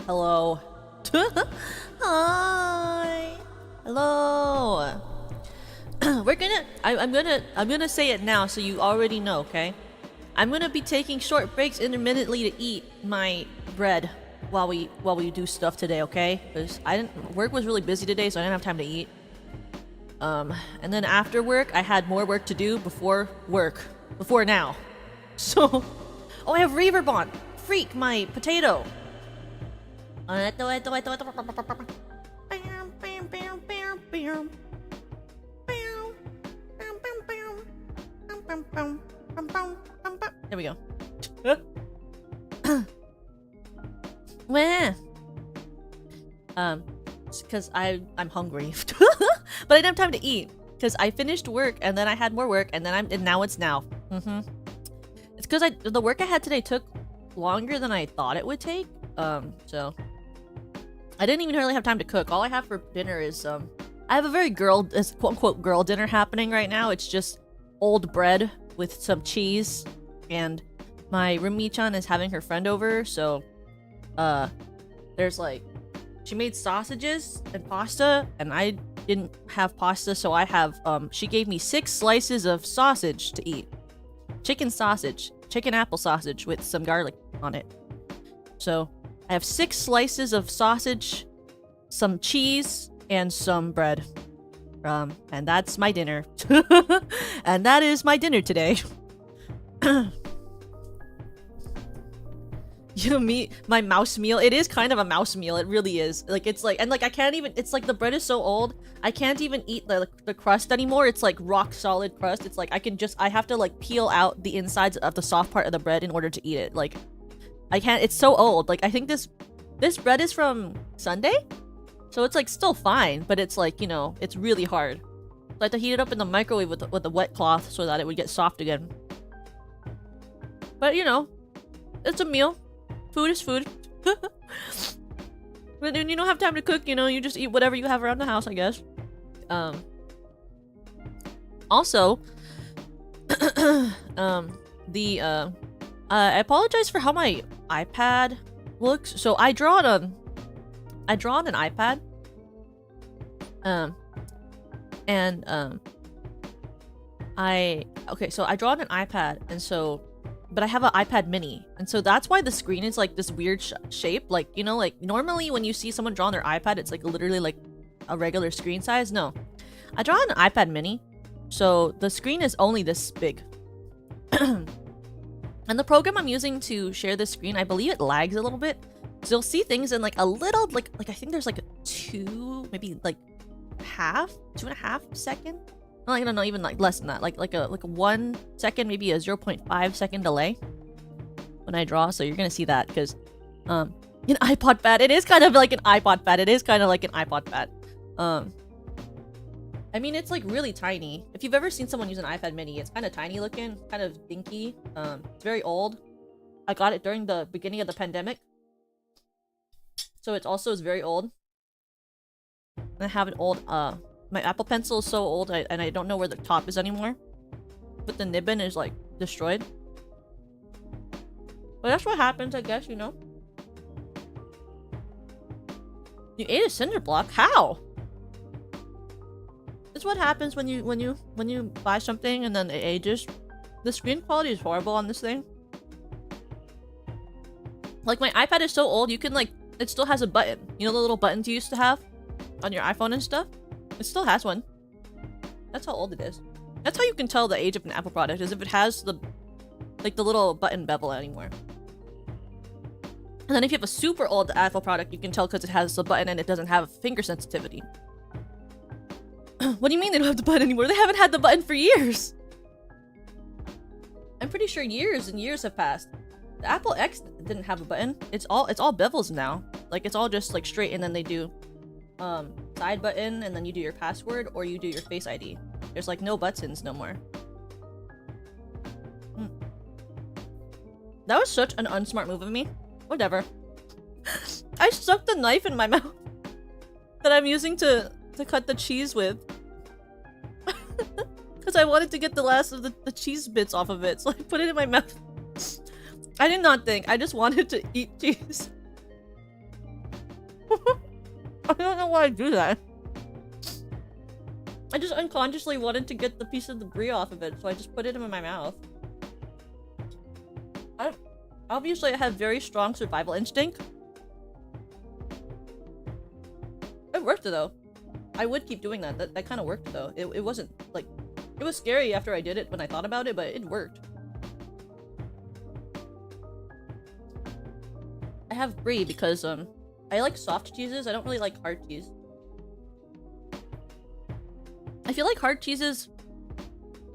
Hello. Hi. Hello. I'm gonna say it now so you already know, okay? I'm gonna be taking short breaks intermittently to eat my bread while we do stuff today, okay? Because work was really busy today, so I didn't have time to eat. And then after work, I had more work to do before now. So, oh, I have reverb on. Freak, my potato. There we go. Meh. Because I'm hungry, but I didn't have time to eat because I finished work and then I had more work and then now it's now. It's because the work I had today took longer than I thought it would take. So I didn't even really have time to cook. All I have for dinner is I have a very quote unquote girl dinner happening right now. It's just old bread with some cheese, and my roomie-chan is having her friend over, so there's like, she made sausages and pasta, and I didn't have pasta, so I have she gave me 6 slices of sausage to eat. Chicken apple sausage with some garlic on it. So I have 6 slices of sausage, some cheese, and some bread. And that's my dinner. And that is my dinner today. My mouse meal. It is kind of a mouse meal. It really is. Like, it's like, and like, I can't even, it's like the bread is so old, I can't even eat the crust anymore. It's like rock solid crust. It's like, I have to like peel out the insides of the soft part of the bread in order to eat it. Like, I can't, it's so old. Like, I think this bread is from Sunday? So it's like still fine, but it's like, you know, it's really hard. So I have to heat it up in the microwave with a wet cloth so that it would get soft again. But you know, it's a meal. Food is food. But when you don't have time to cook, you know, you just eat whatever you have around the house, I guess. Also, I apologize for how my iPad looks. So I draw on an iPad. So I draw on an iPad, and so, but I have an iPad mini, and so that's why the screen is like this weird shape. Like, you know, like normally when you see someone draw on their iPad, it's like literally like a regular screen size. No, I draw on an iPad mini, so the screen is only this big. And the program I'm using to share this screen, I believe it lags a little bit. So you'll see things in like a little, like I think there's like a 2, maybe like 2.5 second. I don't know, even like less than that. Like a 1 second, maybe a 0.5 second delay when I draw. So you're gonna see that because an iPod pad. It is kind of like an iPod pad. It is kind of like an iPod pad. I mean, it's like really tiny. If you've ever seen someone use an iPad mini, it's kind of tiny looking, kind of dinky. It's very old. I got it during the beginning of the pandemic, so it also is very old. And I have an old my Apple Pencil is so old, and I don't know where the top is anymore. But the nibbin is like destroyed. But that's what happens, I guess, you know. You ate a cinder block? How? It's what happens when you buy something and then it ages. The screen quality is horrible on this thing. Like, my iPad is so old, you can like, it still has a button. You know the little buttons you used to have on your iPhone and stuff? It still has one. That's how old it is. That's how you can tell the age of an Apple product, is if it has the little button bevel anymore. And then if you have a super old Apple product, you can tell because it has the button and it doesn't have finger sensitivity. What do you mean they don't have the button anymore? They haven't had the button for years. I'm pretty sure years and years have passed. The Apple X didn't have a button. It's all bevels now. Like, it's all just like straight, and then they do side button, and then you do your password or you do your Face ID. There's like no buttons no more. That was such an unsmart move of me. Whatever. I stuck the knife in my mouth that I'm using to cut the cheese with. Because I wanted to get the last of the cheese bits off of it, so I put it in my mouth. I did not think. I just wanted to eat cheese. I don't know why I do that. I just unconsciously wanted to get the piece of debris off of it, so I just put it in my mouth. Obviously I have very strong survival instinct. It worked though. I would keep doing that. That kind of worked though. It wasn't like... It was scary after I did it when I thought about it, but it worked. I have brie because I like soft cheeses. I don't really like hard cheese. I feel like hard cheeses,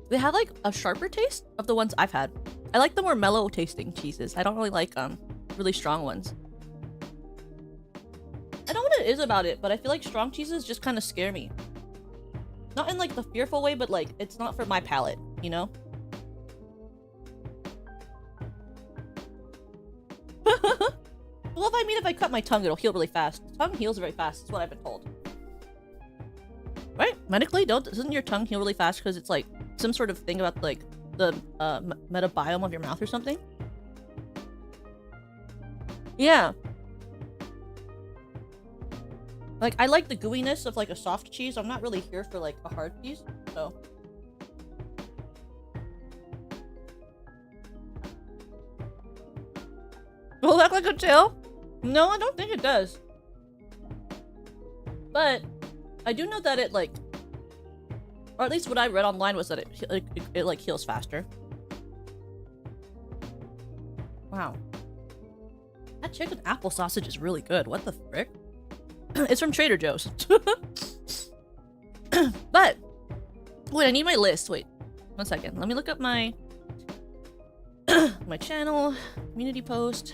they have like a sharper taste of the ones I've had. I like the more mellow tasting cheeses. I don't really like really strong ones. I don't know what it is about it, but I feel like strong cheeses just kind of scare me. Not in like the fearful way, but like it's not for my palate, you know? Well, if I cut my tongue, it'll heal really fast. Tongue heals very fast, that's what I've been told. Right? Medically, doesn't your tongue heal really fast because it's like some sort of thing about like the metabiome of your mouth or something? Yeah. Like, I like the gooiness of like a soft cheese. I'm not really here for like a hard cheese, so. Will it act like a tail? No, I don't think it does. But I do know that it like, or at least what I read online was that it like heals faster. Wow. That chicken apple sausage is really good. What the frick? It's from Trader Joe's. But wait, I need my list. Wait, 1 second. Let me look up my my channel, community post.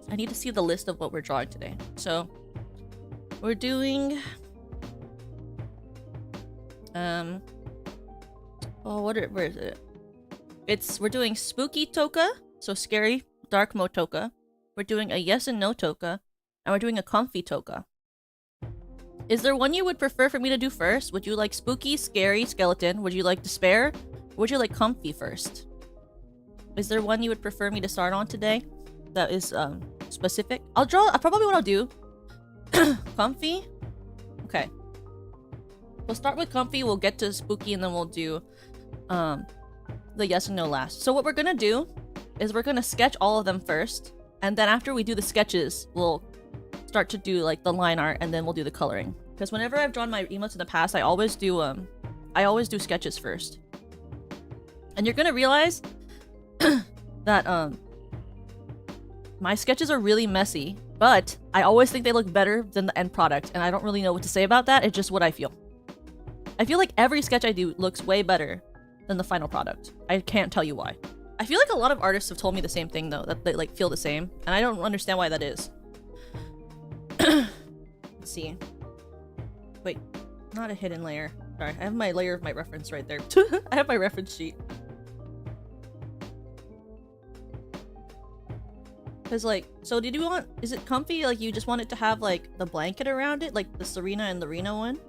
I need to see the list of what we're drawing today. So we're doing oh, where is it? We're doing spooky toka, so scary dark mode toka. We're doing a yes and no toka, and we're doing a comfy toka. Is there one you would prefer for me to do first? Would you like spooky, scary, skeleton? Would you like despair? Or would you like comfy first? Is there one you would prefer me to start on today that is specific? Probably what I'll do. Comfy? Okay. We'll start with comfy, we'll get to spooky, and then we'll do the yes and no last. So what we're gonna do is we're gonna sketch all of them first, and then after we do the sketches, we'll start to do like the line art, and then we'll do the coloring. Because whenever I've drawn my emotes in the past, I always do sketches first. And you're gonna realize that my sketches are really messy, but I always think they look better than the end product, and I don't really know what to say about that. It's just what I feel. I feel like every sketch I do looks way better than the final product. I can't tell you why. I feel like a lot of artists have told me the same thing though, that they like feel the same, and I don't understand why that is. Let's see. Wait, not a hidden layer. Sorry, I have my layer of my reference right there. I have my reference sheet. Cause like, so did you want, is it comfy? Like you just want it to have like the blanket around it? Like the Serena and the Reno one?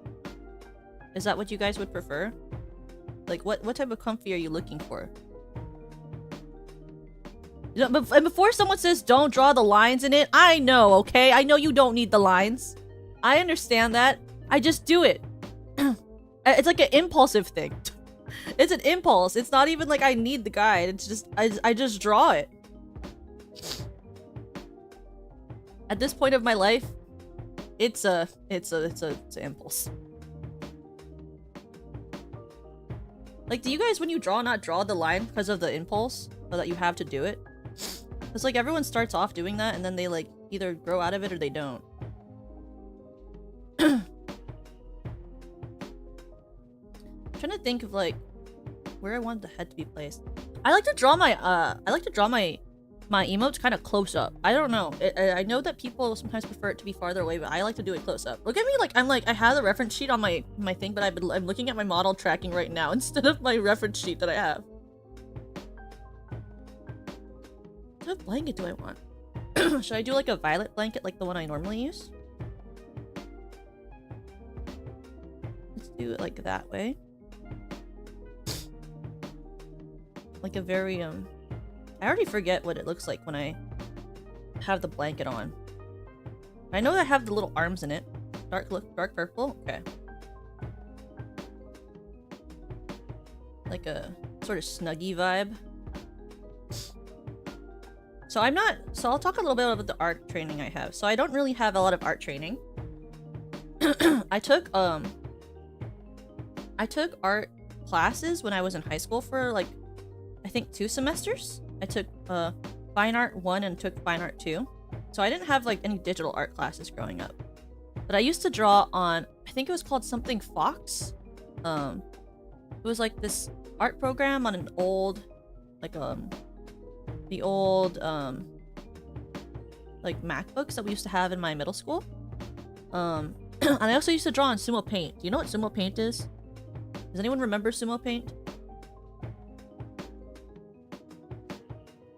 Is that what you guys would prefer? Like what type of comfy are you looking for? You know, and before someone says don't draw the lines in it, I know, okay? I know you don't need the lines. I understand that. I just do it. It's like an impulsive thing. It's an impulse. It's not even like I need the guide. It's just, I just draw it. At this point of my life, it's an impulse. Like, do you guys, when you draw, not draw the line because of the impulse, or that you have to do it? It's like everyone starts off doing that, and then they like either grow out of it or they don't. I'm trying to think of like where I want the head to be placed. I like to draw my emotes kind of close up. I don't know. I know that people sometimes prefer it to be farther away, but I like to do it close up. Look at me, like I have a reference sheet on my thing, but I'm looking at my model tracking right now instead of my reference sheet that I have. What blanket do I want? Should I do like a violet blanket like the one I normally use? Let's do it like that way. Like a very I already forget what it looks like when I have the blanket on. I know I have the little arms in it. Dark purple? Okay. Like a sort of snuggy vibe. So I'll talk a little bit about the art training I have. So I don't really have a lot of art training. I took art classes when I was in high school for like, I think 2 semesters. I took Fine Art 1 and took Fine Art 2. So I didn't have like any digital art classes growing up. But I used to draw on, I think it was called something Fox. It was like this art program on an old, like the old like MacBooks that we used to have in my middle school. And I also used to draw on Sumo Paint. Do you know what Sumo Paint is? Does anyone remember Sumo Paint?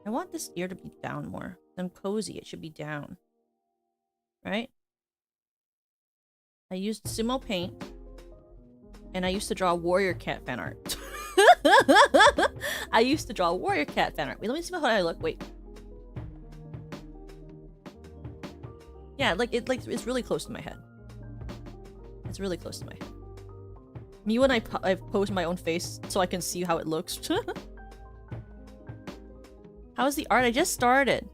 I want this ear to be down more. I'm cozy. It should be down. Right? I used Sumo Paint. And I used to draw Warrior Cat fan art. I used to draw Warrior Cat fan art. Wait, let me see how I look. Wait. Yeah, it's really close to my head. It's really close to my head. Me when I've posed my own face so I can see how it looks. How's the art? I just started.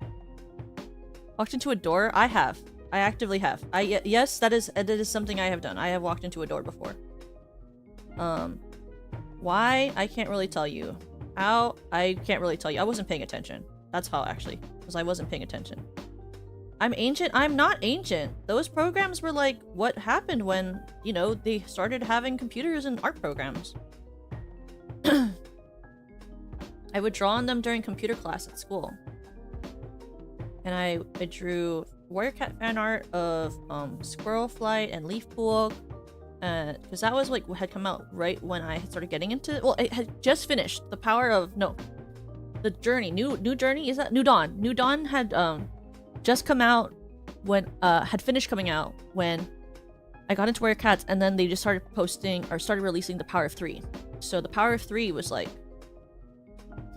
Walked into a door? I have. I actively have. Yes, that is something I have done. I have walked into a door before. Why? I can't really tell you. How? I can't really tell you. I wasn't paying attention. That's how, actually. Because I wasn't paying attention. I'm ancient? I'm not ancient. Those programs were like what happened when, you know, they started having computers and art programs. I would draw on them during computer class at school. And I drew Warrior Cat fan art of Squirrel Flight and Leaf Pool. Because that was like what had come out right when I started getting into it. Well, it had just finished. The Power of The Journey. New Journey? Is that New Dawn? New Dawn had just come out when had finished coming out when I got into Warrior Cats, and then they just started releasing the Power of 3. So the Power of 3 was like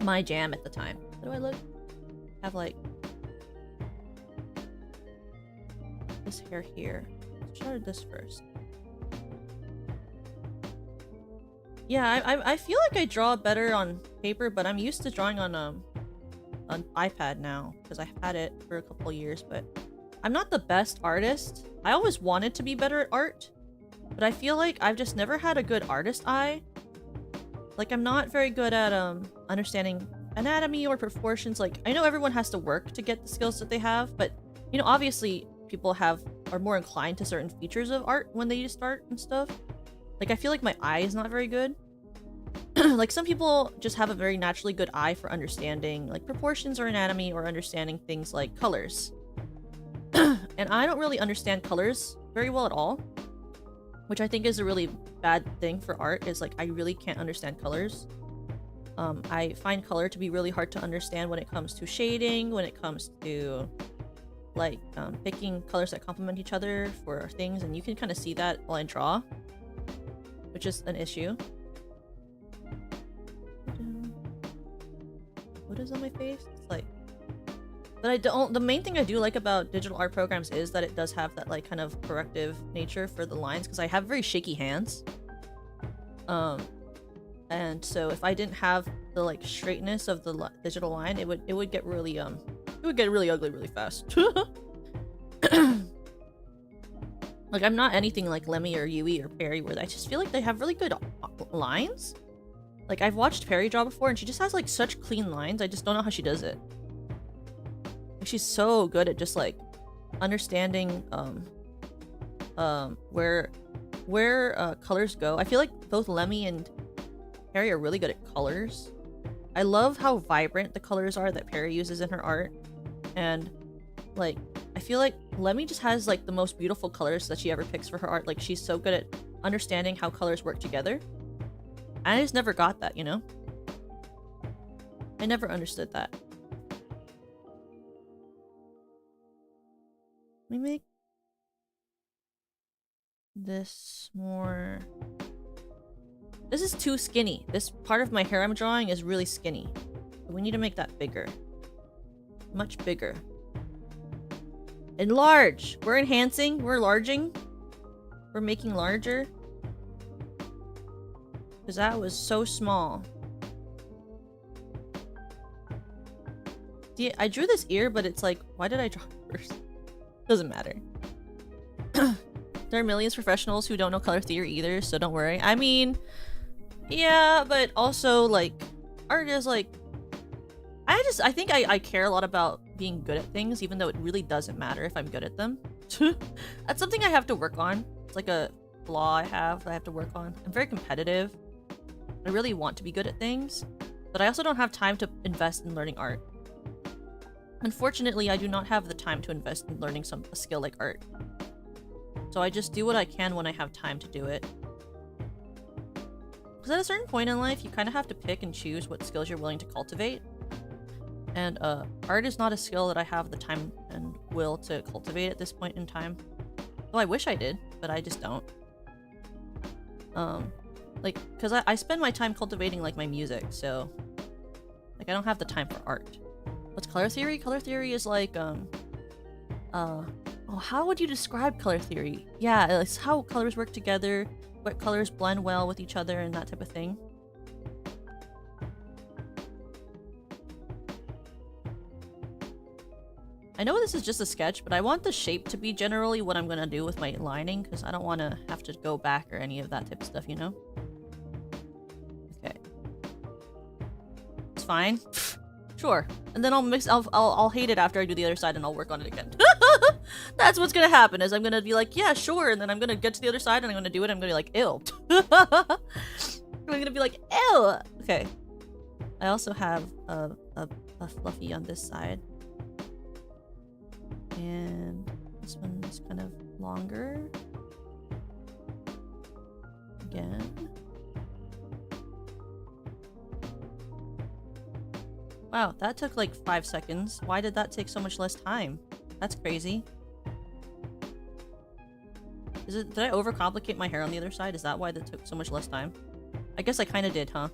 my jam at the time. How do I look? I have like this hair here. I started this first. Yeah, I feel like I draw better on paper, but I'm used to drawing on an iPad now because I've had it for a couple years. But I'm not the best artist. I always wanted to be better at art, but I feel like I've just never had a good artist eye. Like, I'm not very good at understanding anatomy or proportions. Like, I know everyone has to work to get the skills that they have, but you know, obviously people are more inclined to certain features of art when they start and stuff. Like, I feel like my eye is not very good. Like, some people just have a very naturally good eye for understanding, like, proportions or anatomy or understanding things like colors. And I don't really understand colors very well at all. Which I think is a really bad thing for art, is, like, I really can't understand colors. I find color to be really hard to understand when it comes to shading, when it comes to, like, picking colors that complement each other for things, and you can kind of see that while I draw. Which is an issue. What is on my face? It's like... But the main thing I do like about digital art programs is that it does have that, like, kind of corrective nature for the lines, because I have very shaky hands. And so if I didn't have the, like, straightness of the digital line, it would get really ugly really fast. Like, I'm not anything like Lemmy or Yui or Perry, where I just feel like they have really good lines. Like, I've watched Perry draw before, and she just has, like, such clean lines. I just don't know how she does it. Like, she's so good at just, like, understanding, where colors go. I feel like both Lemmy and Perry are really good at colors. I love how vibrant the colors are that Perry uses in her art. And, like, I feel like Lemmy just has, like, the most beautiful colors that she ever picks for her art. Like, she's so good at understanding how colors work together. I just never got that, you know? I never understood that. Let me make this more... This is too skinny. This part of my hair I'm drawing is really skinny. We need to make that bigger. Much bigger. Enlarge! We're enhancing, we're enlarging. We're making larger. Because that was so small. See, I drew this ear, but it's like, why did I draw it first? Doesn't matter. There are millions of professionals who don't know color theory either, so don't worry. I mean, yeah, but also, like, art is like... I think I care a lot about being good at things, even though it really doesn't matter if I'm good at them. That's something I have to work on. It's like a flaw I have that I have to work on. I'm very competitive. I really want to be good at things, but I also don't have time to invest in learning art. Unfortunately, I do not have the time to invest in learning a skill like art. So I just do what I can when I have time to do it. Because at a certain point in life, you kind of have to pick and choose what skills you're willing to cultivate. And art is not a skill that I have the time and will to cultivate at this point in time. Though I wish I did, but I just don't. Like, because I spend my time cultivating, like, my music, so... Like, I don't have the time for art. What's color theory? Color theory is like, oh, how would you describe color theory? Yeah, it's how colors work together, what colors blend well with each other, and that type of thing. I know this is just a sketch, but I want the shape to be generally what I'm gonna do with my lining, because I don't want to have to go back or any of that type of stuff, you know? Okay. It's fine. Sure. And then I'll hate it after I do the other side and I'll work on it again. That's what's gonna happen, is I'm gonna be like, yeah, sure, and then I'm gonna get to the other side and I'm gonna do it, I'm gonna be like, ew. I'm gonna be like, ew! Okay. I also have a fluffy on this side. And this one's kind of longer. Again. Wow, that took like 5 seconds. Why did that take so much less time? That's crazy. Did I overcomplicate my hair on the other side? Is that why that took so much less time? I guess I kind of did, huh?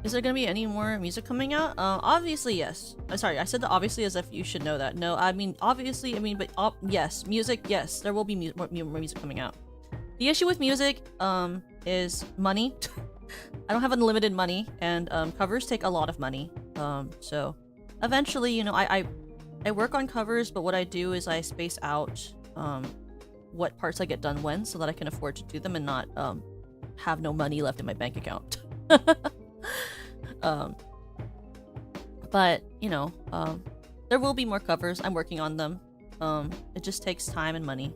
Is there gonna be any more music coming out? Obviously, yes. Sorry, I said that obviously as if you should know that. No, I mean, obviously, but yes. Music, yes. There will be more music coming out. The issue with music, is money. I don't have unlimited money, and, covers take a lot of money. So, eventually, you know, I work on covers, but what I do is I space out, what parts I get done when, so that I can afford to do them and not, have no money left in my bank account. But, you know, there will be more covers. I'm working on them. It just takes time and money.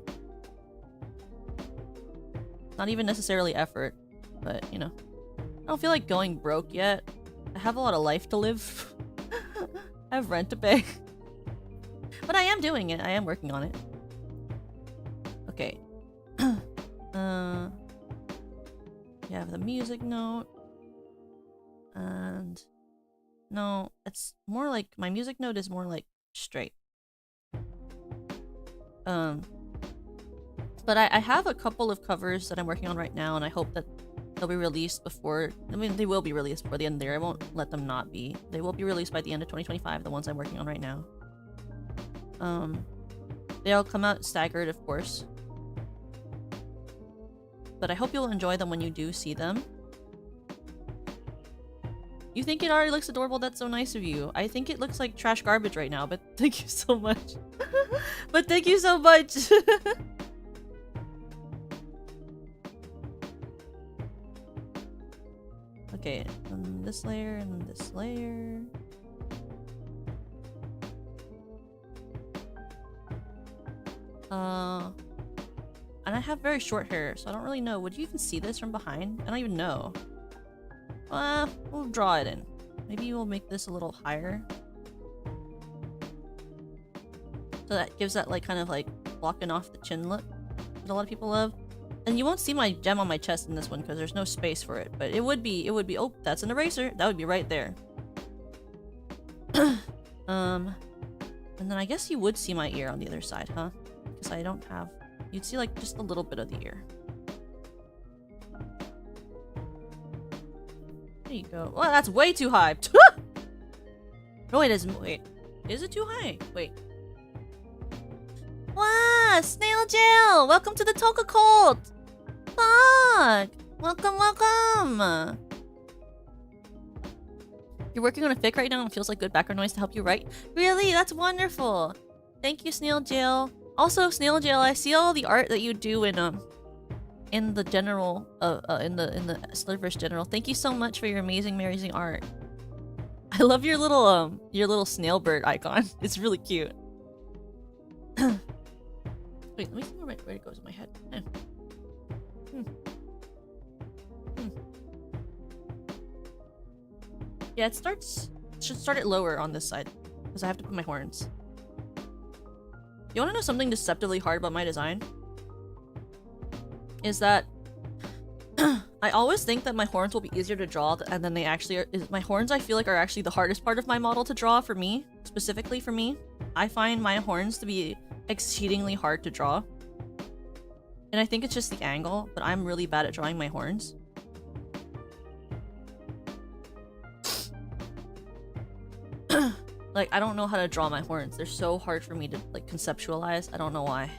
Not even necessarily effort, but, you know. I don't feel like going broke yet. I have a lot of life to live. I have rent to pay. But I am doing it. I am working on it. Okay. You have the music note. And... No, it's more like... My music note is more like straight. But I have a couple of covers that I'm working on right now, and I hope that they'll be released before... I mean, they will be released before the end of the year. I won't let them not be. They will be released by the end of 2025, the ones I'm working on right now. They all come out staggered, of course. But I hope you'll enjoy them when you do see them. You think it already looks adorable? That's so nice of you. I think it looks like trash garbage right now, but thank you so much. But thank you so much! Okay, and this layer and this layer. And I have very short hair, so I don't really know. Would you even see this from behind? I don't even know. We'll draw it in. Maybe we'll make this a little higher. So that gives that, like, kind of, like, blocking off the chin look that a lot of people love. And you won't see my gem on my chest in this one because there's no space for it. But it would be, oh, that's an eraser. That would be right there. And then I guess you would see my ear on the other side, huh? Because I don't have... You'd see, like, just a little bit of the ear. There you go. Well, that's way too high. No, it isn't. Wait. Is it too high? Wait. Wow, Snail Jail! Welcome to the Toka Cult! Fuck! Welcome, welcome! You're working on a fic right now and it feels like good background noise to help you write? Really? That's wonderful! Thank you, Snail Jail. Also, Snail Jail, I see all the art that you do in the general, in the Slurverse general. Thank you so much for your amazing art. I love your little snail bird icon. It's really cute. Wait, let me see where it goes in my head. Yeah, it should start it lower on this side because I have to put my horns. You want to know something deceptively hard about my design? Is that I always think that my horns will be easier to draw, and then they actually are. My horns, I feel like, are actually the hardest part of my model to draw for me, specifically for me. I find my horns to be exceedingly hard to draw. And I think it's just the angle, but I'm really bad at drawing my horns. Like, I don't know how to draw my horns. They're so hard for me to, like, conceptualize. I don't know why.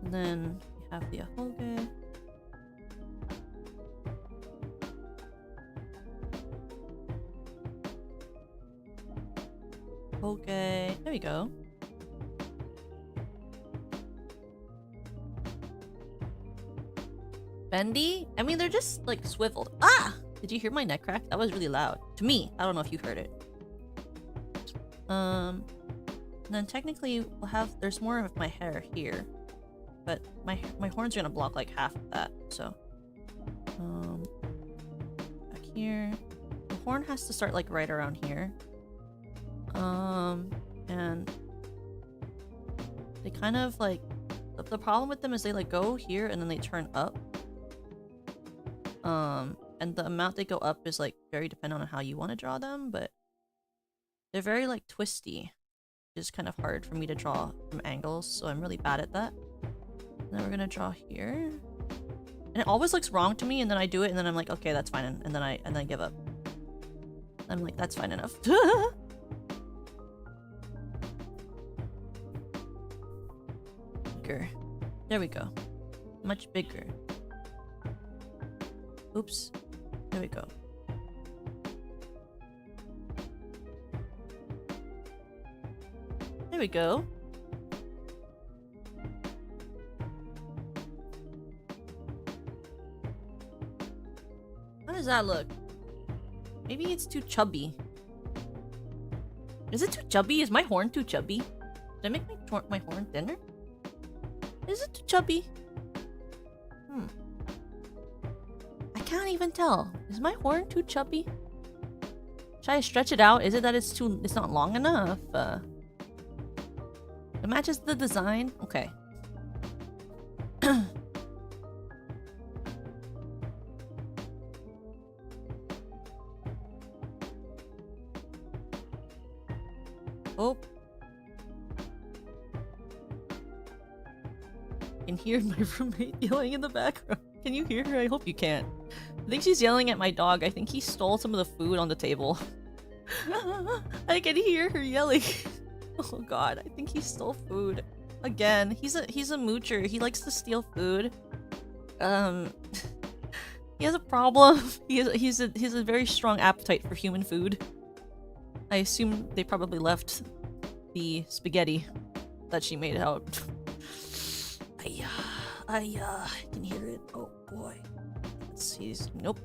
And then we have the ahoge. Okay, there we go. Bendy? I mean, they're just, like, swiveled. Ah! Did you hear my neck crack? That was really loud. To me. I don't know if you heard it. And then technically we'll have... There's more of my hair here. But my horns are gonna block, like, half of that, so... Back here. The horn has to start, like, right around here. And... They kind of, like... The problem with them is they, like, go here and then they turn up. And the amount they go up is, like, very dependent on how you want to draw them, but they're very, like, twisty. It's kind of hard for me to draw from angles, so I'm really bad at that. And then we're gonna draw here. And it always looks wrong to me, and then I do it, and then I'm like, okay, that's fine, and then I give up. I'm like, that's fine enough. Bigger. There we go. Much bigger. Oops. There we go. There we go. How does that look? Maybe it's too chubby. Is it too chubby? Is my horn too chubby? Did I make my horn thinner? Is it too chubby? I can't even tell. Is my horn too chubby? Should I stretch it out? Is it that it's not long enough? It matches the design? Okay. Oh. I can hear my roommate yelling in the background. Can you hear her? I hope you can. I think she's yelling at my dog. I think he stole some of the food on the table. I can hear her yelling. Oh god, I think he stole food. Again, he's a moocher. He likes to steal food. He has a problem. He has a very strong appetite for human food. I assume they probably left the spaghetti that she made out. I can hear it. Oh boy. Nope.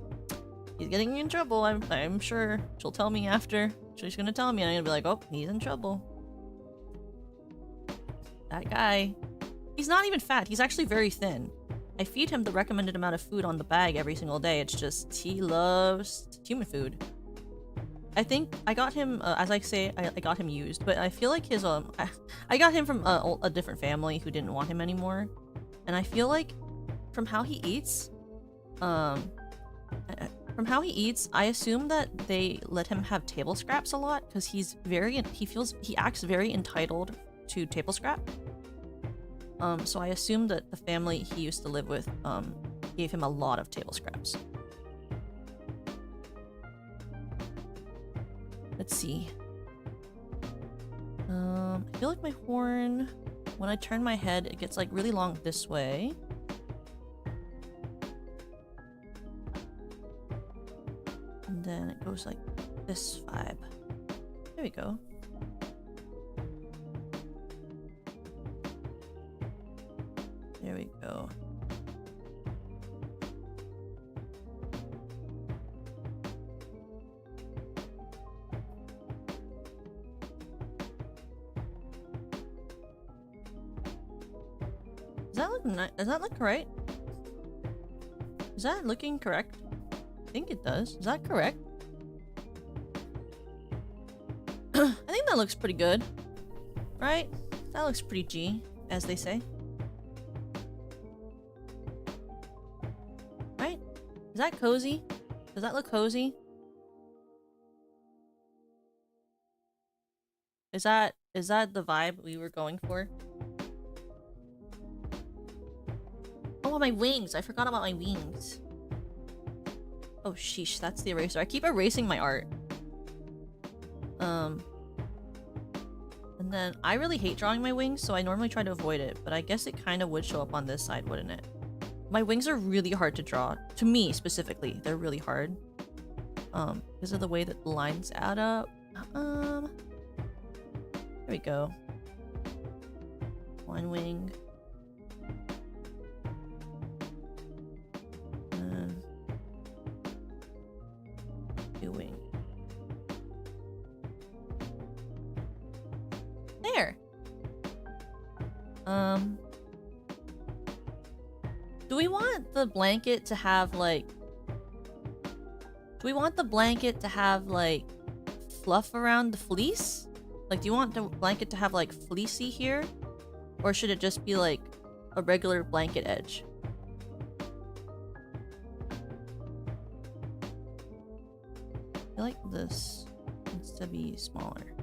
He's getting in trouble. I'm sure she'll tell me after. She's gonna tell me and I'm gonna be like, oh, he's in trouble. That guy. He's not even fat. He's actually very thin. I feed him the recommended amount of food on the bag every single day. It's just, he loves human food. I think I got him, as I say, I got him used, but I feel like his, I got him from a different family who didn't want him anymore. And I feel like from how he eats, I assume that they let him have table scraps a lot because he acts very entitled to table scrap. So I assume that the family he used to live with, gave him a lot of table scraps. Let's see. I feel like my horn, when I turn my head, it gets like really long this way. And then it goes like this vibe. There we go. There we go. Does that look right? Is that looking correct? I think it does. Is that correct? I think that looks pretty good. Right? That looks pretty G, as they say. Right? Is that cozy? Does that look cozy? Is that the vibe we were going for? Oh, my wings! I forgot about my wings. Oh, sheesh, that's the eraser. I keep erasing my art. And then I really hate drawing my wings, so I normally try to avoid it, but I guess it kind of would show up on this side, wouldn't it? My wings are really hard to draw. To me, specifically, they're really hard. Because of the way that the lines add up. There we go. One wing. And two wing. There. Do we want the blanket to have like... Do we want the blanket to have like fluff around the fleece? Like, do you want the blanket to have like fleecy here? Or should it just be like a regular blanket edge? I feel like this needs to be smaller.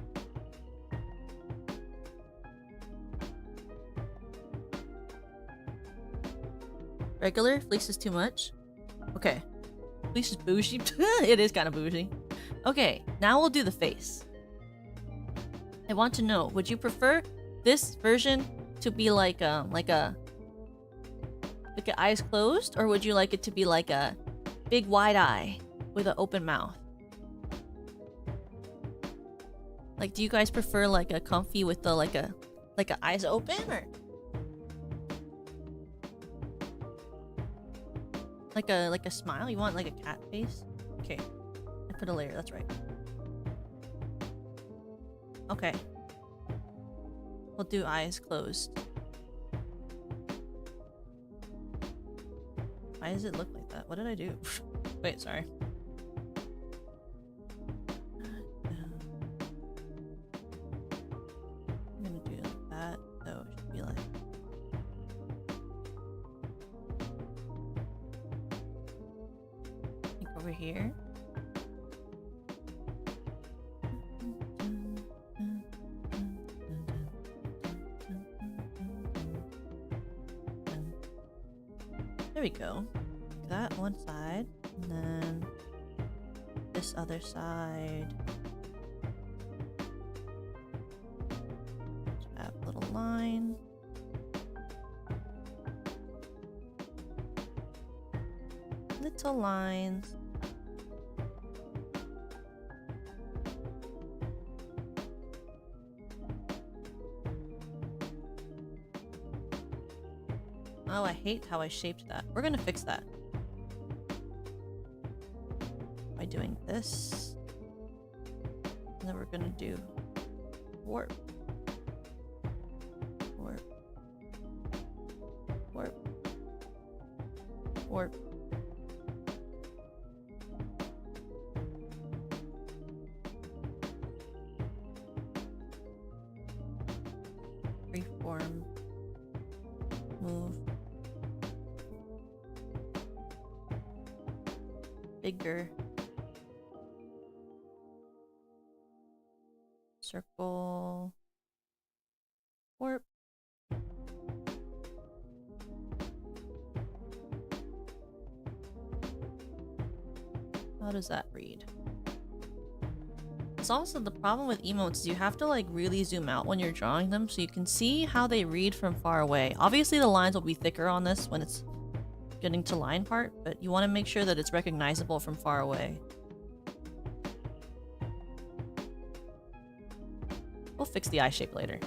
Regular? Fleece is too much? Okay. Fleece is bougie. It is kind of bougie. Okay, now we'll do the face. I want to know, would you prefer this version to be like a eyes closed, or would you like it to be like a big wide eye with an open mouth? Like, do you guys prefer like a comfy with the like a eyes open, or like a smile? You want like a cat face? Okay, I put a layer. That's right. Okay. We'll do eyes closed. Why does it look like that? What did I do? Wait, sorry. I'm gonna do like that, so it should be like... I think over here. There we go. That one side, and then this other side. Just have a little line. Little lines. Oh, I hate how I shaped that. We're gonna fix that by doing this. And then we're gonna do warp. Warp. Warp. Warp. Freeform. Move. Bigger. Circle. Warp. How does that read? It's also the problem with emotes is you have to like really zoom out when you're drawing them so you can see how they read from far away. Obviously the lines will be thicker on this when it's getting to line part, but you want to make sure that it's recognizable from far away. We'll fix the eye shape later.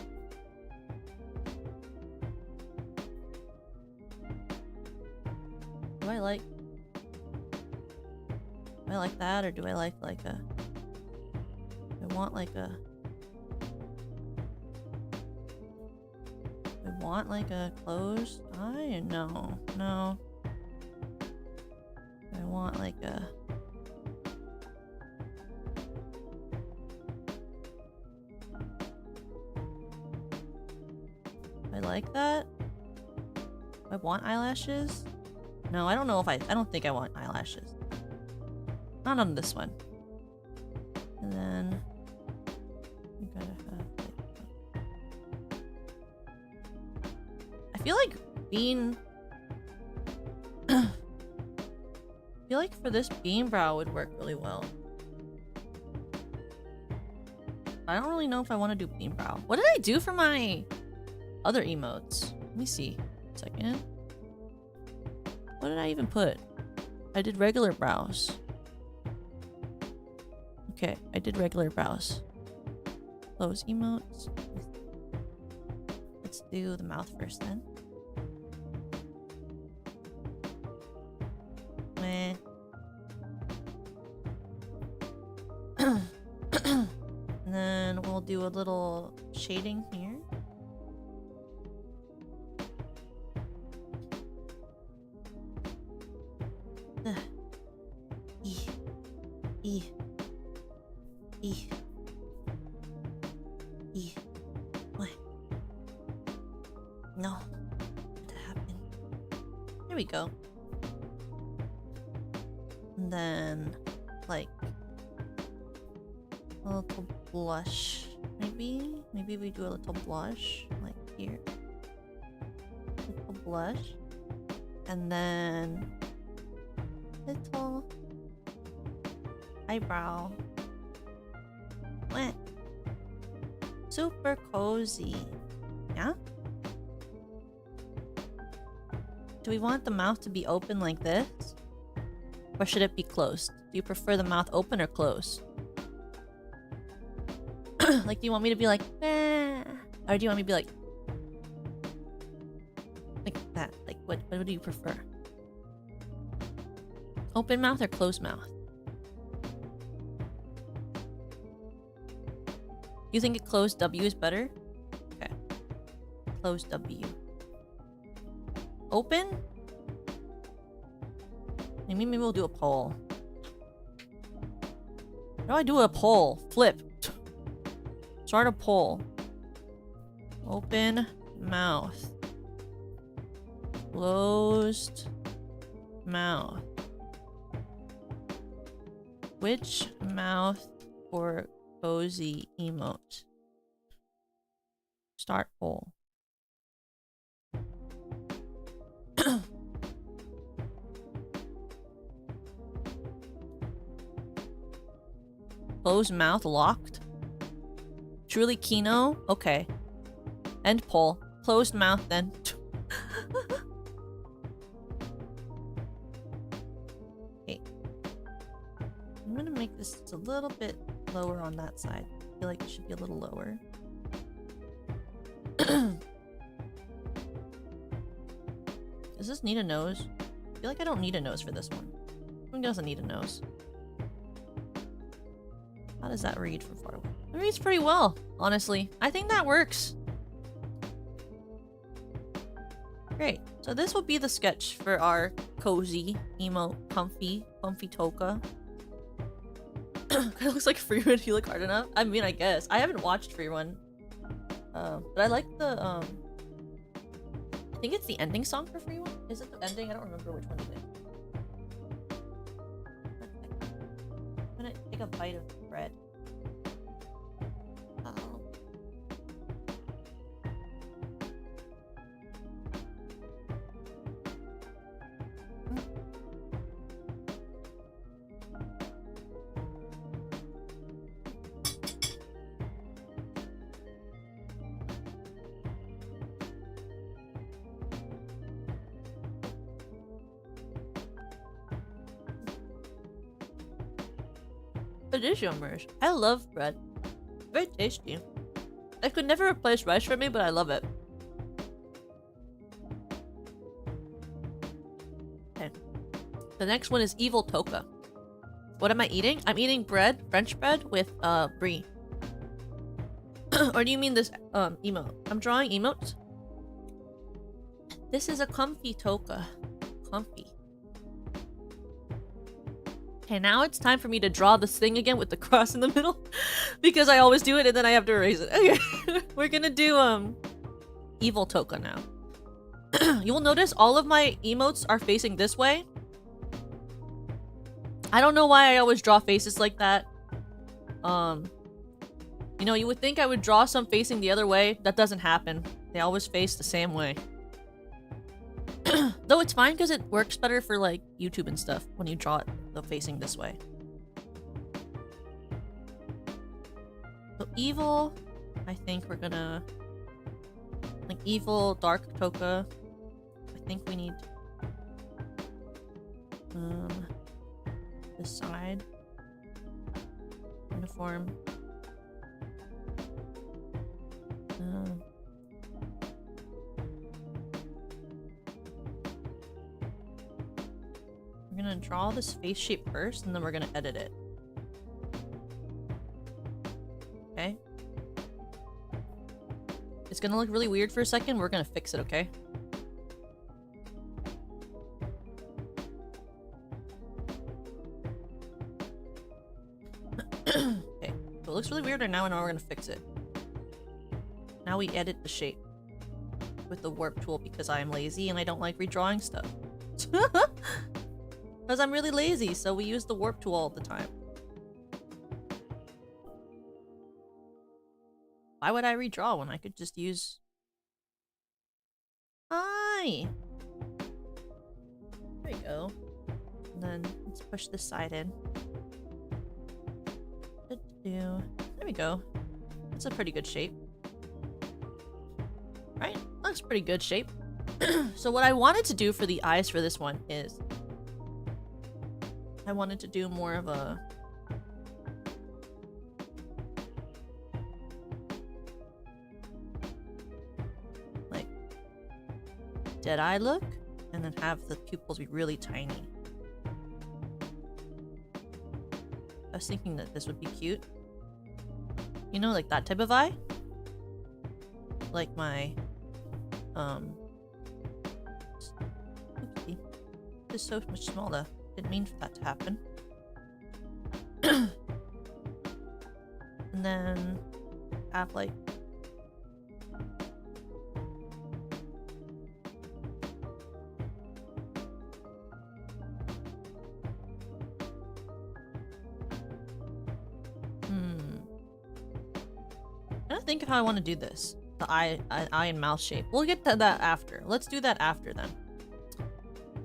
Do I like that, or do I like a... I want like a... I want like a closed eye? No. No. I want like a... I like that. I want eyelashes. No, I don't know if I don't think I want eyelashes. Not on this one. And then you gotta have like... I feel like bean... I feel like for this bean brow would work really well. I don't really know if I want to do bean brow. What did I do for my other emotes? Let me see. A second. What did I even put? I did regular brows. Okay, I did regular brows. Close emotes. Let's do the mouth first then. Meh. And then we'll do a little shading here. What? No. What happened? There we go. And then, like, a little blush. Maybe we do a little blush, like here. A little blush. And then little eyebrow. What? Super cozy. Yeah? Do we want the mouth to be open like this? Or should it be closed? Do you prefer the mouth open or closed? Like, do you want me to be like, eh? Or do you want me to be like that? Like, what do you prefer? Open mouth or closed mouth? You think a closed W is better? Okay. Closed W. Open? Maybe we'll do a poll. How do I do a poll? Flip. Start a poll. Open mouth. Closed mouth. Which mouth for cozy emote? Start poll. Closed mouth locked. Truly Kino? Okay. End poll. Closed mouth then. Okay. I'm gonna make this just a little bit lower on that side. I feel like it should be a little lower. Does this need a nose? I feel like I don't need a nose for this one. This one doesn't need a nose. How does that read from far away? It reads pretty well, honestly. I think that works. Great. So this will be the sketch for our cozy, emote, comfy toka. It looks like Free Run if you look hard enough. I mean, I guess. I haven't watched Free Run. But I like the, I think it's the ending song for Free Run. Is it the ending? I don't remember which one it is. I'm gonna take a bite of bread. Oh. It is yummers. I love bread. Very tasty. It could never replace rice for me, but I love it. Okay. The next one is evil toka. What am I eating? I'm eating bread, French bread with brie. Or do you mean this emote? I'm drawing emotes. This is a comfy toka. Comfy. Okay, now it's time for me to draw this thing again with the cross in the middle. Because I always do it and then I have to erase it. Okay. We're gonna do evil toka now. You will notice all of my emotes are facing this way. I don't know why I always draw faces like that. You know, you would think I would draw some facing the other way. That doesn't happen. They always face the same way. Though it's fine because it works better for like YouTube and stuff when you draw it facing this way. So evil, I think we're gonna like evil dark toka. I think we need this side uniform. We're gonna draw this face shape first, and then we're gonna edit it. Okay. It's gonna look really weird for a second. We're gonna fix it, okay? Okay. So it looks really weird right now, and now we're gonna fix it. Now we edit the shape with the warp tool because I am lazy and I don't like redrawing stuff. Because I'm really lazy, so we use the warp tool all the time. Why would I redraw when I could just use... Hi! There we go. And then let's push this side in. There we go. That's a pretty good shape. Right? That's pretty good shape. So what I wanted to do for the eyes for this one is... I wanted to do more of a... like... dead eye look, and then have the pupils be really tiny. I was thinking that this would be cute. You know, like that type of eye? Like my... Oopsie. This is so much smaller. Didn't mean for that to happen. And then have like I don't think of how I want to do this. The eye and mouth shape. We'll get to that after. Let's do that after then.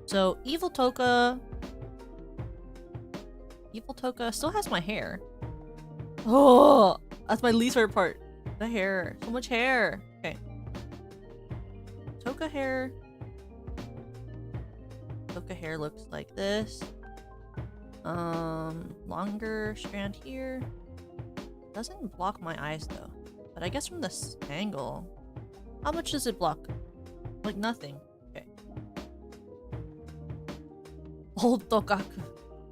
So evil toka. Evil toka still has my hair. Oh, that's my least favorite part. The hair. So much hair. Okay. Toka hair. Toka hair looks like this. Longer strand here. Doesn't block my eyes though. But I guess from this angle. How much does it block? Like nothing. Okay. Old tokaku.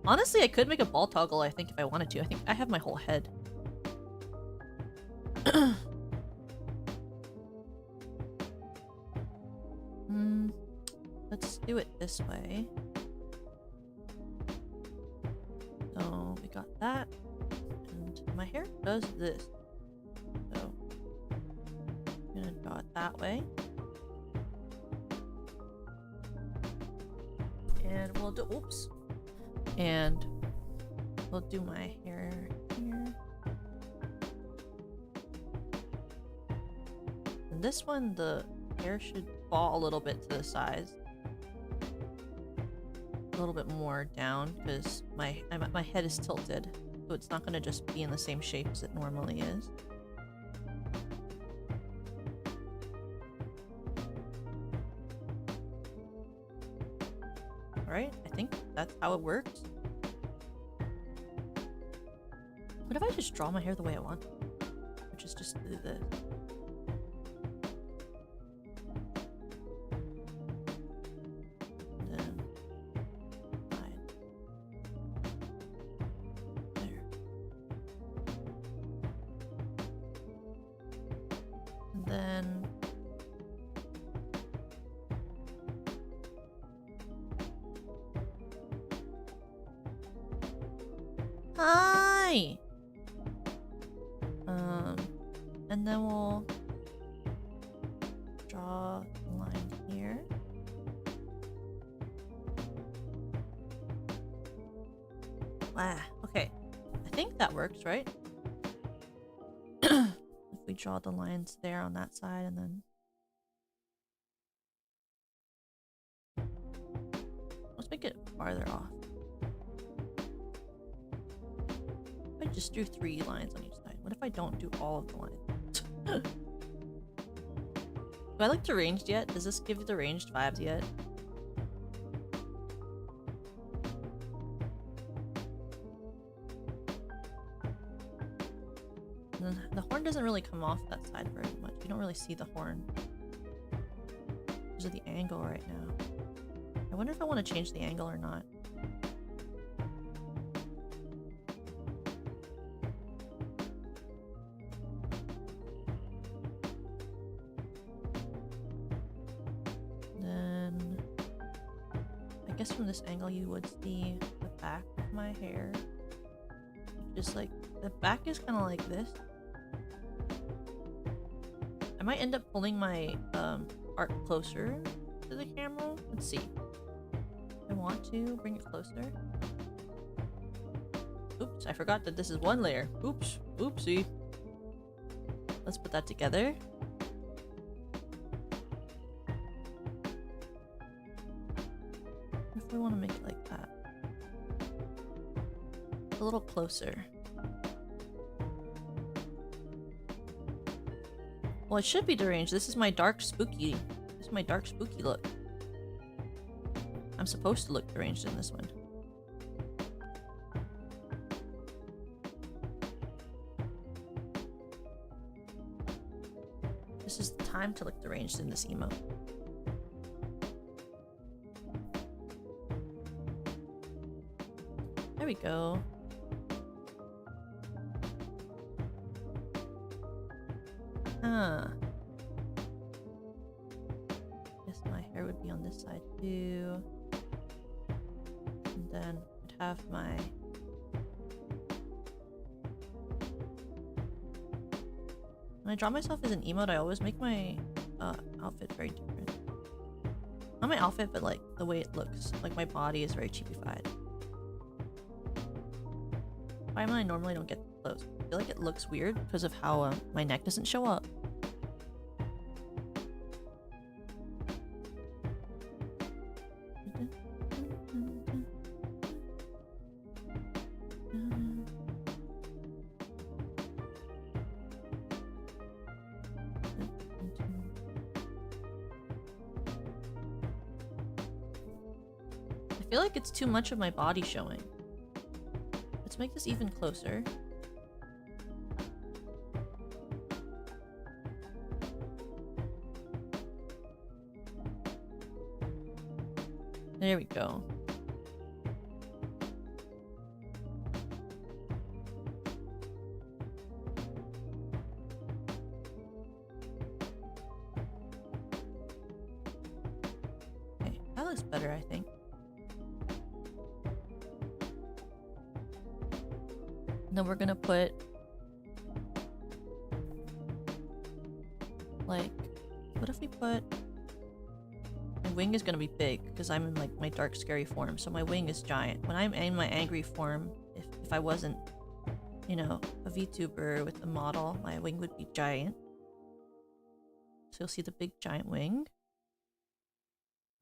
Honestly, I could make a ball toggle, I think, if I wanted to. I think I have my whole head. Let's do it this way. So, we got that. And my hair does this. So, I'm gonna draw it that way. And we'll do... Oops. And we'll do my hair here. And this one, the hair should fall a little bit to the sides. A little bit more down, because my head is tilted. So it's not going to just be in the same shape as it normally is. Alright, I think that's how it works. What if I just draw my hair the way I want? Which is just do this. Then side. There. And then hi. And then we'll draw a line here. Ah, okay. I think that works, right? If we draw the lines there on that side and then... Let's make it farther off. I just do 3 lines on each side. What if I don't do all of the lines? Do I like deranged yet? Does this give you the ranged vibes yet? And then the horn doesn't really come off that side very much. You don't really see the horn because of the angle right now. I wonder if I want to change the angle or not. I guess from this angle you would see the back of my hair. Just like, the back is kind of like this. I might end up pulling my art closer to the camera. Let's see. I want to bring it closer. Oops, I forgot that this is one layer. Oops, oopsie. Let's put that together. If we want to make it like that. A little closer. Well, it should be deranged. This is my dark spooky. This is my dark spooky look. I'm supposed to look deranged in this one. This is the time to look deranged in this emote. There we go. Huh. Guess my hair would be on this side too. And then I'd have my... When I draw myself as an emote, I always make my outfit very different. Not my outfit, but like the way it looks. Like my body is very cheapified. Why am I normally don't get close? I feel like it looks weird because of how my neck doesn't show up. I feel like it's too much of my body showing. Let's make this even closer. There we go. Okay, that looks better, I think. And then we're gonna put like, what if we put, my wing is gonna be big because I'm in like my dark scary form, so my wing is giant. When I'm in my angry form, if I wasn't, you know, a VTuber with a model, my wing would be giant. So you'll see the big giant wing.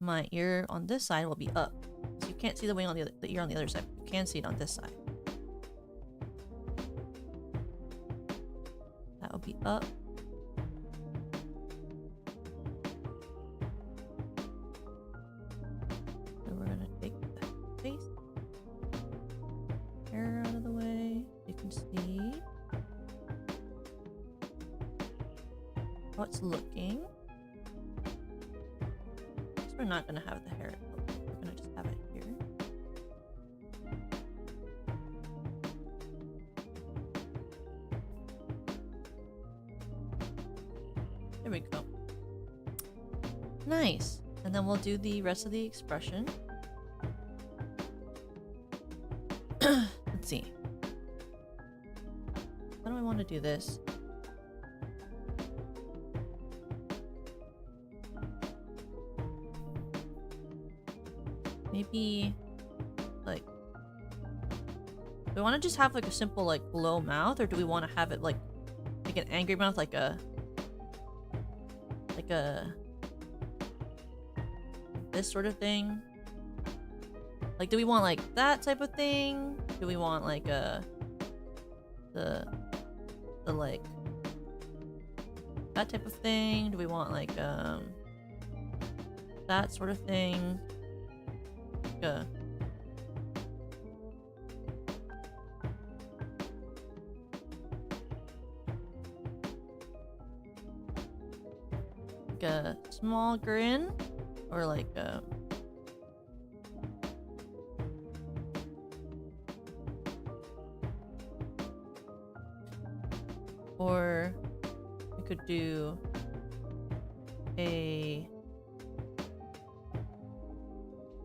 My ear on this side will be up. So you can't see the wing on the ear on the other side. You can see it on this side. That will be up. And we're gonna take the face, hair out of the way. You can see. how it's looking. Guess we're not gonna have the hair. We're gonna just have it here. There we go. Nice. And then we'll do the rest of the expression. Let's see. How do I want to do this? Maybe like, do we want to just have like a simple like low mouth, or do we want to have it like an angry mouth, like this sort of thing? Like, do we want like that type of thing? Do we want like the like that type of thing? Do we want like that sort of thing? Like a small grin, or like a or we could do a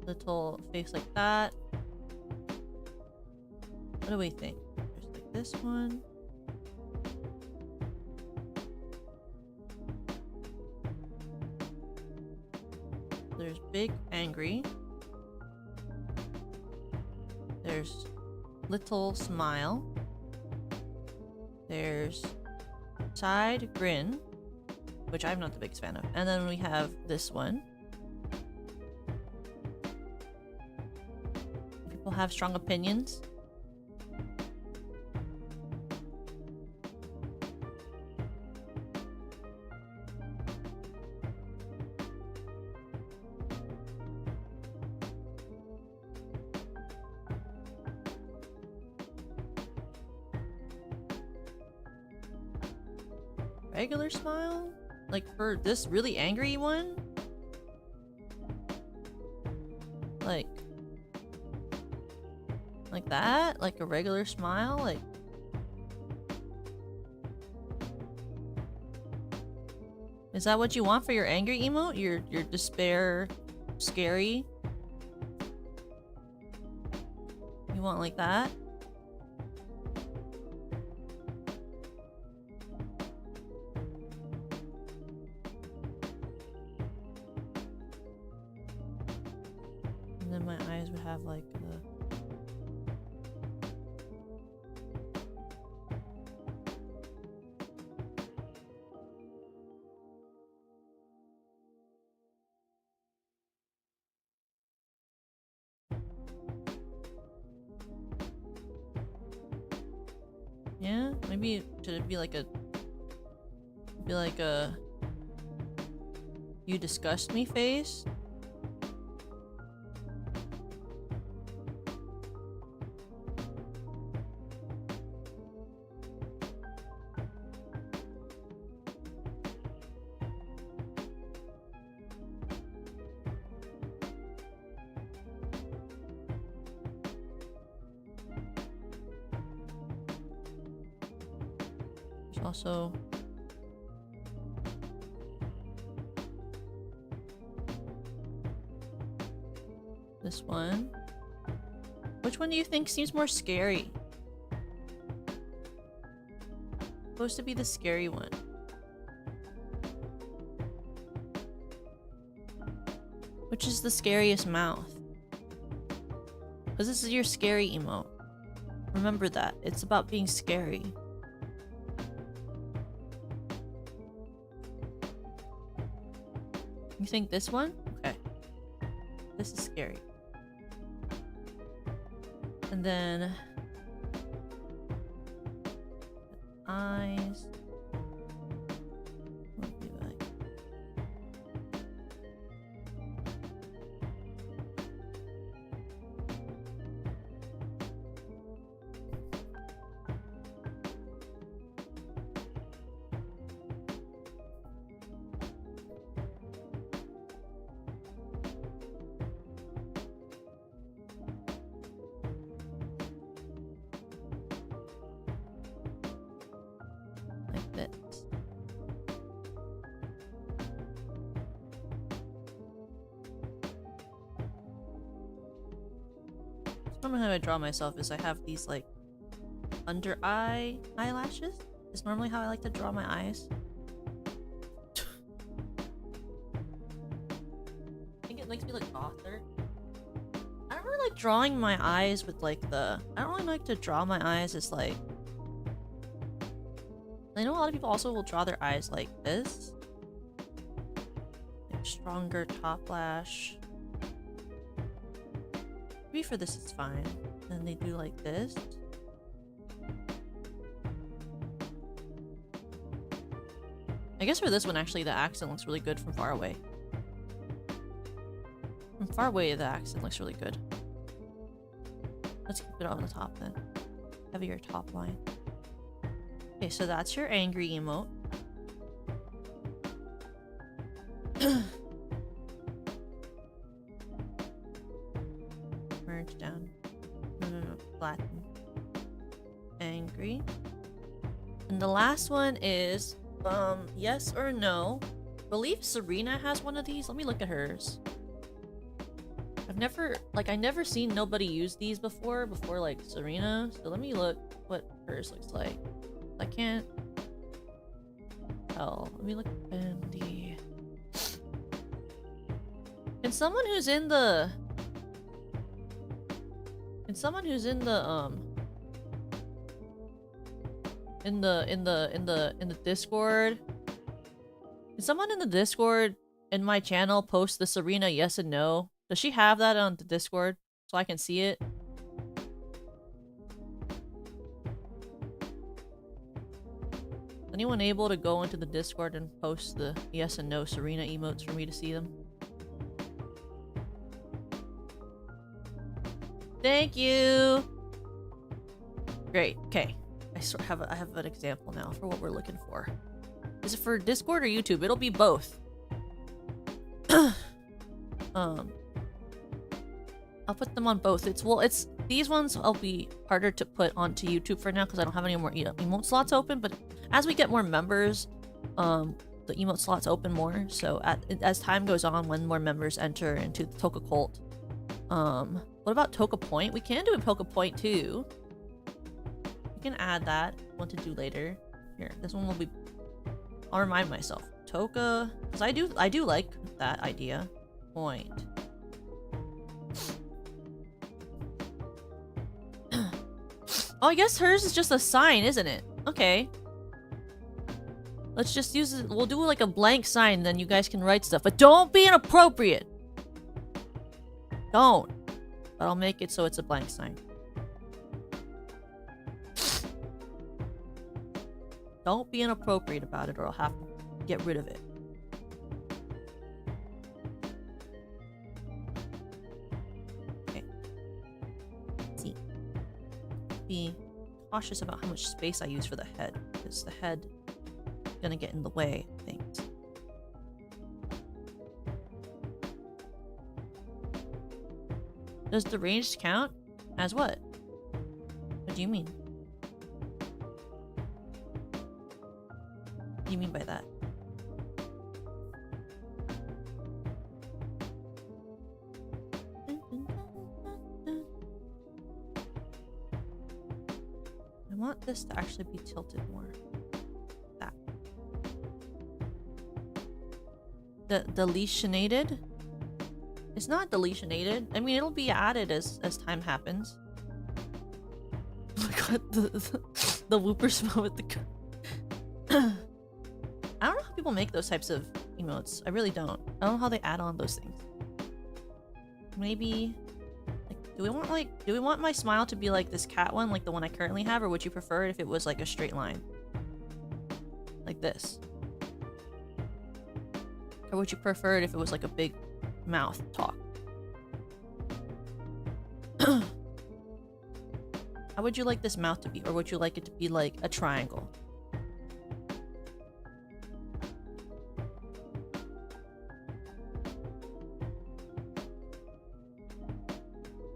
little face like that. What do we think? There's like this one. There's big angry. There's little smile. There's side grin, which I'm not the biggest fan of. And then we have this one. People have strong opinions. Regular smile? Like for this really angry one? Like that? Like a regular smile? Like, is that what you want for your angry emote? Your despair scary? You want like that? And then my eyes would have like the yeah, maybe should it be like a you disgust me face? There's also this one. Which one do you think seems more scary? Supposed to be the scary one. Which is the scariest mouth? Because this is your scary emote. Remember that. It's about being scary. You think this one? Okay. This is scary. And then eyes. What would be like? Normally how I draw myself is I have these like under eye eyelashes. Is normally how I like to draw my eyes. I think it makes me look gother. I don't really like drawing my eyes with like the... I don't really like to draw my eyes as like... I know a lot of people also will draw their eyes like this. Like stronger top lash. Maybe for this it's fine. Then they do like this. I guess for this one actually the accent looks really good from far away. From far away the accent looks really good. Let's keep it on the top then. Heavier top line. Okay, so that's your angry emote. Merge down. No. Flatten. Angry. And the last one is, yes or no. I believe Serena has one of these. Let me look at hers. I never seen nobody use these before like Serena. So let me look what hers looks like. I can't tell. Let me look in the... Can someone who's in the Discord, can someone in the Discord in my channel post the Serena yes and no? Does she have that on the Discord so I can see it? Anyone able to go into the Discord and post the yes and no Serena emotes for me to see them? Thank you! Great, okay. I have an example now for what we're looking for. Is it for Discord or YouTube? It'll be both. I'll put them on both. It's these ones I'll be harder to put onto YouTube for now because I don't have any more emote slots open, but as we get more members, the emote slots open more. So as time goes on, when more members enter into the Toka cult. What about Toka Point? We can do a Toka Point too. We can add that. One to do later. Here, this one will be... I'll remind myself. Toka, because I do like that idea. Point. Oh, I guess hers is just a sign, isn't it? Okay. Let's just use it. We'll do like a blank sign, then you guys can write stuff. But don't be inappropriate! Don't. But I'll make it so it's a blank sign. Don't be inappropriate about it or I'll have to get rid of it. Okay. Let's see. Be cautious about how much space I use for the head, because the head is gonna get in the way of things. Does the range count as what? What do you mean? What do you mean by that? I want this to actually be tilted more. That. The deletionated? It's not deletionated. I mean, it'll be added as time happens. Oh my god, the whooper smell with the... I don't know how people make those types of emotes. I really don't. I don't know how they add on those things. Maybe... Like, do we want my smile to be like this cat one, like the one I currently have, or would you prefer it if it was like a straight line? Like this. Or would you prefer it if it was like a big mouth talk? How would you like this mouth to be? Or would you like it to be like a triangle?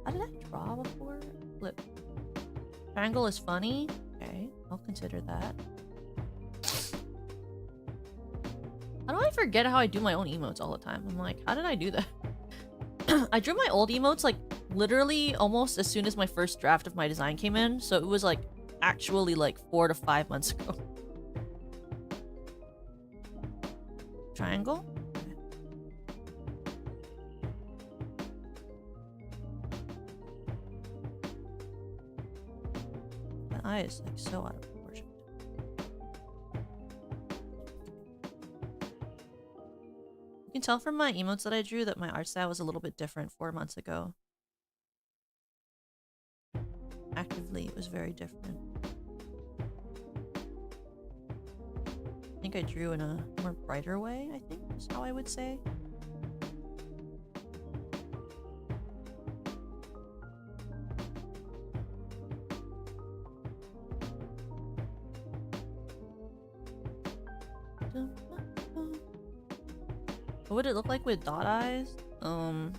How did I draw before? Flip. Triangle is funny? Okay, I'll consider that. How do I forget how I do my own emotes all the time? I'm like, how did I do that? I drew my old emotes like literally almost as soon as my first draft of my design came in, so it was like actually like 4 to 5 months ago. Triangle? That eye is like so out of proportion. You can tell from my emotes that I drew that my art style was a little bit different 4 months ago. Actively, it was very different. I think I drew in a more brighter way, I think is how I would say. What would it look like with dot eyes? I mean,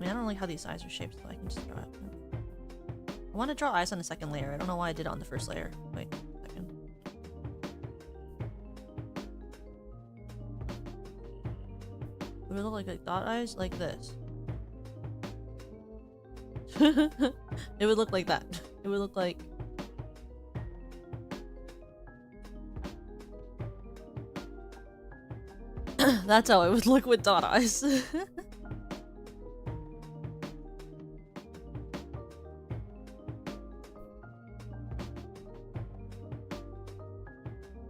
I don't like how these eyes are shaped, so I can just draw it. I want to draw eyes on the second layer. I don't know why I did it on the first layer. Wait a second. Would it look like dot eyes? Like this. It would look like that. It would look like... That's how it would look with dot eyes.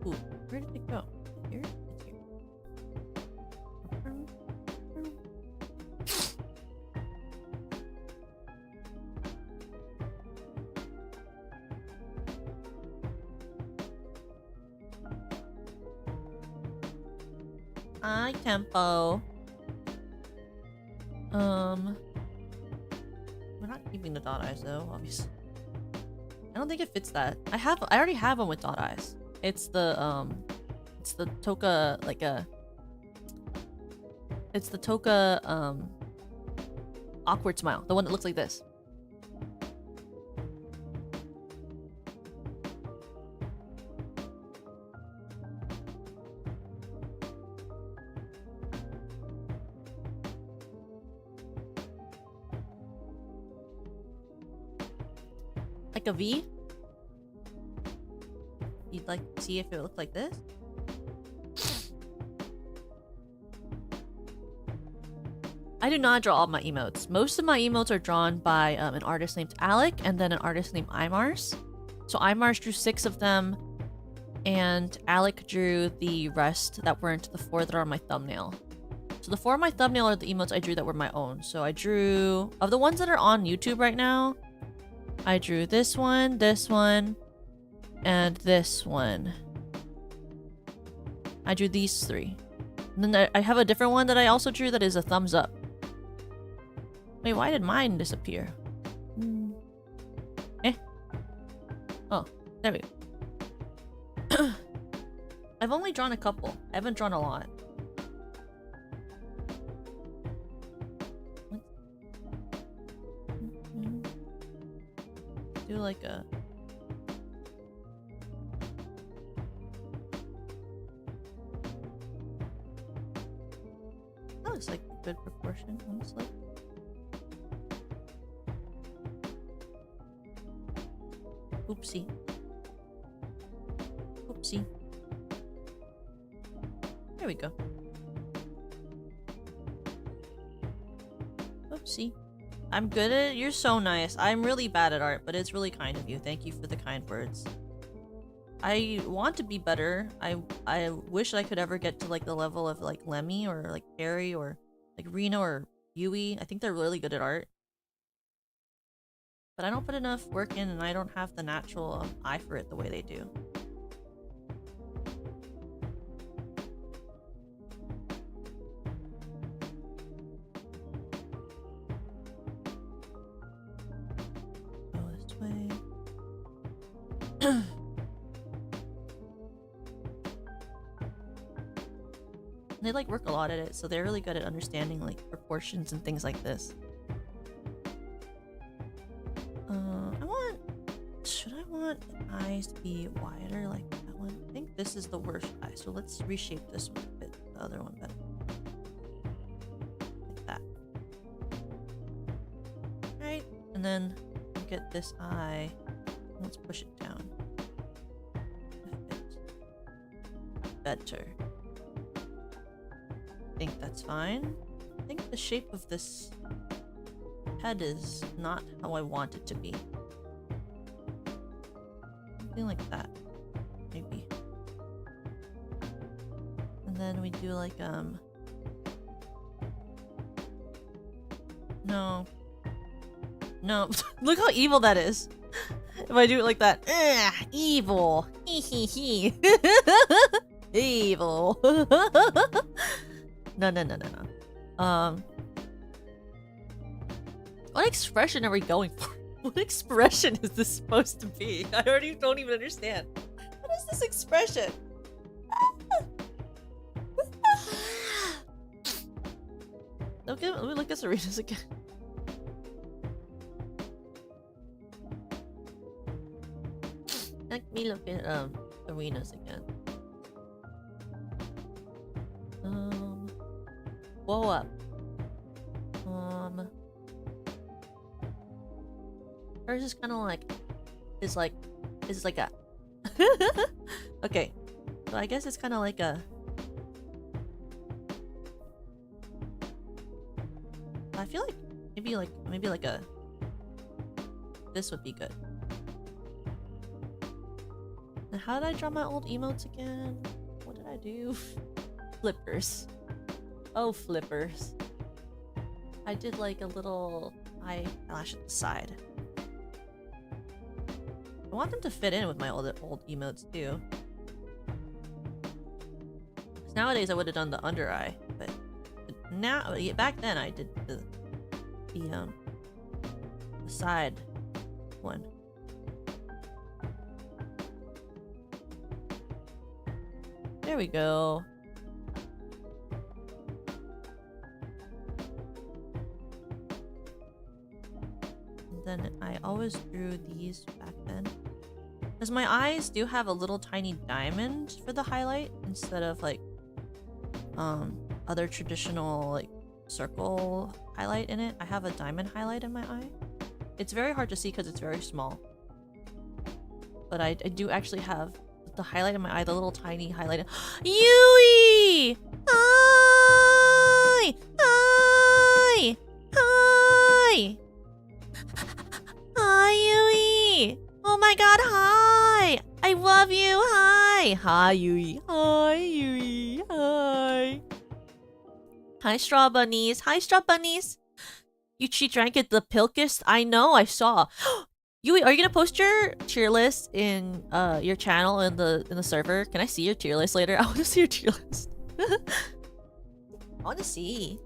Ooh, where did it go? Here? It's here. Hi, tempo. We're not keeping the dot eyes though, obviously. I don't think it fits that. I already have one with dot eyes. It's the Toka, like a... It's the Toka, awkward smile. The one that looks like this. Like a V? You'd like to see if it looked like this? I do not draw all my emotes. Most of my emotes are drawn by an artist named Alec and then an artist named Imars. So Imars drew 6 of them, and Alec drew the rest that weren't the 4 that are on my thumbnail. So the 4 on my thumbnail are the emotes I drew that were my own. So I drew... Of the ones that are on YouTube right now, I drew this one, and this one. I drew these 3. And then I have a different one that I also drew that is a thumbs up. Wait, why did mine disappear? Eh? Oh, there we go. I've only drawn a couple. I haven't drawn a lot. Do like a... That looks like a good proportion, honestly. Oopsie. Oopsie. There we go. Oopsie. I'm good at it. You're so nice. I'm really bad at art, but it's really kind of you. Thank you for the kind words. I want to be better. I wish I could ever get to like the level of like Lemmy or like Perry or like Reno or Yui. I think they're really good at art. But I don't put enough work in, and I don't have the natural eye for it the way they do. Go this way. They like work a lot at it, so they're really good at understanding like proportions and things like this. Should I want the eyes to be wider like that one? I think this is the worst eye, so let's reshape this one to fit the other one better. Like that. And then get this eye. Let's push it down. Better. I think that's fine. I think the shape of this head is not how I want it to be. Something like that. Maybe. And then we do like, no. No. Look how evil that is. If I do it like that. Ugh, evil. Hee hee hee. Evil. No. What expression are we going for? What expression is this supposed to be? I already don't even understand. What is this expression? Okay, let me look at Serena's again. Let me look at Serena's again. Blow up. Hers is kind of like, is like a. Okay, so I guess it's kind of like a. I feel like maybe like a. This would be good. Now, how did I draw my old emotes again? What did I do? Flippers. Oh, flippers. I did like a little eyelash at the side. I want them to fit in with my old emotes too. 'Cause nowadays I would have done the under eye, but now back then I did the side one. There we go. And then I always drew these back then. Because my eyes do have a little tiny diamond for the highlight instead of like other traditional like circle highlight in it. I have a diamond highlight in my eye. It's very hard to see because it's very small. But I do actually have the highlight in my eye, the little tiny highlight. Yui! Hi! Hi! Hi! Hi, Yui! Oh my god, hi! I love you, hi! Hi, Yui. Hi, Yui. Hi. Hi, Straw Bunnies. Hi, Straw Bunnies. She drank it the pilkest? I know, I saw. Yui, are you gonna post your tier list in your channel in the server? Can I see your tier list later? I wanna see your tier list. I wanna see.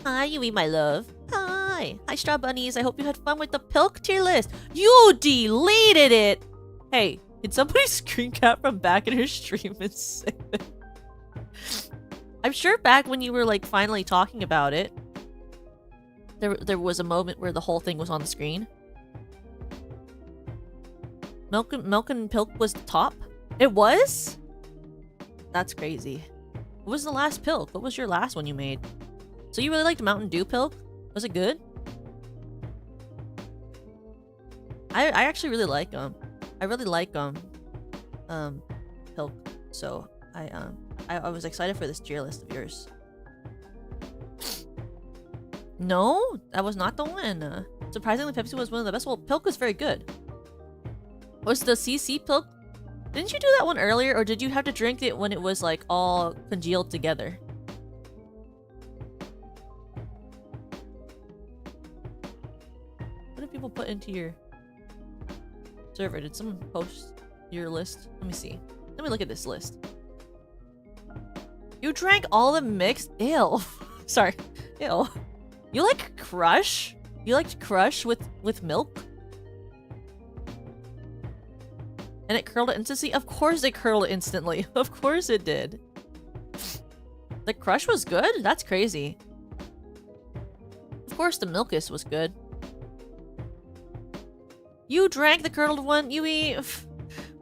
Hi, Yui, my love. Hi. Hi, Straw Bunnies. I hope you had fun with the Pilk tier list. You deleted it! Hey, did somebody screen cap from back in her stream and say that? I'm sure back when you were like finally talking about it, there was a moment where the whole thing was on the screen. Milk and Pilk was the top? It was? That's crazy. What was the last Pilk? What was your last one you made? So you really liked Mountain Dew Pilk? Was it good? I actually really like I really like Pilk. So I was excited for this tier list of yours. No, that was not the one. Surprisingly, Pepsi was one of the best. Well, Pilk was very good. Was the CC Pilk? Didn't you do that one earlier, or did you have to drink it when it was like all congealed together? What did people put into your server? Did someone post your list? Let me see. Let me look at this list. You drank all the mixed? Ew. Sorry. Ew. You like Crush? You liked Crush with milk? And it curled it instantly? Of course it curled instantly. Of course it did. The Crush was good? That's crazy. Of course the Milkist was good. You drank the curdled one, Yui?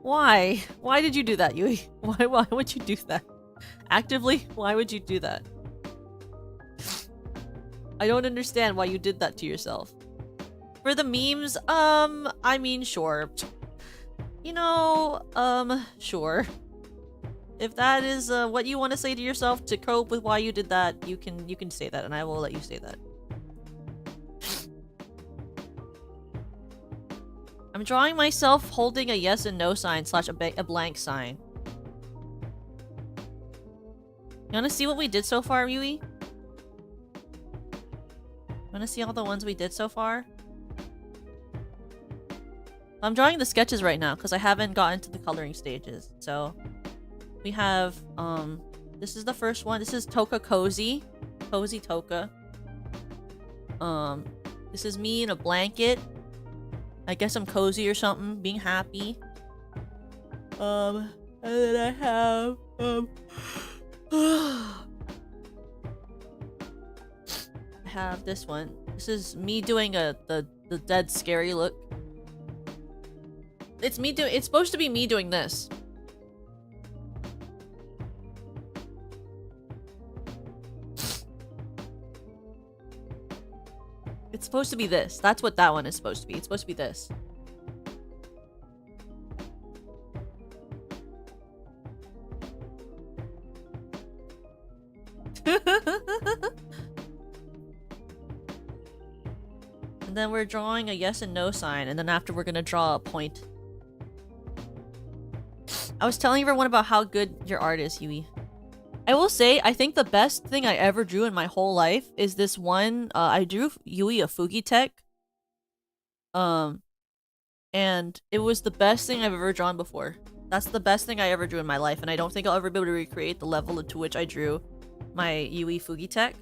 Why? Why did you do that, Yui? Why would you do that? Actively? Why would you do that? I don't understand why you did that to yourself. For the memes, I mean, sure. You know, sure. If that is what you want to say to yourself to cope with why you did that, you can say that, and I will let you say that. I'm drawing myself holding a yes and no sign slash a blank sign. You wanna see what we did so far, Yui? Wanna see all the ones we did so far? I'm drawing the sketches right now because I haven't gotten to the coloring stages. So we have this is the first one. This is Toka Cozy. Cozy Toka. This is me in a blanket. I guess I'm cozy or something, being happy. And then I have I have this one. This is me doing the dead scary look. It's supposed to be me doing this. It's supposed to be this. That's what that one is supposed to be. It's supposed to be this. And then we're drawing a yes and no sign, and then after we're gonna draw a point. I was telling everyone about how good your art is, Yui. I will say, I think the best thing I ever drew in my whole life is this one. I drew Yui a Fugi Tech. And it was the best thing I've ever drawn before. That's the best thing I ever drew in my life, and I don't think I'll ever be able to recreate the level to which I drew my Yui Fugi Tech.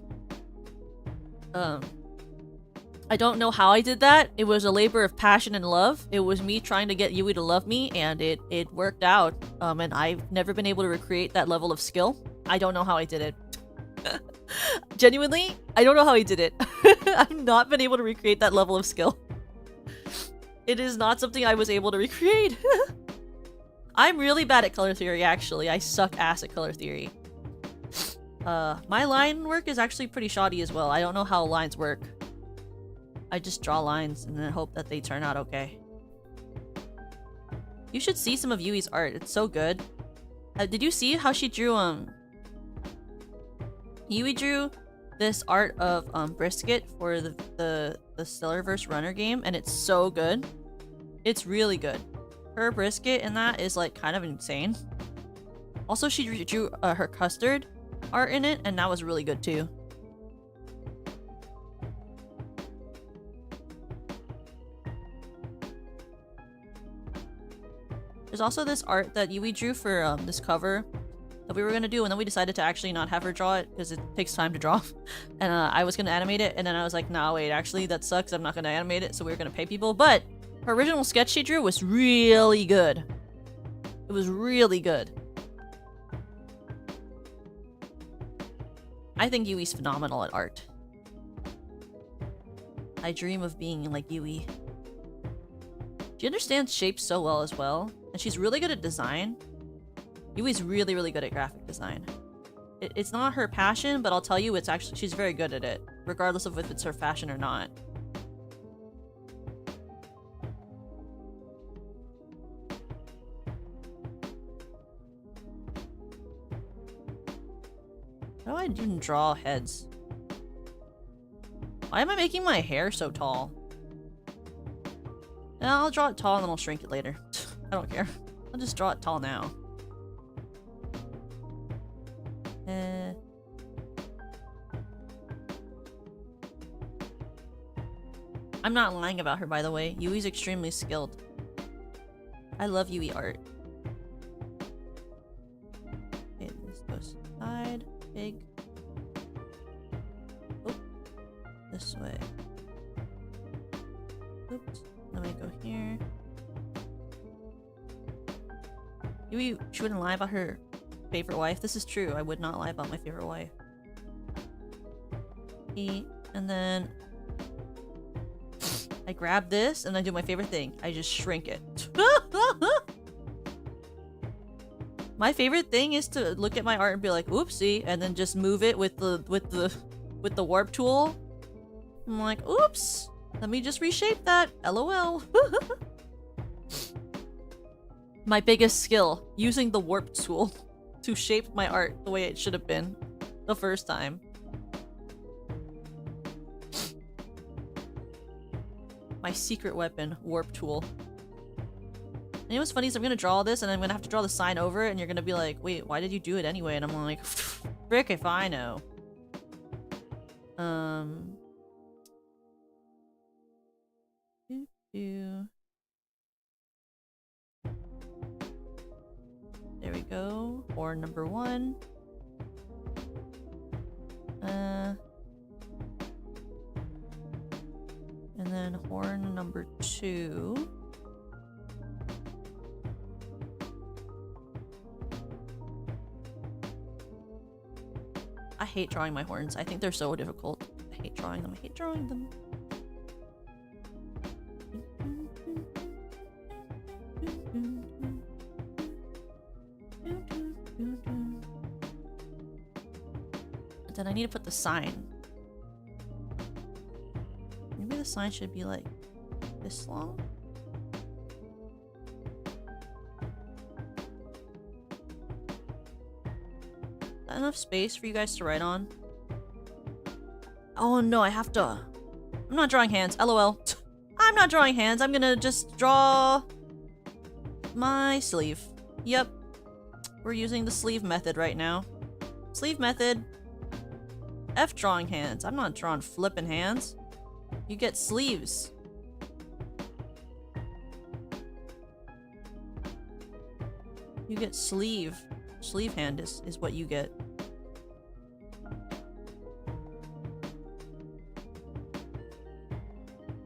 I don't know how I did that. It was a labor of passion and love. It was me trying to get Yui to love me, and it worked out. And I've never been able to recreate that level of skill. I don't know how I did it. Genuinely, I don't know how I did it. I've not been able to recreate that level of skill. It is not something I was able to recreate. I'm really bad at color theory, actually. I suck ass at color theory. My line work is actually pretty shoddy as well. I don't know how lines work. I just draw lines and then hope that they turn out okay. You should see some of Yui's art. It's so good. Did you see how she drew, Yui drew this art of, Brisket for the Stellarverse Runner game, and it's so good. It's really good. Her Brisket in that is, like, kind of insane. Also, she drew her custard art in it, and that was really good, too. There's also this art that Yui drew for this cover that we were gonna do, and then we decided to actually not have her draw it because it takes time to draw. And I was gonna animate it, and then I was like, nah, wait, actually that sucks. I'm not gonna animate it, so we were gonna pay people. But her original sketch she drew was really good. It was really good. I think Yui's phenomenal at art. I dream of being like Yui. She understands shapes so well as well. And she's really good at design. Yui's really, really good at graphic design. It's not her passion, but I'll tell you, it's actually, she's very good at it, regardless of if it's her fashion or not. How do I even draw heads? Why am I making my hair so tall? I'll draw it tall and then I'll shrink it later. I don't care. I'll just draw it tall now. I'm not lying about her, by the way. Yui's extremely skilled. I love Yui art. Okay, this goes side, big. Oh, this way. Oops. Let me go here. Yui, she wouldn't lie about her favorite wife. This is true. I would not lie about my favorite wife. And then I grab this and I do my favorite thing. I just shrink it. My favorite thing is to look at my art and be like, oopsie, and then just move it with the warp tool. I'm like, oops. Let me just reshape that. LOL. My biggest skill, using the warp tool to shape my art the way it should have been the first time. My secret weapon, warp tool. And you know what's funny is I'm gonna draw this and I'm gonna have to draw the sign over it and you're gonna be like, wait, why did you do it anyway? And I'm like, frick if I know. There we go. Or number 1. And then horn number 2. I hate drawing my horns. I think they're so difficult. I hate drawing them. I hate drawing them. And then I need to put the sign. Maybe the sign should be like this long. Enough space for you guys to write on? Oh no, I have to. I'm not drawing hands. LOL. I'm not drawing hands. I'm gonna just draw my sleeve. Yep. We're using the sleeve method right now. Sleeve method. F drawing hands. I'm not drawing flippin' hands. You get sleeves. You get sleeve. Sleeve hand is what you get.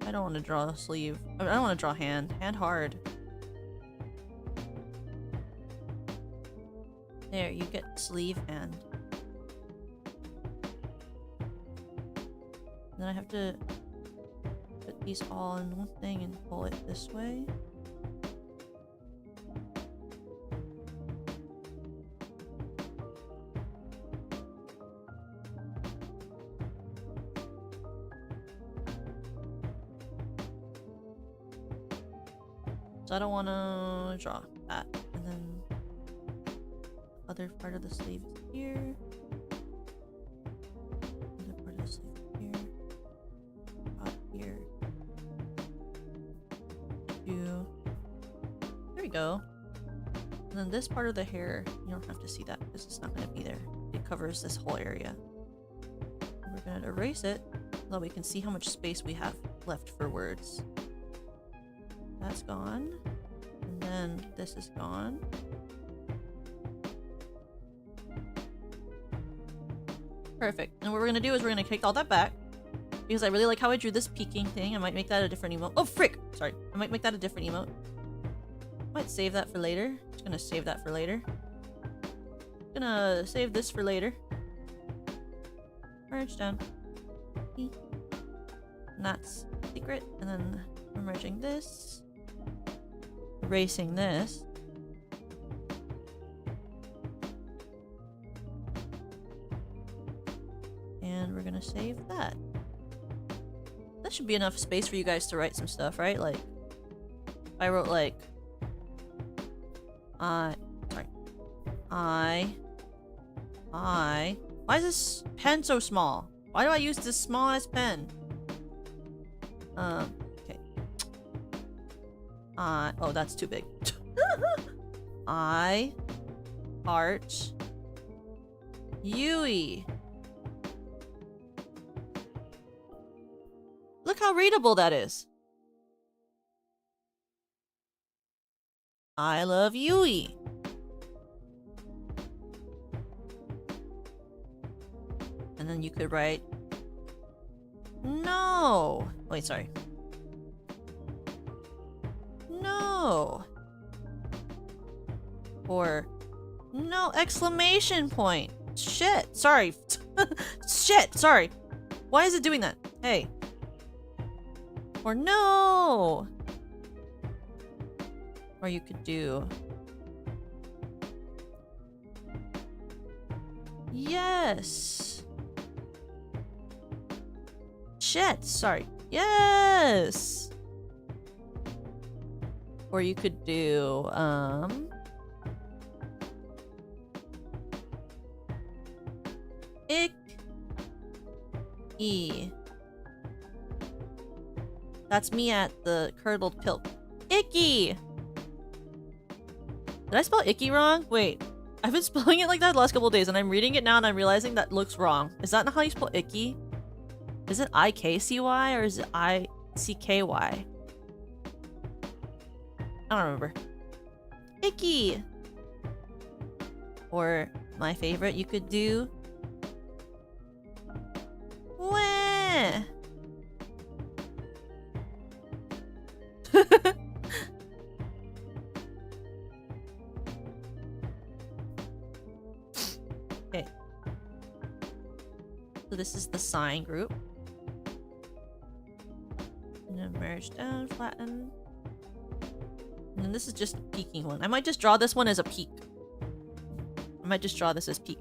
I don't want to draw a sleeve. I don't want to draw hand. Hand hard. There, you get sleeve hand. Then I have to put these all in one thing and pull it this way. So I don't want to draw that. And then other part of the sleeve is here. Other part of the sleeve is here. Up here. 2. There we go. And then this part of the hair, you don't have to see that because it's not going to be there. It covers this whole area. We're going to erase it so that we can see how much space we have left for words. That's gone. And then this is gone. Perfect. And what we're gonna do is we're gonna kick all that back. Because I really like how I drew this peeking thing. I might make that a different emote. Oh, frick! Sorry. I might make that a different emote. Might save that for later. Just gonna save that for later. Gonna save this for later. Merge down. And that's secret. And then we're merging this. Erasing this. And we're gonna save that. That should be enough space for you guys to write some stuff, right? Like, I wrote like, sorry. Why is this pen so small? Why do I use this smallest pen? Okay. Oh, that's too big. I heart Yui. Look how readable that is. I love Yui. And then you could write no. Wait, sorry. No. Or no exclamation point. Shit. Sorry. Shit. Sorry. Why is it doing that? Hey. Or no. Or you could do yes. Shit. Sorry. Yes! Or you could do, icky. That's me at the curdled pilk. Icky! Did I spell icky wrong? Wait. I've been spelling it like that the last couple of days, and I'm reading it now and I'm realizing that looks wrong. Is that not how you spell icky? Is it I-K-C-Y or is it I-C-K-Y? I don't remember. Icky! Or my favorite, you could do... Wah! Okay. So this is the sign group. And then merge down, flatten. And then this is just a peeking one. I might just draw this one as a peak. I might just draw this as peak.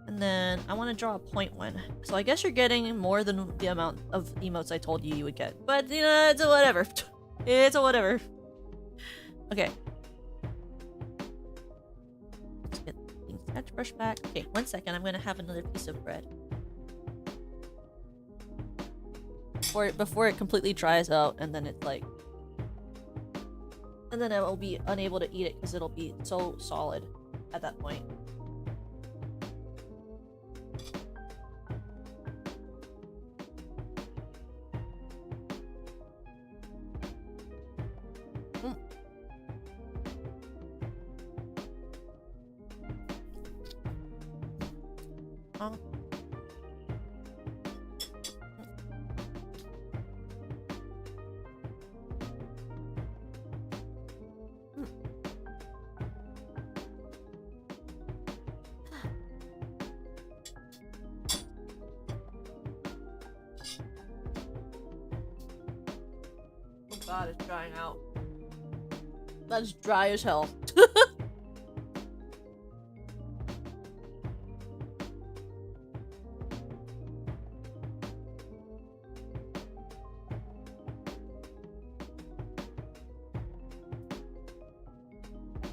And then I want to draw a point one. So I guess you're getting more than the amount of emotes I told you you would get. But, you know, it's a whatever. It's a whatever. Okay. Let's get the sketch brush back. Okay, 1 second. I'm going to have another piece of bread. Before it completely dries out and then it's like... And then I will be unable to eat it because it'll be so solid at that point. God, it's drying out. That is dry as hell.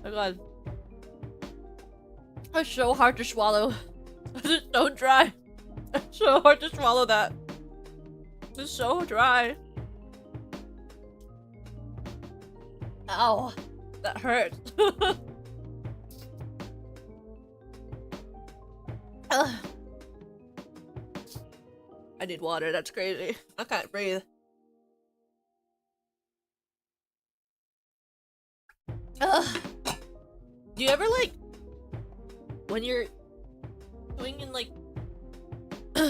Oh god. It's so hard to swallow. It's so dry. It's so hard to swallow that. It's so dry. Ow. That hurts. I need water, that's crazy. I can't breathe. Do you ever like when you're doing in like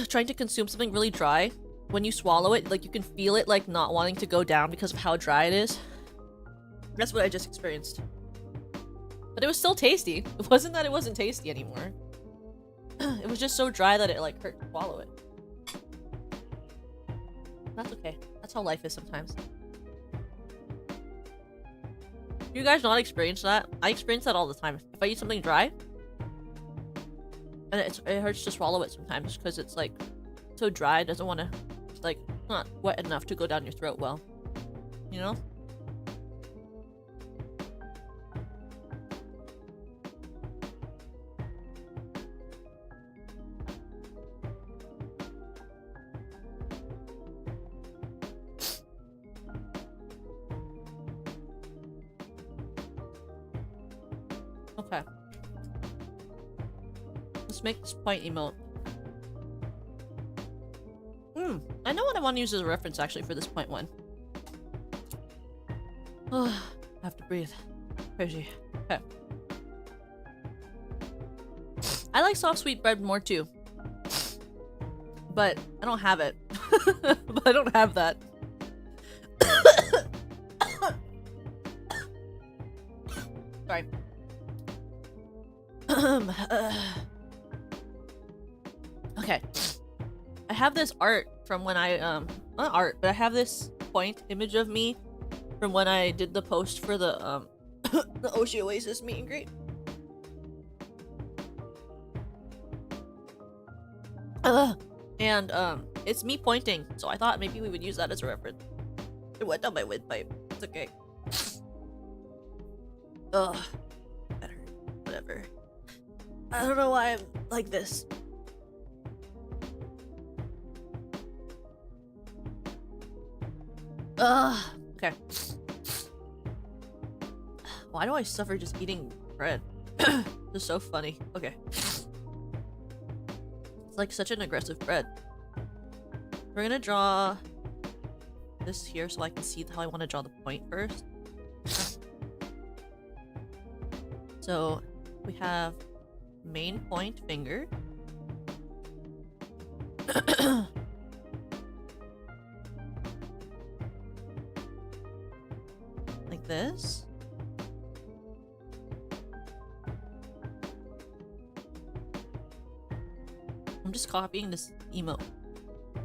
trying to consume something really dry, when you swallow it, like you can feel it like not wanting to go down because of how dry it is? That's what I just experienced. But it was still tasty. It wasn't that it wasn't tasty anymore. It was just so dry that it like hurt to swallow it. That's okay. That's how life is sometimes. You guys not experience that? I experience that all the time. If I eat something dry, and it hurts to swallow it sometimes because it's like so dry, it doesn't want to, like, not wet enough to go down your throat well. You know? Okay. Let's make this point emote. I know what I want to use as a reference actually for this point one. I have to breathe. Crazy. Okay. I like soft sweet bread more too. But I don't have it. But I don't have that. Sorry. Okay. I have this art from when I not art, but I have this point image of me from when I did the post for the the Oshi Oasis meet and greet. And it's me pointing, so I thought maybe we would use that as a reference. It went down my windpipe. It's okay. Ugh. Better. Whatever. I don't know why I'm like this. Ugh. Okay. Why do I suffer just eating bread? This is so funny. Okay. It's like such an aggressive bread. We're gonna draw this here so I can see how I want to draw the point first. So we have main point finger. Like this. I'm just copying this emote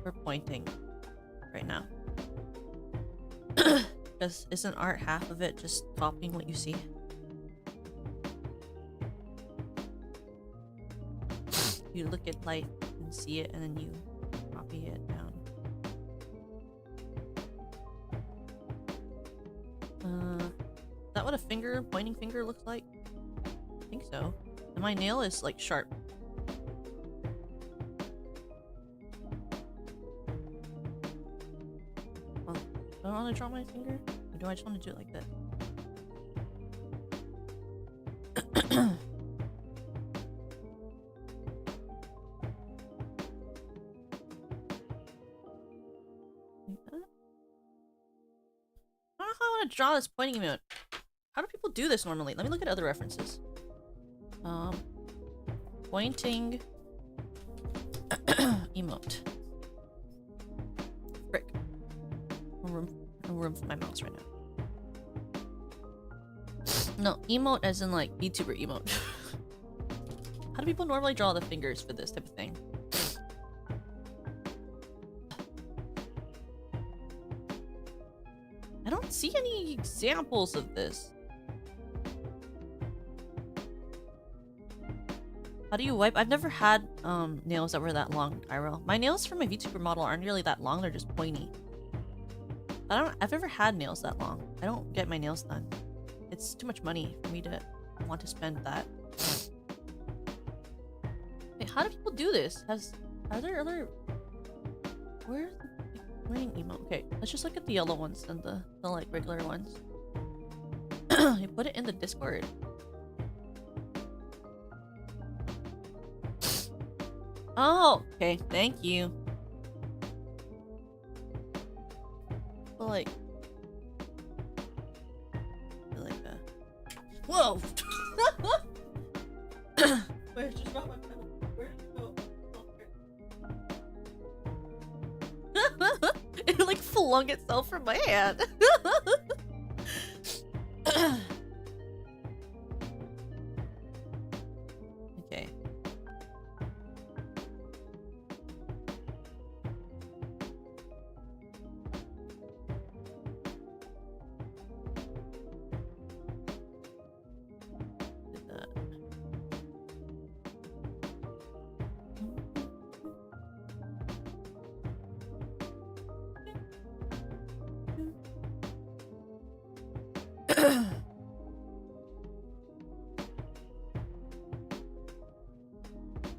for pointing right now. Because isn't art half of it just copying what you see? You look at life and see it and then you copy it down. Is that what a finger, pointing finger looks like? I think so. And my nail is like sharp. Well, do I want to draw my finger? Or do I just want to do it like that? Draw this pointing emote. How do people do this normally? Let me look at other references. Pointing emote. Frick. No room for my mouse right now. No, emote as in like VTuber emote. How do people normally draw the fingers for this type of thing? I don't see any examples of this. How do you wipe? I've never had nails that were that long, IRL. My nails for my VTuber model aren't really that long, they're just pointy. I've never had nails that long. I don't get my nails done. It's too much money for me to want to spend that. Wait, how do people do this? Are there other... Where's the pointing emote? Okay, let's just look at the yellow ones and the like regular ones. You put it in the Discord. Oh, okay, thank you. But like that. Whoa! Where's just drop my pen? Where did it go? Oh, it like flung itself from my hand. Okay.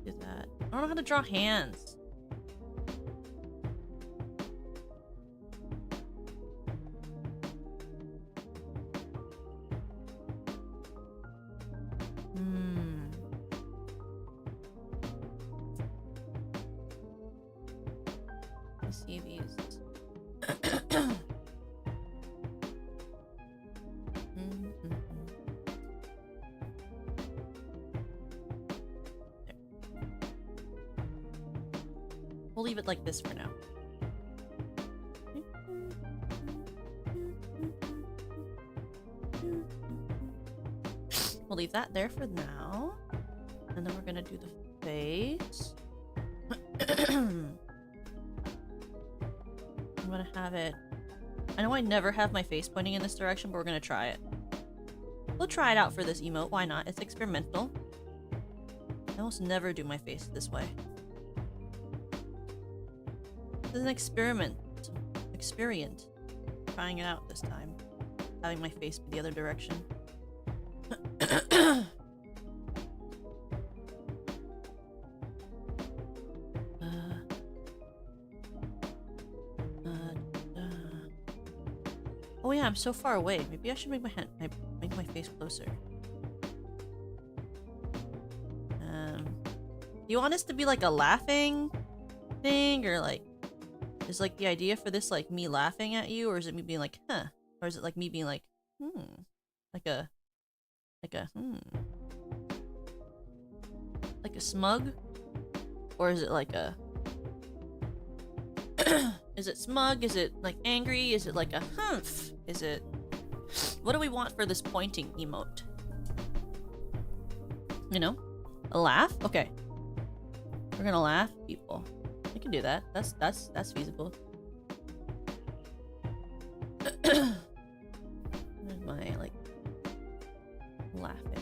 Do that. I don't know how to draw hands. Let's see these. We'll leave it like this for now. We'll leave that there for now. And then we're gonna do the face. I'm gonna have it... I know I never have my face pointing in this direction, but we're gonna try it. We'll try it out for this emote, why not? It's experimental. I almost never do my face this way. This is an experiment. Trying it out this time. Having my face be the other direction. Oh yeah, I'm so far away. Maybe I should make make my face closer. Do you want this to be like a laughing thing, or like, is like the idea for this like me laughing at you, or is it me being like, huh? Or is it like me being like, like a like a smug? Or is it like a is it smug? Is it like angry? Is it like a humph? Is it, what do we want for this pointing emote? You know? A laugh? Okay. We're gonna laugh, people. I can do that. That's feasible. Where's my like laughing?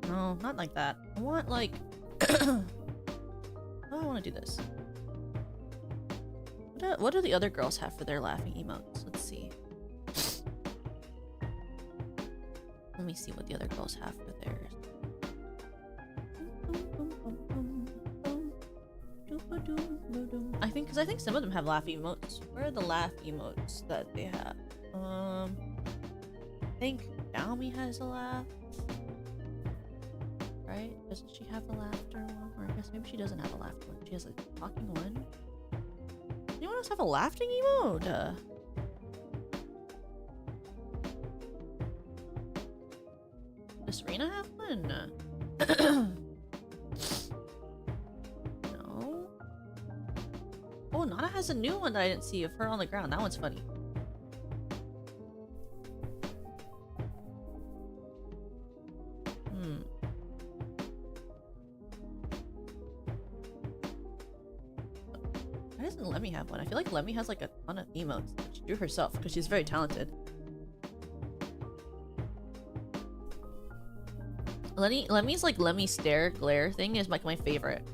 No, not like that. I want like oh, I want to do this. What do the other girls have for their laughing emotes? Let's see. Let me see what the other girls have for theirs. I think some of them have laugh emotes. Where are the laugh emotes that they have? I think Naomi has a laugh. Right? Doesn't she have a laughter one? Or I guess maybe she doesn't have a laughter one. She has a talking one. Anyone else have a laughing emote? Does Serena have one? No. Oh, Nana has a new one that I didn't see of her on the ground. That one's funny. Why doesn't Lemmy have one? I feel like Lemmy has like a ton of emotes that she drew herself because she's very talented. Lemmy's like Lemmy stare glare thing is like my favorite.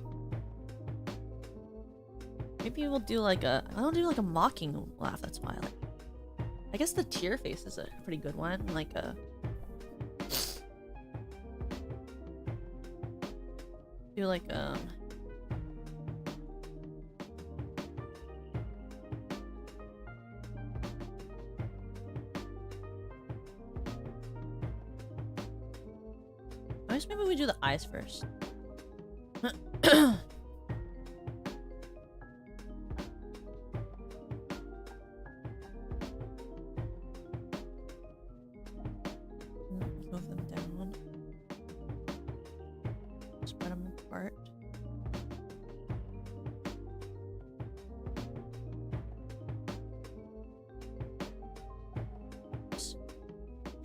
Maybe we'll do like a, I'll do like a mocking laugh. That's why I guess the tear face is a pretty good one. Like a do like I guess maybe we do the eyes first. Move them down. Spread them apart.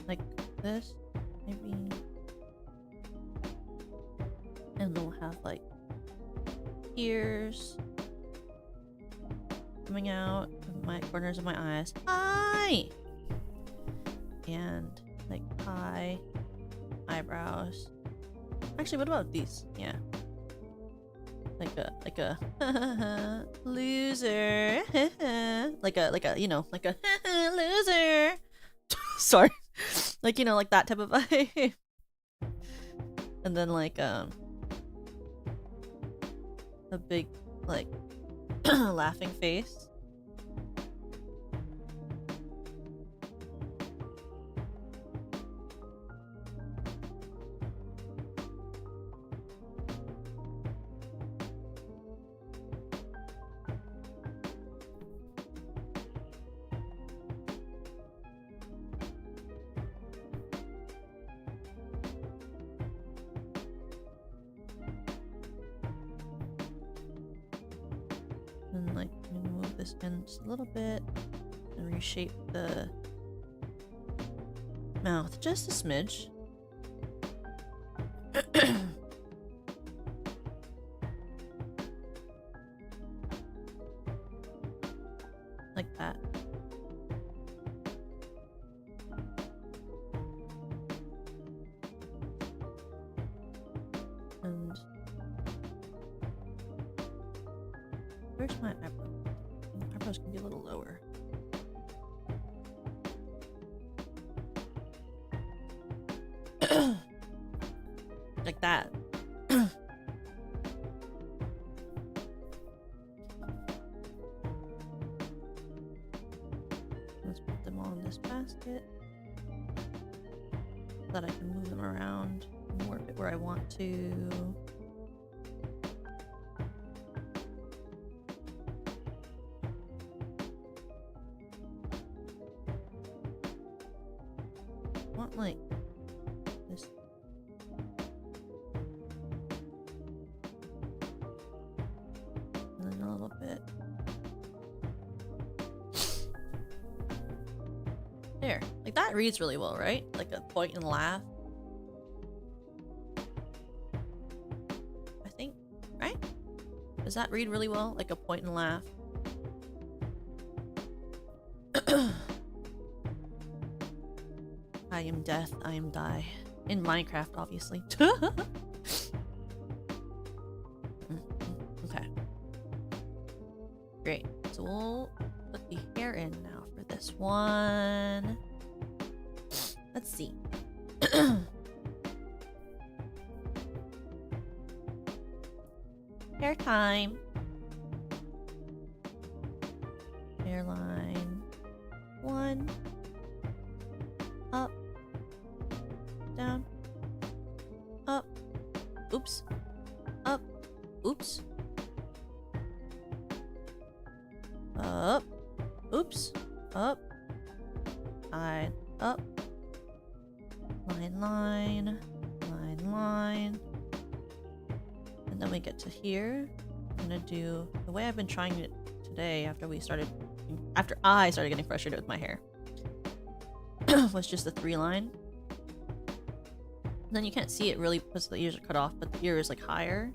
Like this, maybe. And then we'll have like ears coming out of my corners of my eyes. Hi! And like hi, eyebrows. Actually, what about these? Yeah. Like a loser. like a you know, like a loser. Sorry. Like, you know, like that type of vibe. And then like a big like laughing face. eyes in just a little bit and reshape the mouth just a smidge. Like that. And where's my eyebrow? My eyebrows can be a little lower. Like that. Let's put them all in this basket so that I can move them around and warp it where I want to. I want like this. And then a little bit. There. Like that reads really well, right? Like a point and laugh. I think, right? Does that read really well? Like a point and laugh. I am death, I am die. In Minecraft, obviously. Okay. Great. So we'll put the hair in now for this one. Let's see. Hair time. Hairline. 1. Up. Down. Up. Oops. Up. Oops. Up. Oops. Up. Side. Up. Line, line. Line, line. And then we get to here. I'm gonna do the way I've been trying it today after I started getting frustrated with my hair. Was just the 3 line. Then you can't see it really because the ears are cut off, but the ear is like higher.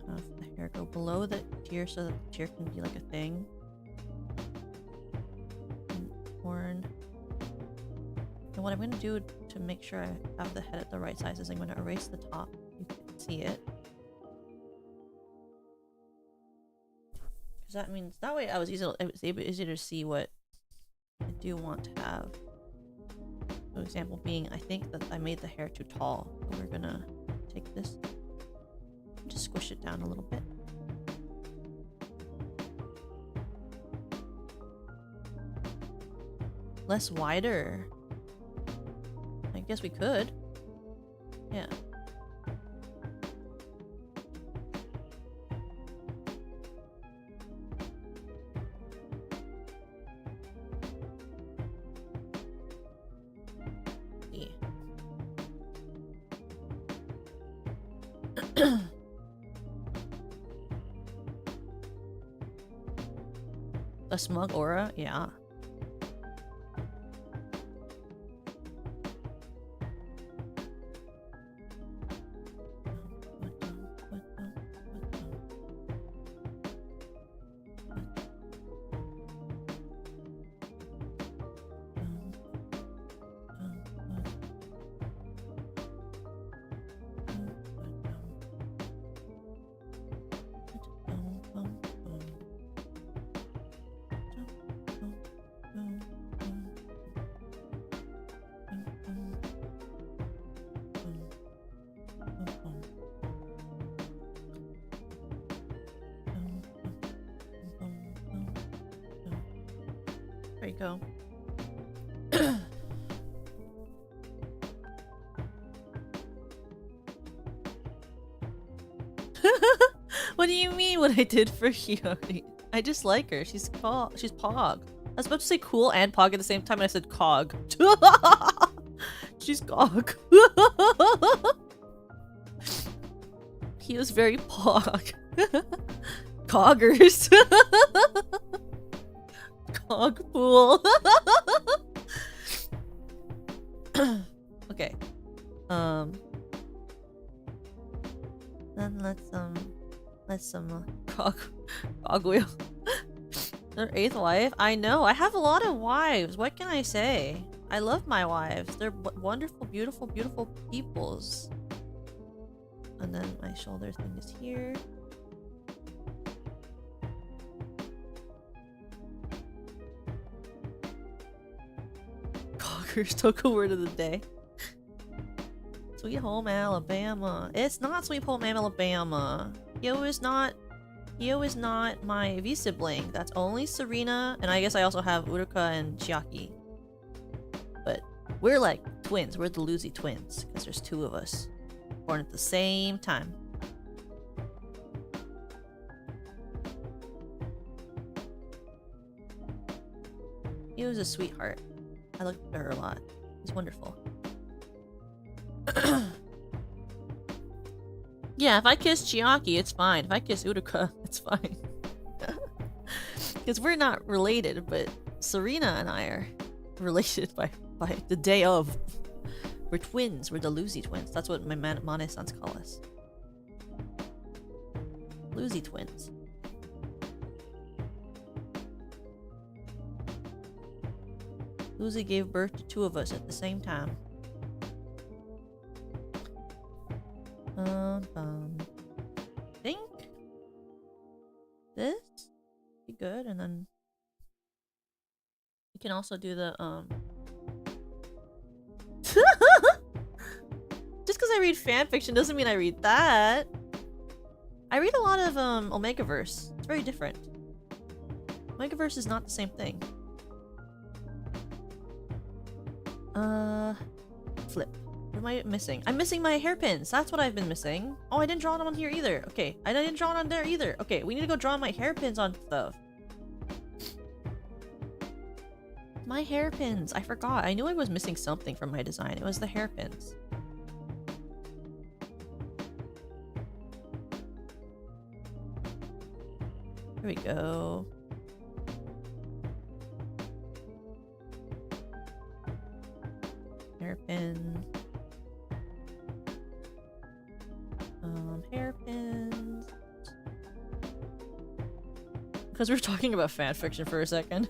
Have the hair go below the tear so that the tear can be like a thing. And horn. And what I'm going to do to make sure I have the head at the right size is I'm going to erase the top. You can see it. Because that means that way it was easier to see what I do want to have. For example being, I think that I made the hair too tall. So we're gonna take this and just squish it down a little bit. Less wider. I guess we could. Yeah. A smug aura? Yeah. There you go. What do you mean what I did for Hiyori? I just like her. She's Pog. I was about to say cool and Pog at the same time and I said Cog. She's Cog. He was very pog. Coggers. Cog pool. Okay. Then let's cogwheel. Their 8th wife? I know, I have a lot of wives. What can I say? I love my wives. They're wonderful, beautiful, beautiful peoples. And then my shoulder thing is here. Coggers, Toka word of the day. Sweet Home Alabama. It's not Sweet Home Alabama. Yo is not my V sibling. That's only Serena, and I guess I also have Uruka and Chiaki. But we're like twins. We're the Lucy twins because there's 2 of us born at the same time. He was a sweetheart. I looked at her a lot. He's wonderful. Yeah, if I kiss Chiaki, it's fine. If I kiss Uruka, it's fine. Because we're not related, but Serena and I are related by the day of. We're twins. We're the Lucy twins. That's what my Mane-sans call us. Lucy twins. Lucy gave birth to 2 of us at the same time. I think this be good, and then we can also do the Just because I read fanfiction doesn't mean I read that. I read a lot of Omegaverse. It's very different. Omegaverse is not the same thing. Flip. What am I missing? I'm missing my hairpins. That's what I've been missing. Oh, I didn't draw them on here either. Okay, I didn't draw it on there either. Okay, we need to go draw my hairpins on stuff. My hairpins. I forgot. I knew I was missing something from my design. It was the hairpins. There we go. Hairpin. Hairpins. Because we were talking about fanfiction for a second.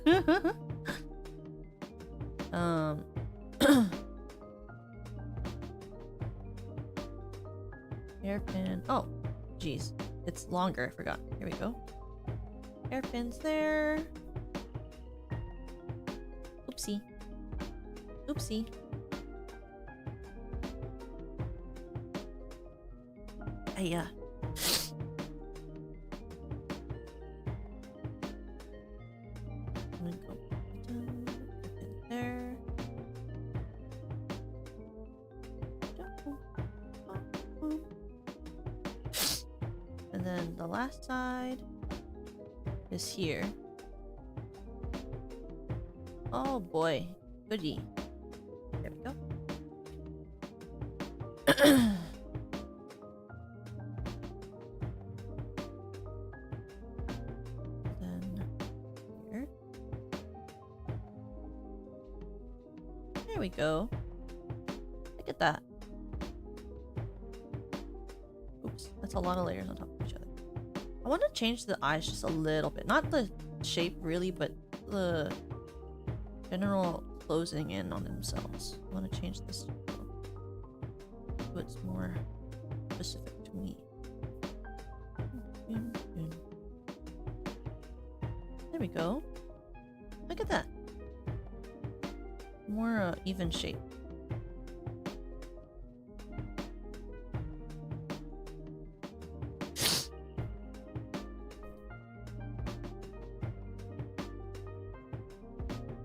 Hairpin. Oh, jeez. It's longer. I forgot. Here we go. Hairpins there. Oopsie. Oopsie. Yeah. I'm gonna go there. And then the last side is here. Oh boy, goody. There we go. There we go. Look at that. Oops, that's a lot of layers on top of each other. I want to change the eyes just a little bit. Not the shape really, but the general closing in on themselves. I want to change this so it's more specific to me. There we go. Look at that. More even shape.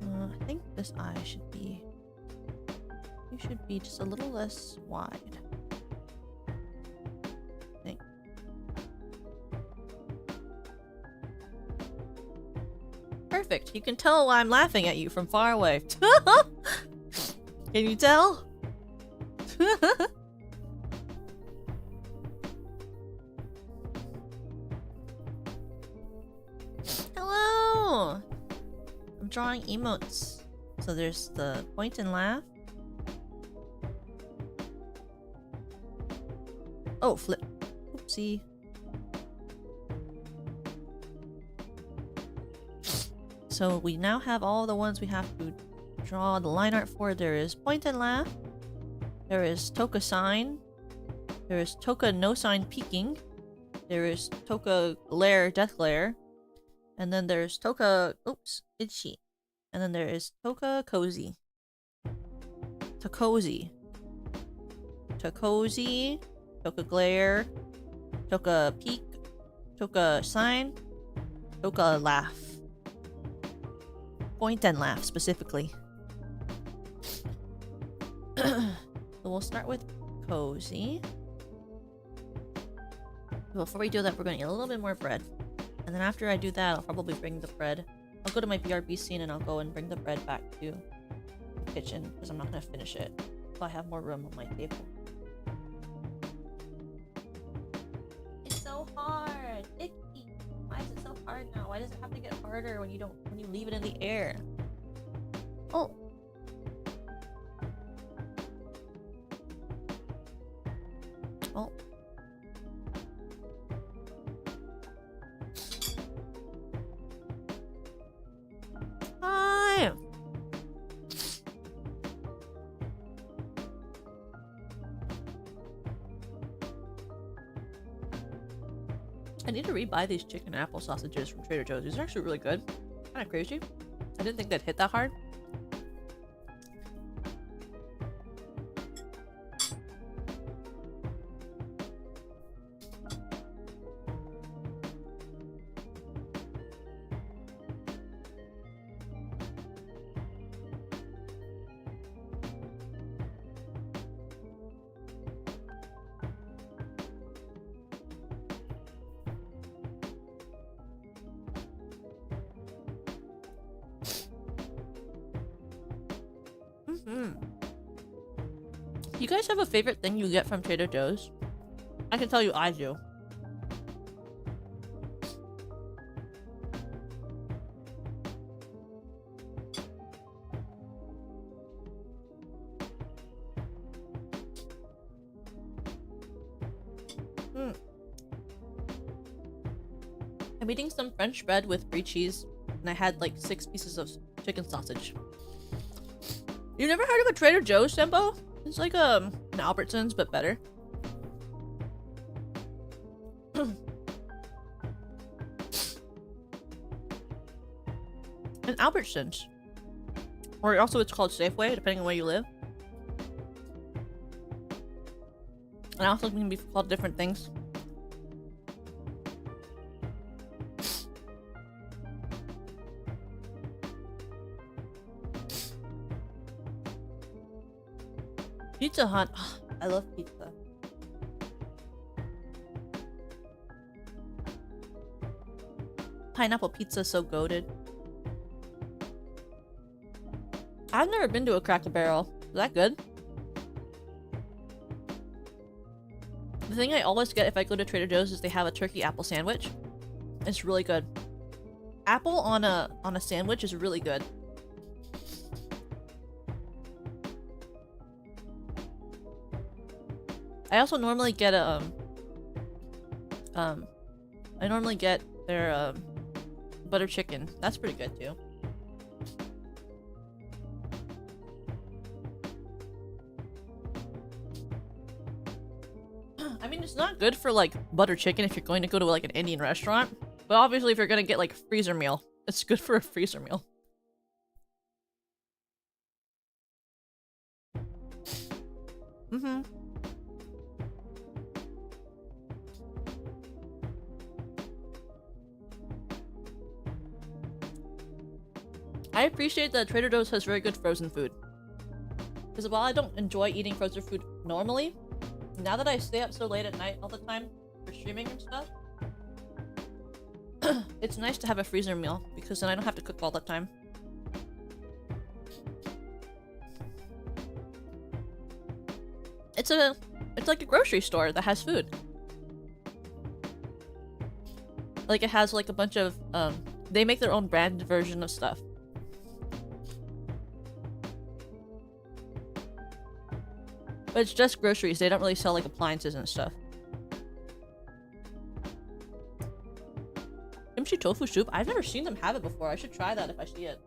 I think this eye should be... You should be just a little less wide. I think. Perfect. You can tell why I'm laughing at you from far away. Can you tell? drawing emotes. So there's the point and laugh. Oh, flip. Oopsie. So we now have all the ones we have to draw the line art for. There is point and laugh. There is Toka sign. There is Toka no sign peeking. There is Toka glare, death glare. And then there's Toka, oops, itchy. And then there is Toka cozy. Tokozy. Tokozy. Toka glare. Toka peek. Toka sign. Toka laugh. Point and laugh specifically. So we'll start with cozy. Before we do that, we're going to get a little bit more bread. And then after I do that, I'll probably bring the bread. I'll go to my BRB scene and I'll go and bring the bread back to the kitchen because I'm not going to finish it. So I have more room on my table. It's so hard! Icky! Why is it so hard now? Why does it have to get harder when you leave it in the air? Oh! Oh. Hi! I need to rebuy these chicken apple sausages from Trader Joe's. These are actually really good. Kind of crazy. I didn't think they'd hit that hard. You guys have a favorite thing you get from Trader Joe's? I can tell you I do. I'm eating some French bread with brie cheese, and I had like 6 pieces of chicken sausage. You never heard of a Trader Joe's, Sembo? It's like an Albertsons, but better. An Albertsons. Or also it's called Safeway, depending on where you live. And also it can be called different things. Pizza Hut. Oh, I love pizza. Pineapple pizza is so goated. I've never been to a Cracker Barrel. Is that good? The thing I always get if I go to Trader Joe's is they have a turkey apple sandwich. It's really good. Apple on a sandwich is really good. I also normally get a I normally get their butter chicken. That's pretty good too. I mean, it's not good for like butter chicken if you're going to go to like an Indian restaurant, but obviously if you're gonna get like a freezer meal, it's good for a freezer meal. I appreciate that Trader Joe's has very good frozen food. Because while I don't enjoy eating frozen food normally, now that I stay up so late at night all the time for streaming and stuff, it's nice to have a freezer meal because then I don't have to cook all the time. It's like a grocery store that has food. Like it has like a bunch of they make their own brand version of stuff. But it's just groceries. They don't really sell like appliances and stuff. Kimchi tofu soup? I've never seen them have it before. I should try that if I see it.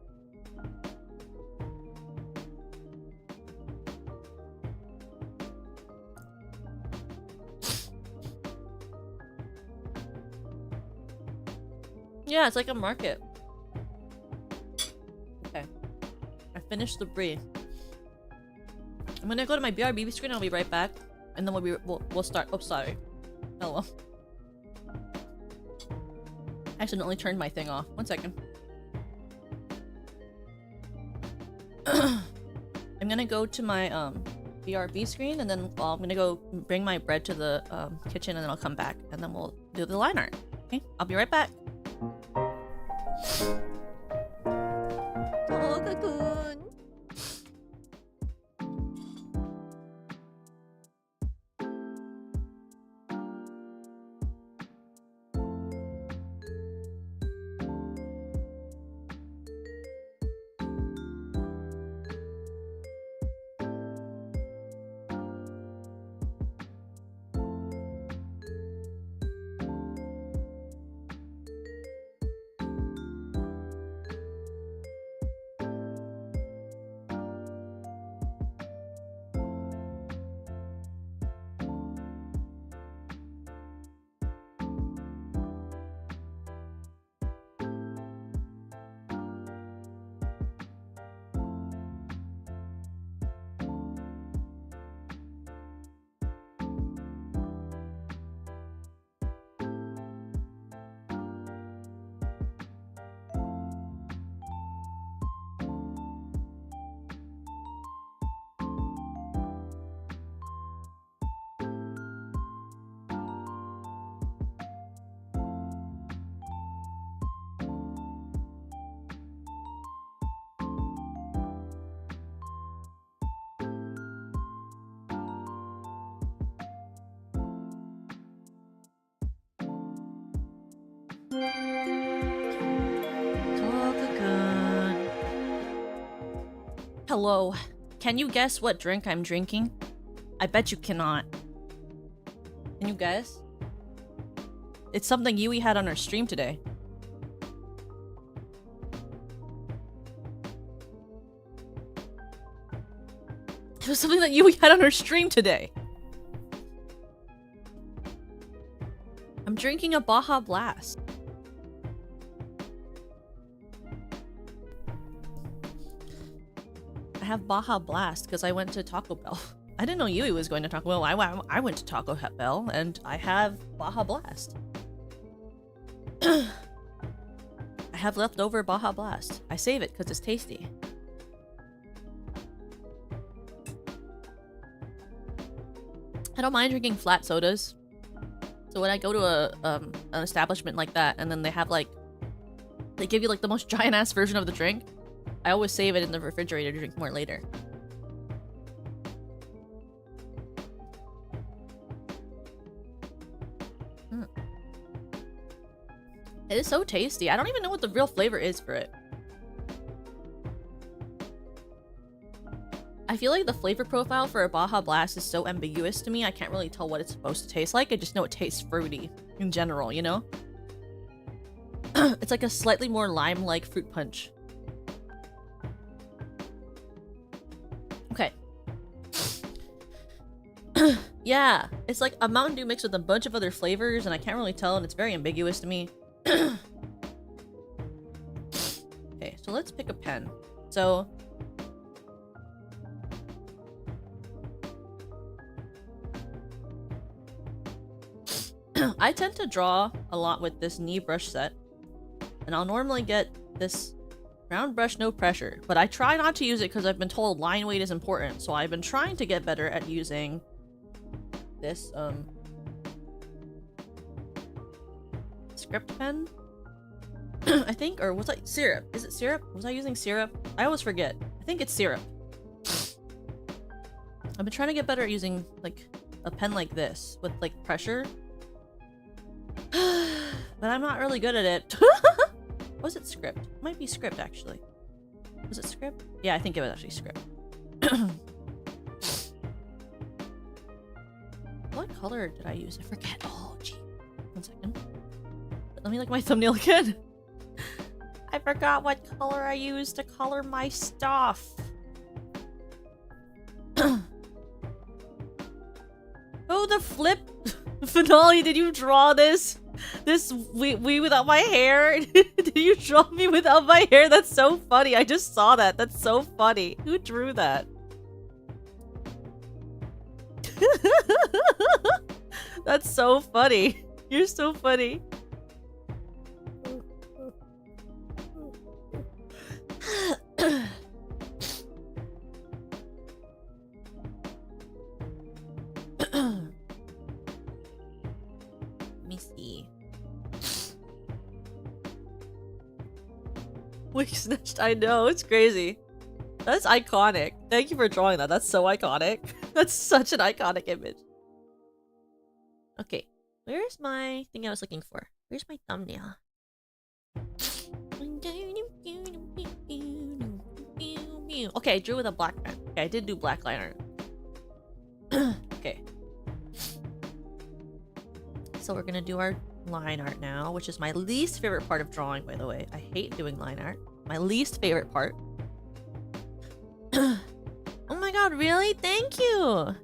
Yeah, it's like a market. Okay. I finished the brie. I'm gonna go to my BRB screen. I'll be right back. And then we'll start. Oh, sorry. Hello. I accidentally turned my thing off. 1 second. I'm gonna go to my BRB screen, and then I'm gonna go bring my bread to the kitchen, and then I'll come back, and then we'll do the line art. Okay, I'll be right back. Oh, Cocoon. Hello. Can you guess what drink I'm drinking? I bet you cannot. Can you guess? It's something Yui had on her stream today. It was something that Yui had on her stream today. I'm drinking a Baja Blast. I have Baja Blast because I went to Taco Bell. I didn't know Yui was going to Taco Bell. I went to Taco Bell and I have Baja Blast. I have leftover Baja Blast. I save it because it's tasty. I don't mind drinking flat sodas. So when I go to an establishment like that and then they have like, they give you like the most giant ass version of the drink, I always save it in the refrigerator to drink more later. It is so tasty. I don't even know what the real flavor is for it. I feel like the flavor profile for a Baja Blast is so ambiguous to me, I can't really tell what it's supposed to taste like. I just know it tastes fruity in general, you know? It's like a slightly more lime-like fruit punch. Okay. Yeah, it's like a Mountain Dew mixed with a bunch of other flavors, and I can't really tell, and it's very ambiguous to me. Okay, so let's pick a pen. So... I tend to draw a lot with this knee brush set, and I'll normally get this round brush no pressure, but I try not to use it because I've been told line weight is important, so I've been trying to get better at using this script pen. I think, or was I syrup? Is it syrup? Was I using syrup? I always forget. I think it's syrup. I've been trying to get better at using like a pen like this with like pressure. But I'm not really good at it. Was it script? It might be script, actually. Was it script? Yeah, I think it was actually script. color did I use? I forget. Oh, gee. 1 second. Let me look at my thumbnail again. I forgot what color I used to color my stuff. Oh, the flip finale. Did you draw this? This we without my hair? Did you draw me without my hair? That's so funny. I just saw that. That's so funny. Who drew that? That's so funny. You're so funny. Let me see. Wig snatched. I know, it's crazy. That's iconic. Thank you for drawing that. That's so iconic. That's such an iconic image. Okay, where's my thing I was looking for? Where's my thumbnail? Okay, I drew with a black pen. Okay, I did do black line art. Okay. So we're gonna do our line art now, which is my least favorite part of drawing, by the way. I hate doing line art. My least favorite part. Oh my god, really? Thank you!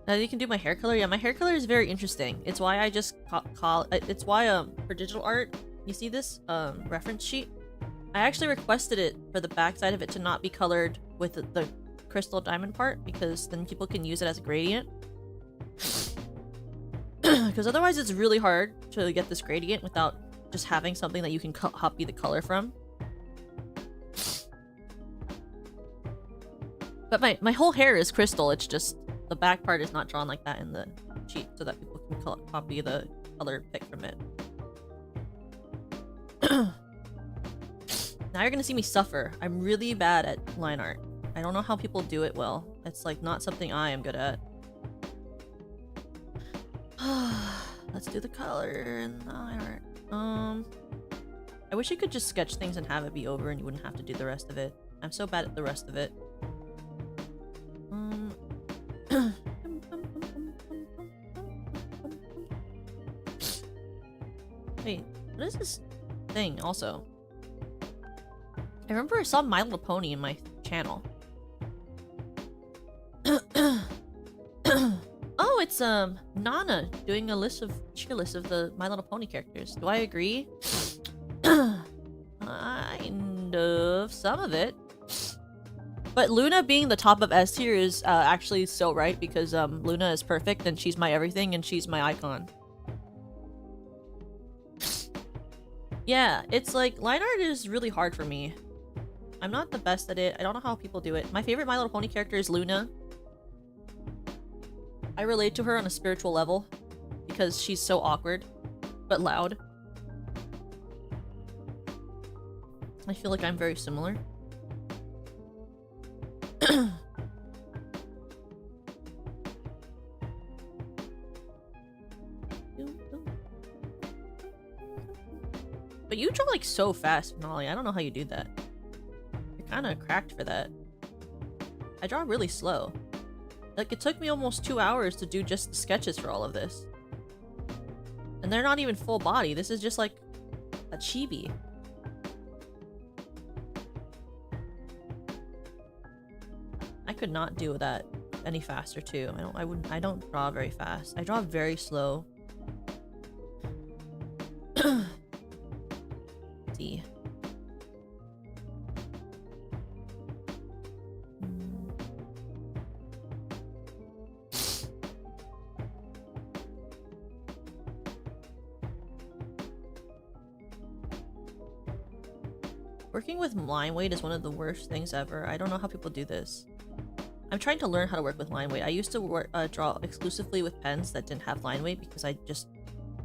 You can do my hair color? Yeah, my hair color is very interesting. It's why I just it's why, for digital art, you see this, reference sheet? I actually requested it for the backside of it to not be colored with the crystal diamond part, because then people can use it as a gradient. Because otherwise it's really hard to get this gradient without just having something that you can copy the color from. But my whole hair is crystal, it's just the back part is not drawn like that in the sheet so that people can copy the color pick from it. Now you're gonna see me suffer. I'm really bad at line art. I don't know how people do it well. It's like not something I am good at. Let's do the color and the line art. I wish you could just sketch things and have it be over and you wouldn't have to do the rest of it. I'm so bad at the rest of it. Wait, what is this thing also? I remember I saw My Little Pony in my channel. Oh, it's Nana doing a tier list of the My Little Pony characters. Do I agree? Kind of. Some of it. But Luna being the top of S tier is actually so right, because Luna is perfect and she's my everything and she's my icon. Yeah, it's like line art is really hard for me. I'm not the best at it. I don't know how people do it. My favorite My Little Pony character is Luna. I relate to her on a spiritual level because she's so awkward but loud. I feel like I'm very similar. But you draw like so fast, Nolly. I don't know how you do that. You're kind of cracked for that. I draw really slow. Like, it took me almost 2 hours to do just the sketches for all of this. And they're not even full body. This is just like a chibi. I could not do that any faster too. I don't draw very fast. I draw very slow. See. Working with line weight is one of the worst things ever. I don't know how people do this. I'm trying to learn how to work with line weight. I used to draw exclusively with pens that didn't have line weight because I just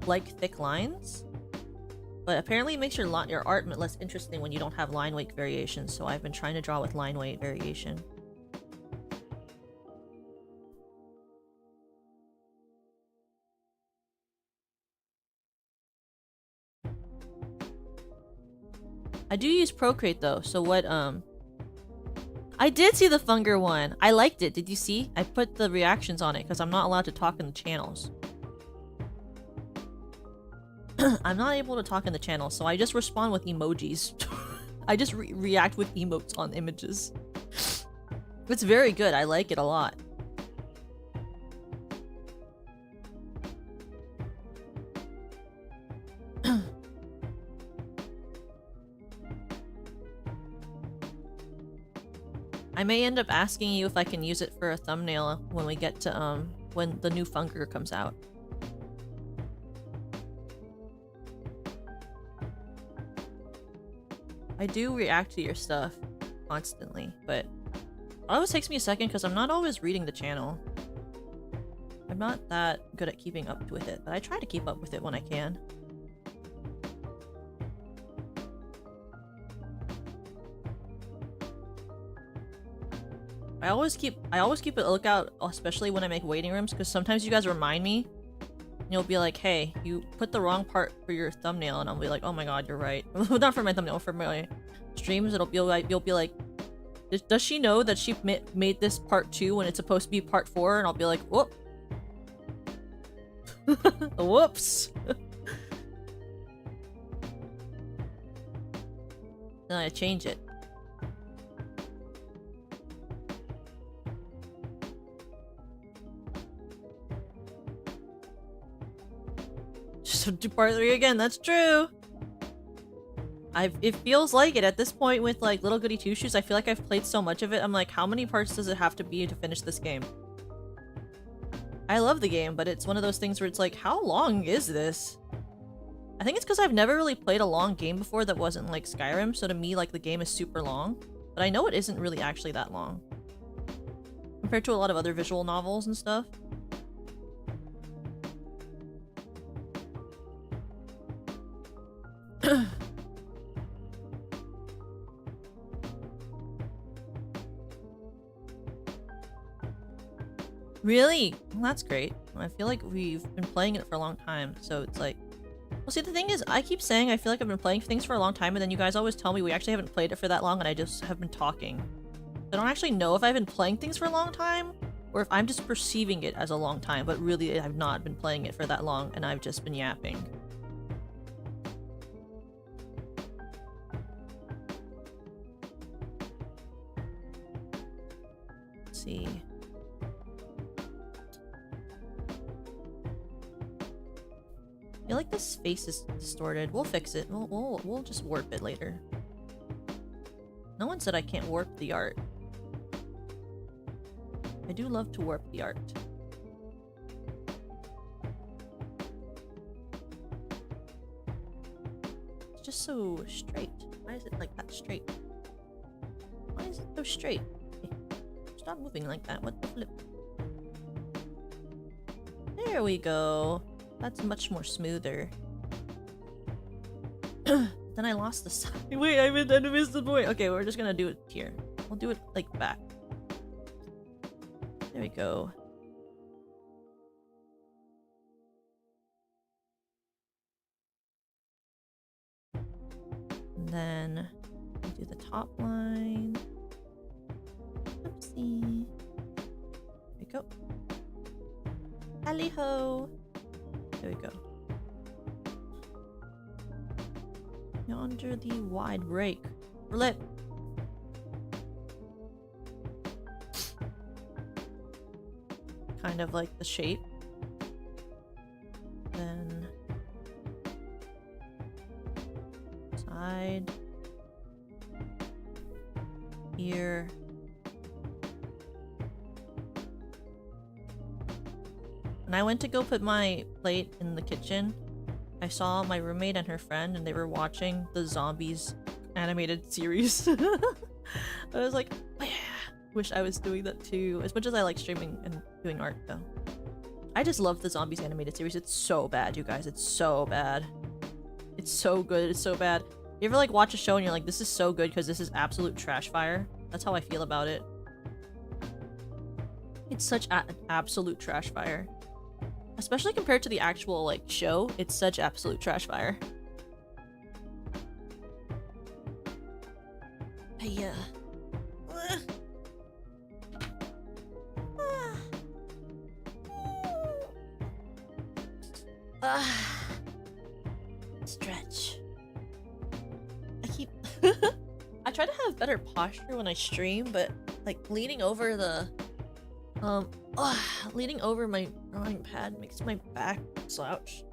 like thick lines. But apparently it makes your art less interesting when you don't have line weight variations, so I've been trying to draw with line weight variation. I do use Procreate though, so what I did see the Funger one. I liked it. Did you see? I put the reactions on it because I'm not allowed to talk in the channels. I'm not able to talk in the channel, so I just respond with emojis. I just react with emotes on images. It's very good. I like it a lot. I may end up asking you if I can use it for a thumbnail when we get to, when the new Funger comes out. I do react to your stuff constantly, but it always takes me a second because I'm not always reading the channel. I'm not that good at keeping up with it, but I try to keep up with it when I can. I always keep a lookout, especially when I make waiting rooms, because sometimes you guys remind me. And you'll be like, hey, you put the wrong part for your thumbnail, and I'll be like, oh my god, you're right. Not for my thumbnail, for my streams, you'll be like, does she know that she made this part 2 when it's supposed to be part 4? And I'll be like, whoop. Whoops. Then I change it. Just do part 3 again, that's true! It feels like it at this point with like Little Goody Two Shoes. I feel like I've played so much of it. I'm like, how many parts does it have to be to finish this game? I love the game, but it's one of those things where it's like, how long is this? I think it's because I've never really played a long game before that wasn't like Skyrim, so to me, like, the game is super long. But I know it isn't really actually that long. Compared to a lot of other visual novels and stuff. Really? Well, that's great. I feel like we've been playing it for a long time, so it's like... Well, see, the thing is, I keep saying I feel like I've been playing things for a long time, and then you guys always tell me we actually haven't played it for that long, and I just have been talking. I don't actually know if I've been playing things for a long time, or if I'm just perceiving it as a long time, but really I've not been playing it for that long, and I've just been yapping. Let's see... I feel like this face is distorted. We'll fix it. We'll just warp it later. No one said I can't warp the art. I do love to warp the art. It's just so straight. Why is it like that straight? Why is it so straight? Okay. Stop moving like that. What the flip? There we go. That's much more smoother. Then I lost the side. Wait, I missed the point. Okay, we're just gonna do it here. We'll do it like back. There we go. And then do the top line. Oopsie. There we go. Tally-ho! There we go. Yonder the wide break. Flip! Kind of like the shape. Then... side. Here. When I went to go put my plate in the kitchen, I saw my roommate and her friend, and they were watching the Zombies animated series. I was like, oh, yeah, wish I was doing that too. As much as I like streaming and doing art, though. I just love the Zombies animated series. It's so bad, you guys. It's so bad. It's so good. It's so bad. You ever like watch a show and you're like, this is so good because this is absolute trash fire? That's how I feel about it. It's such an absolute trash fire. Especially compared to the actual, like, show, it's such absolute trash fire. Hey, Stretch. I keep... I try to have better posture when I stream, but like leaning over the... leaning over my drawing pad makes my back slouch.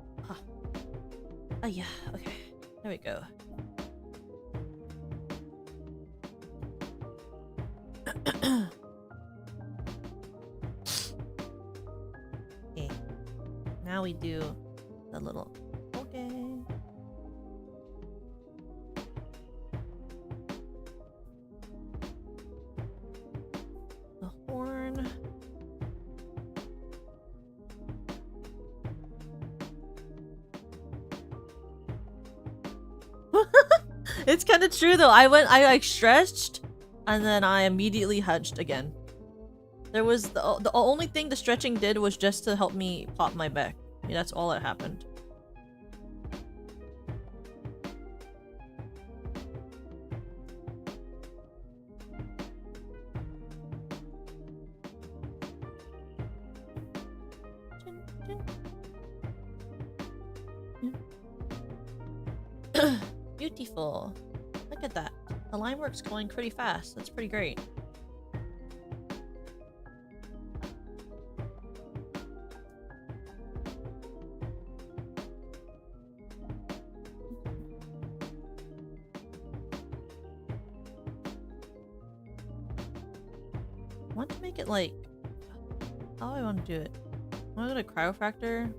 Oh yeah, okay. There we go. Okay. Now we do the little... Okay. The horn. It's kind of true though. I like stretched and then I immediately hunched again. There was the only thing the stretching did was just to help me pop my back. Yeah, that's all that happened. Beautiful. Look at that. The line work's going pretty fast. That's pretty great. I want to make it like... How do I want to do it? I want to go to chiropractor.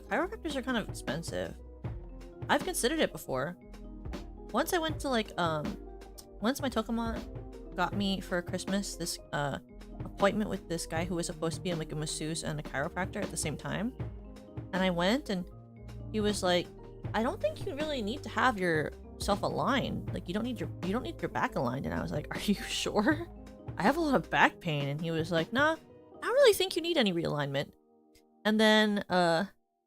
Chiropractors are kind of expensive. I've considered it before. Once I went to like, once my Tokamon got me for Christmas this, appointment with this guy who was supposed to be like a masseuse and a chiropractor at the same time. And I went and he was like, I don't think you really need to have yourself aligned. Like you don't need your back aligned. And I was like, are you sure? I have a lot of back pain. And he was like, nah, I don't really think you need any realignment. And then,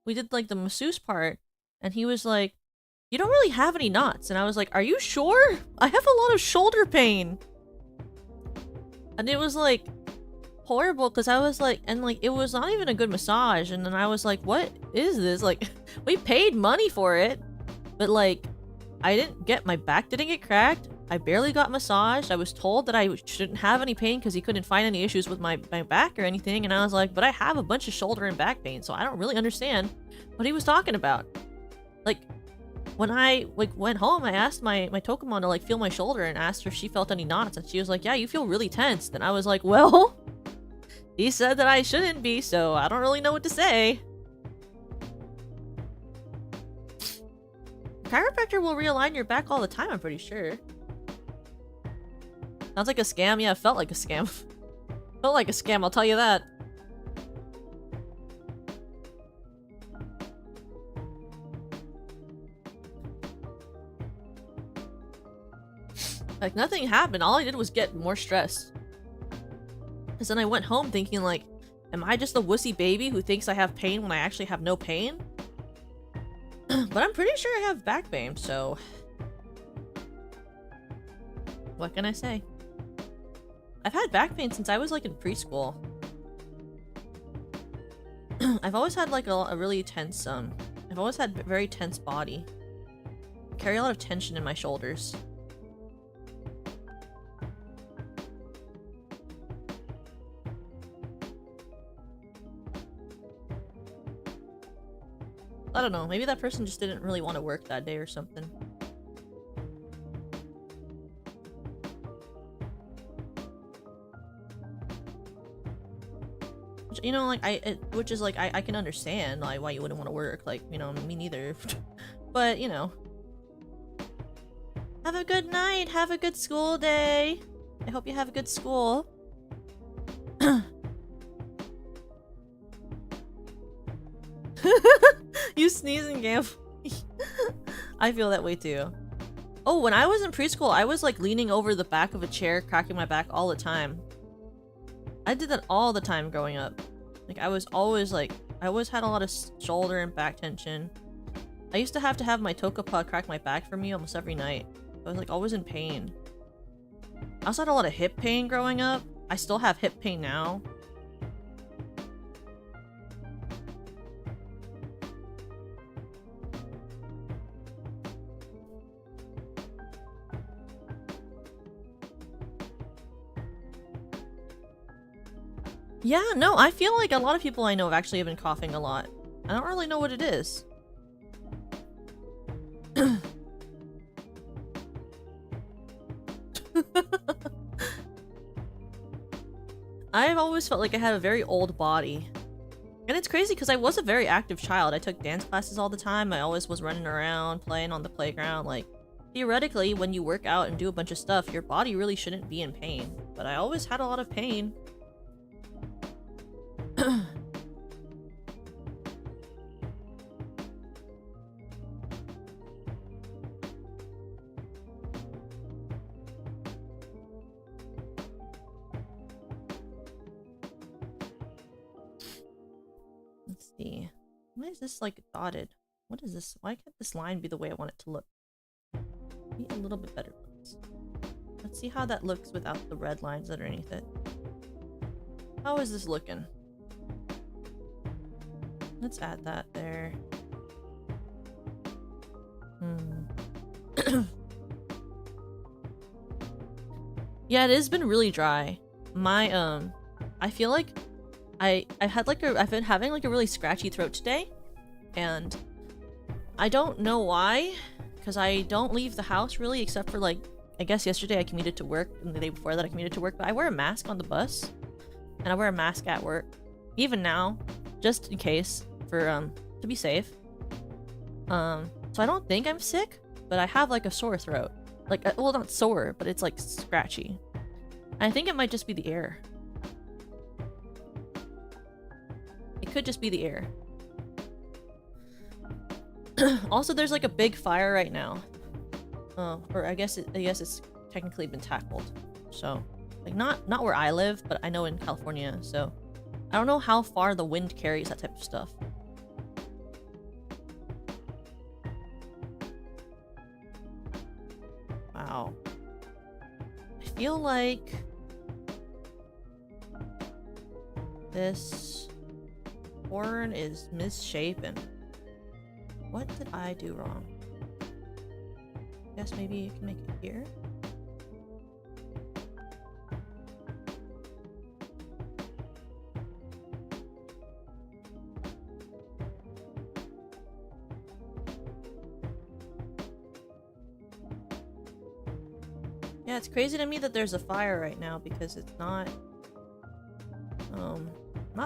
we did like the masseuse part. And he was like, you don't really have any knots. And I was like, are you sure? I have a lot of shoulder pain. And it was like horrible because I was like, and like it was not even a good massage. And then I was like, what is this? Like, we paid money for it, but like I didn't get, my back didn't get cracked. I barely got massaged. I was told that I shouldn't have any pain because he couldn't find any issues with my back or anything. And I was like, but I have a bunch of shoulder and back pain, so I don't really understand what he was talking about. Like, when I like went home, I asked my Tokamon to like feel my shoulder and asked her if she felt any knots, and she was like, yeah, you feel really tense. And I was like, well, he said that I shouldn't be, so I don't really know what to say. Chiropractor will realign your back all the time, I'm pretty sure. Sounds like a scam. Yeah, it felt like a scam. Felt like a scam, I'll tell you that. Like, nothing happened. All I did was get more stressed. Because then I went home thinking, like, am I just a wussy baby who thinks I have pain when I actually have no pain? But I'm pretty sure I have back pain, so... What can I say? I've had back pain since I was, like, in preschool. I've always had, like, a really tense, I've always had a very tense body. I carry a lot of tension in my shoulders. I don't know, maybe that person just didn't really want to work that day or something. Which, you know, like, which is like, I can understand like why you wouldn't want to work, like, you know, me neither. But, you know. Have a good night, have a good school day. I hope you have a good school. You sneeze and gamble. I feel that way too. Oh, when I was in preschool, I was like leaning over the back of a chair, cracking my back all the time. I did that all the time growing up. Like, I was always like, I always had a lot of shoulder and back tension. I used to have my Tokapa crack my back for me almost every night. I was like always in pain. I also had a lot of hip pain growing up. I still have hip pain now. Yeah, no, I feel like a lot of people I know have actually been coughing a lot. I don't really know what it is. I've always felt like I had a very old body. And it's crazy because I was a very active child. I took dance classes all the time. I always was running around, playing on the playground. Like, theoretically, when you work out and do a bunch of stuff, your body really shouldn't be in pain. But I always had a lot of pain. Let's see. Why is this like dotted? What is this? Why can't this line be the way I want it to look? Be a little bit better, please. Let's see how that looks without the red lines underneath it. How is this looking? Let's add that there. Yeah, it has been really dry. My I feel like I've been having like a really scratchy throat today, and I don't know why, because I don't leave the house really, except for like, I guess yesterday I commuted to work, and the day before that I commuted to work, but I wear a mask on the bus, and I wear a mask at work, even now, just in case, for to be safe. So I don't think I'm sick, but I have like a sore throat. Like, well, not sore, but it's like scratchy. I think it might just be the air. It could just be the air. Also, there's like a big fire right now. Or I guess it's technically been tackled. So, like not where I live, but I know in California. So, I don't know how far the wind carries that type of stuff. Wow. I feel like this horn is misshapen. What did I do wrong? Guess maybe you can make it here. Yeah, it's crazy to me that there's a fire right now because it's not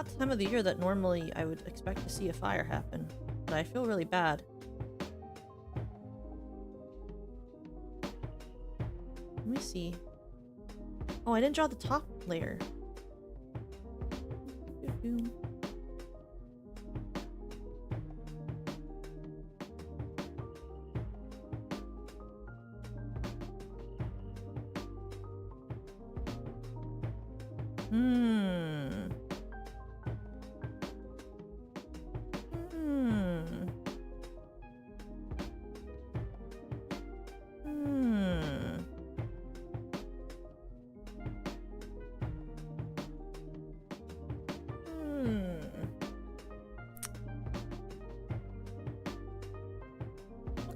the time of the year that normally I would expect to see a fire happen. But I feel really bad. Let me see. Oh, I didn't draw the top layer.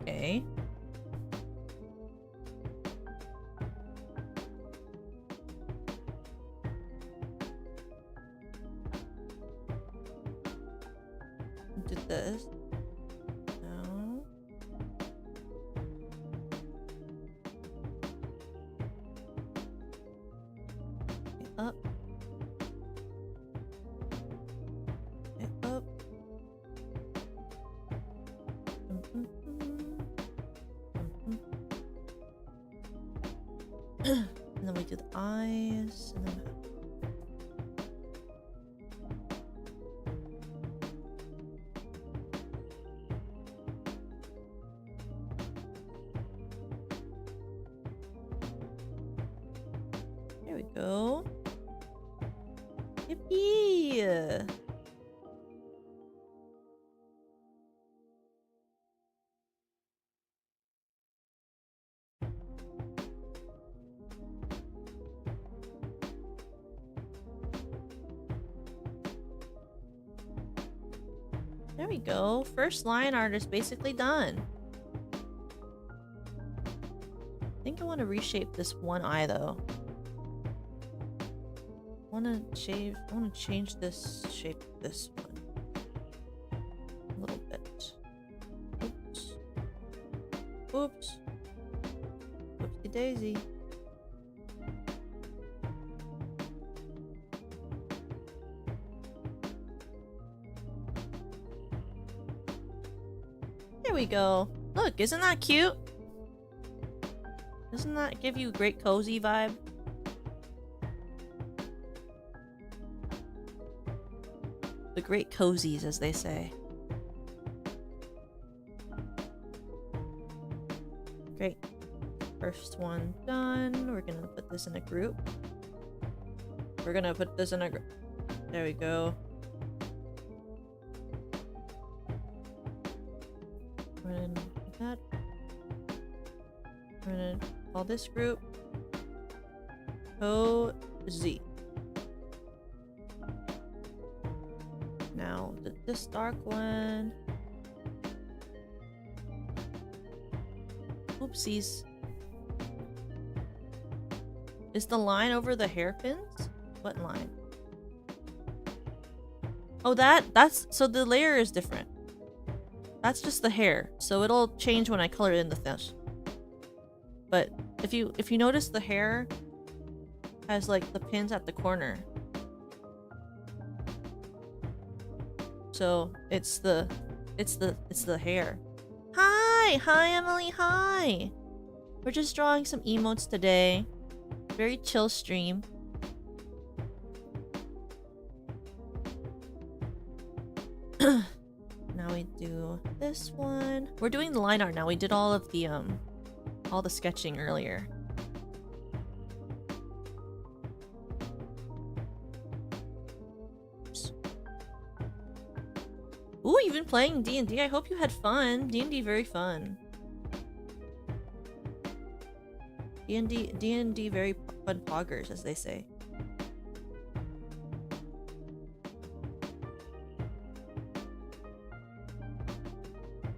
Okay. Did this. No. Okay, up. Okay, up. And then we do the eyes, and then there we go. Yippee! There we go. First line art is basically done. I think I want to reshape this one eye though. wanna change this shape of this one a little bit. Oops. Oops. Oopsie daisy. There we go. Look, isn't that cute? Doesn't that give you a great cozy vibe? The great cozies, as they say. Great. First one done. We're gonna put this in a group. We're gonna put this in a group. There we go. We're gonna do that. We're gonna call this group Cozy. Now this dark one. Oopsies. Is the line over the hairpins? What line? Oh, that's so the layer is different. That's just the hair, so it'll change when I color in the fish. But if you notice, the hair has like the pins at the corner. So it's the hair. Hi Emily, hi. We're just drawing some emotes today. Very chill stream. Now we do this one. We're doing the line art now. We did all of the all the sketching earlier. Ooh, you've been playing D&D. I hope you had fun. D&D very fun. D&D very fun poggers, as they say.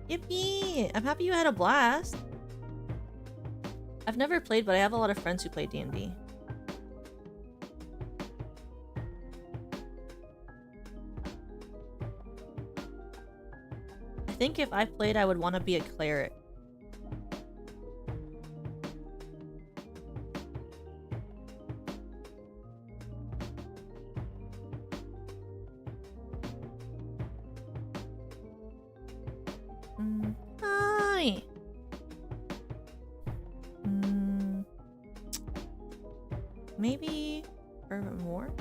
Yippee! I'm happy you had a blast. I've never played, but I have a lot of friends who play D&D. I think if I played, I would want to be a cleric. Hi! Maybe or more?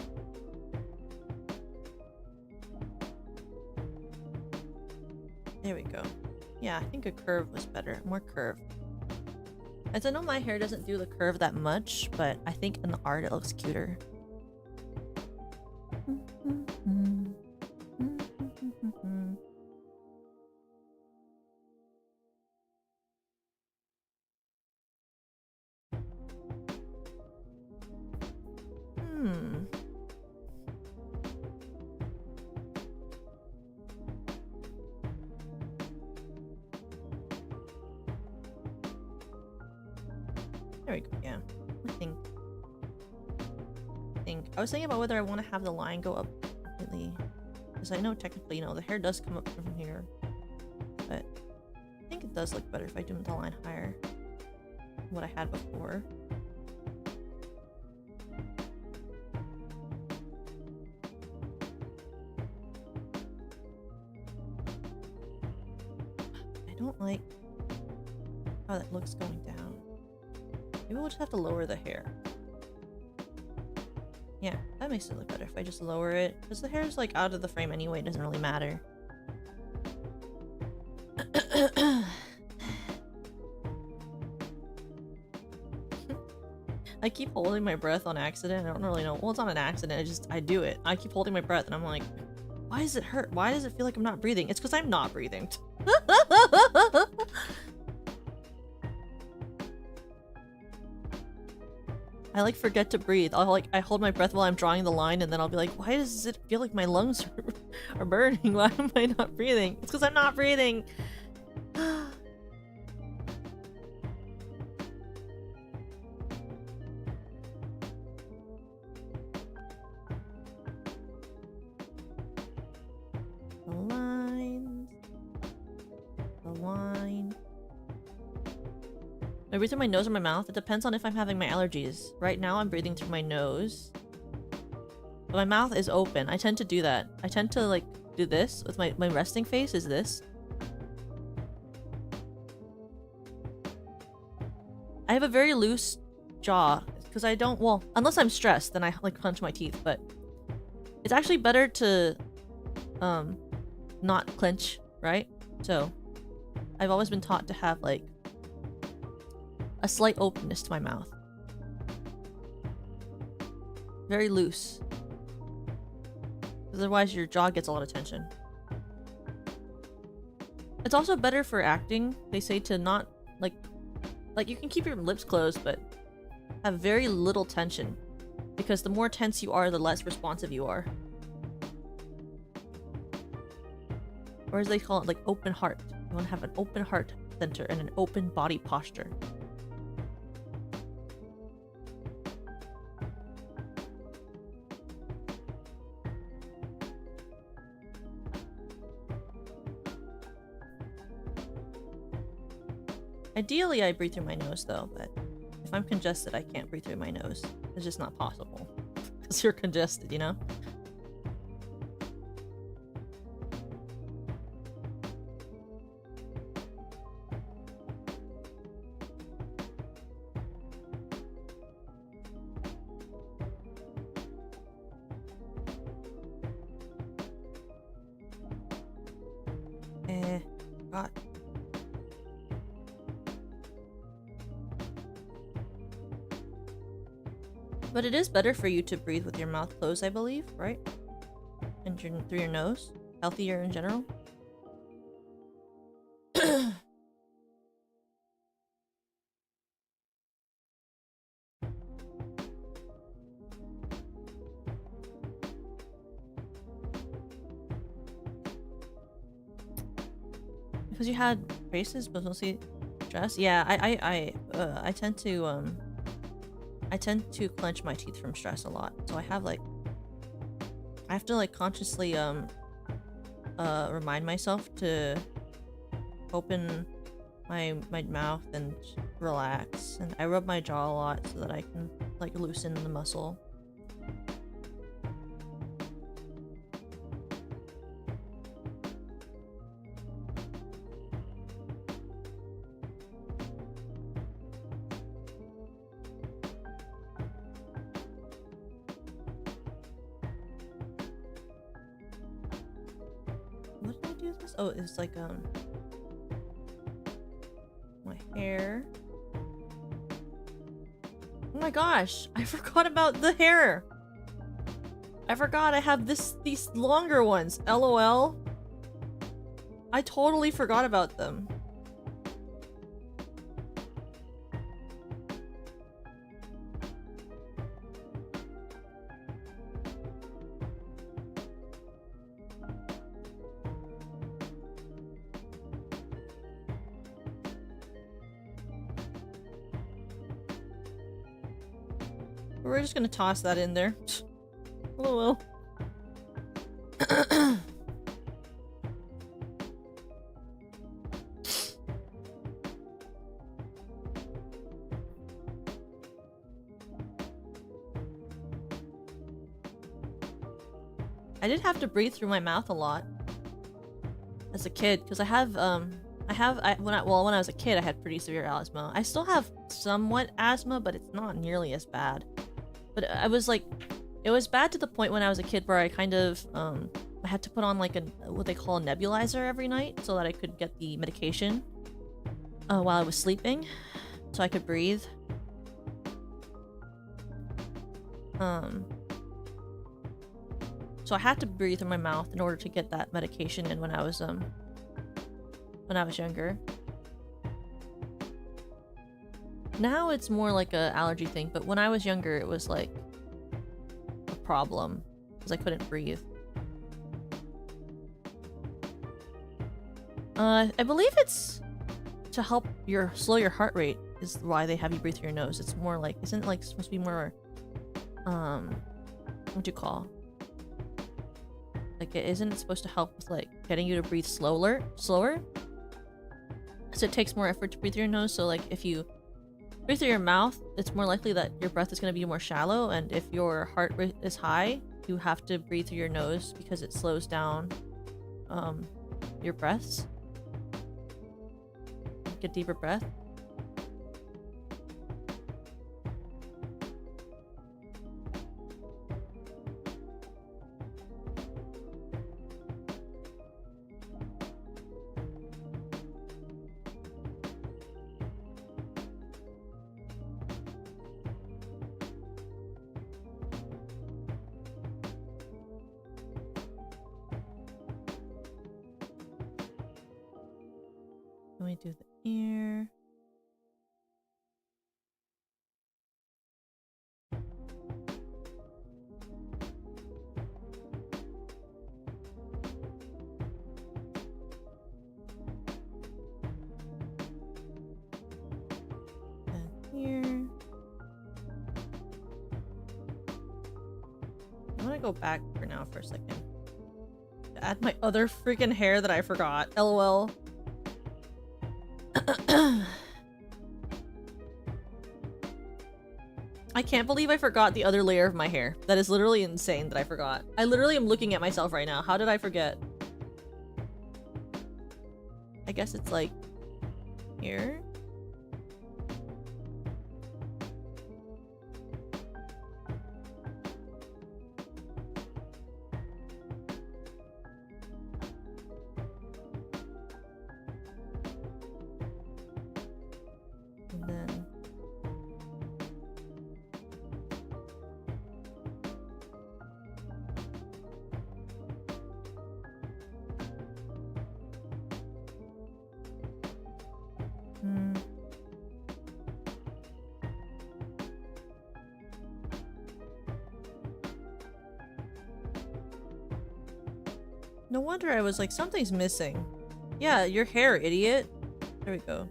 There we go. Yeah, I think a curve was better. More curve. As I know my hair doesn't do the curve that much, but I think in the art it looks cuter. There we go, yeah. I was thinking about whether I want to have the line go up completely. Because I know technically, the hair does come up from here. But I think it does look better if I do the line higher than what I had before. I don't like how that looks going down. Maybe we'll just have to lower the hair. Yeah, that makes it look better if I just lower it. Because the hair is like out of the frame anyway, it doesn't really matter. I keep holding my breath on accident. I don't really know. Well, it's not an accident. I do it. I keep holding my breath and I'm like, why does it hurt? Why does it feel like I'm not breathing? It's because I'm not breathing. I like forget to breathe. I hold my breath while I'm drawing the line and then I'll be like, why does it feel like my lungs are burning? Why am I not breathing? It's because I'm not breathing. I breathe through my nose or my mouth? It depends on if I'm having my allergies. Right now I'm breathing through my nose. But my mouth is open. I tend to do that. I tend to like do this with my resting face is this. I have a very loose jaw because I don't, well, unless I'm stressed, then I like clench my teeth, but it's actually better to not clench, right? So I've always been taught to have like a slight openness to my mouth. Very loose. Otherwise your jaw gets a lot of tension. It's also better for acting. They say to not like you can keep your lips closed but have very little tension, because the more tense you are, the less responsive you are. Or as they call it, like open heart. You want to have an open heart center and an open body posture. Ideally, I breathe through my nose though, but if I'm congested, I can't breathe through my nose. It's just not possible. Because you're congested, you know? God. But it is better for you to breathe with your mouth closed, I believe, right? And through your nose. Healthier in general. Because you had braces, but mostly stress. Yeah, I tend to clench my teeth from stress a lot. So I have to like consciously remind myself to open my mouth and relax, and I rub my jaw a lot so that I can like loosen the muscle. Oh, it's like my hair. Oh my gosh, I forgot about the hair. I forgot I have these longer ones. LOL. I totally forgot about them. We're just gonna toss that in there. Oh well. I did have to breathe through my mouth a lot as a kid because when I was a kid I had pretty severe asthma. I still have somewhat asthma, but it's not nearly as bad. But I was like, it was bad to the point when I was a kid where I kind of I had to put on like what they call a nebulizer every night so that I could get the medication while I was sleeping, so I could breathe. So I had to breathe through my mouth in order to get that medication in when I was younger. Now it's more like a allergy thing, but when I was younger it was like a problem because I couldn't breathe. I believe it's to help slow your heart rate is why they have you breathe through your nose. It's more like, isn't it like supposed to be more what do you call? Like, isn't it supposed to help with like getting you to breathe slower? So it takes more effort to breathe through your nose. So like if you Breathe through your mouth, it's more likely that your breath is going to be more shallow, and if your heart rate is high, you have to breathe through your nose because it slows down your breaths. Take a deeper breath. Let me do the ear. And here. I'm gonna go back for now for a second. To add my other freaking hair that I forgot. LOL. I can't believe I forgot the other layer of my hair. That is literally insane that I forgot. I literally am looking at myself right now. How did I forget? I guess it's like here. And then no wonder I was like, something's missing. Yeah, your hair, idiot. There we go.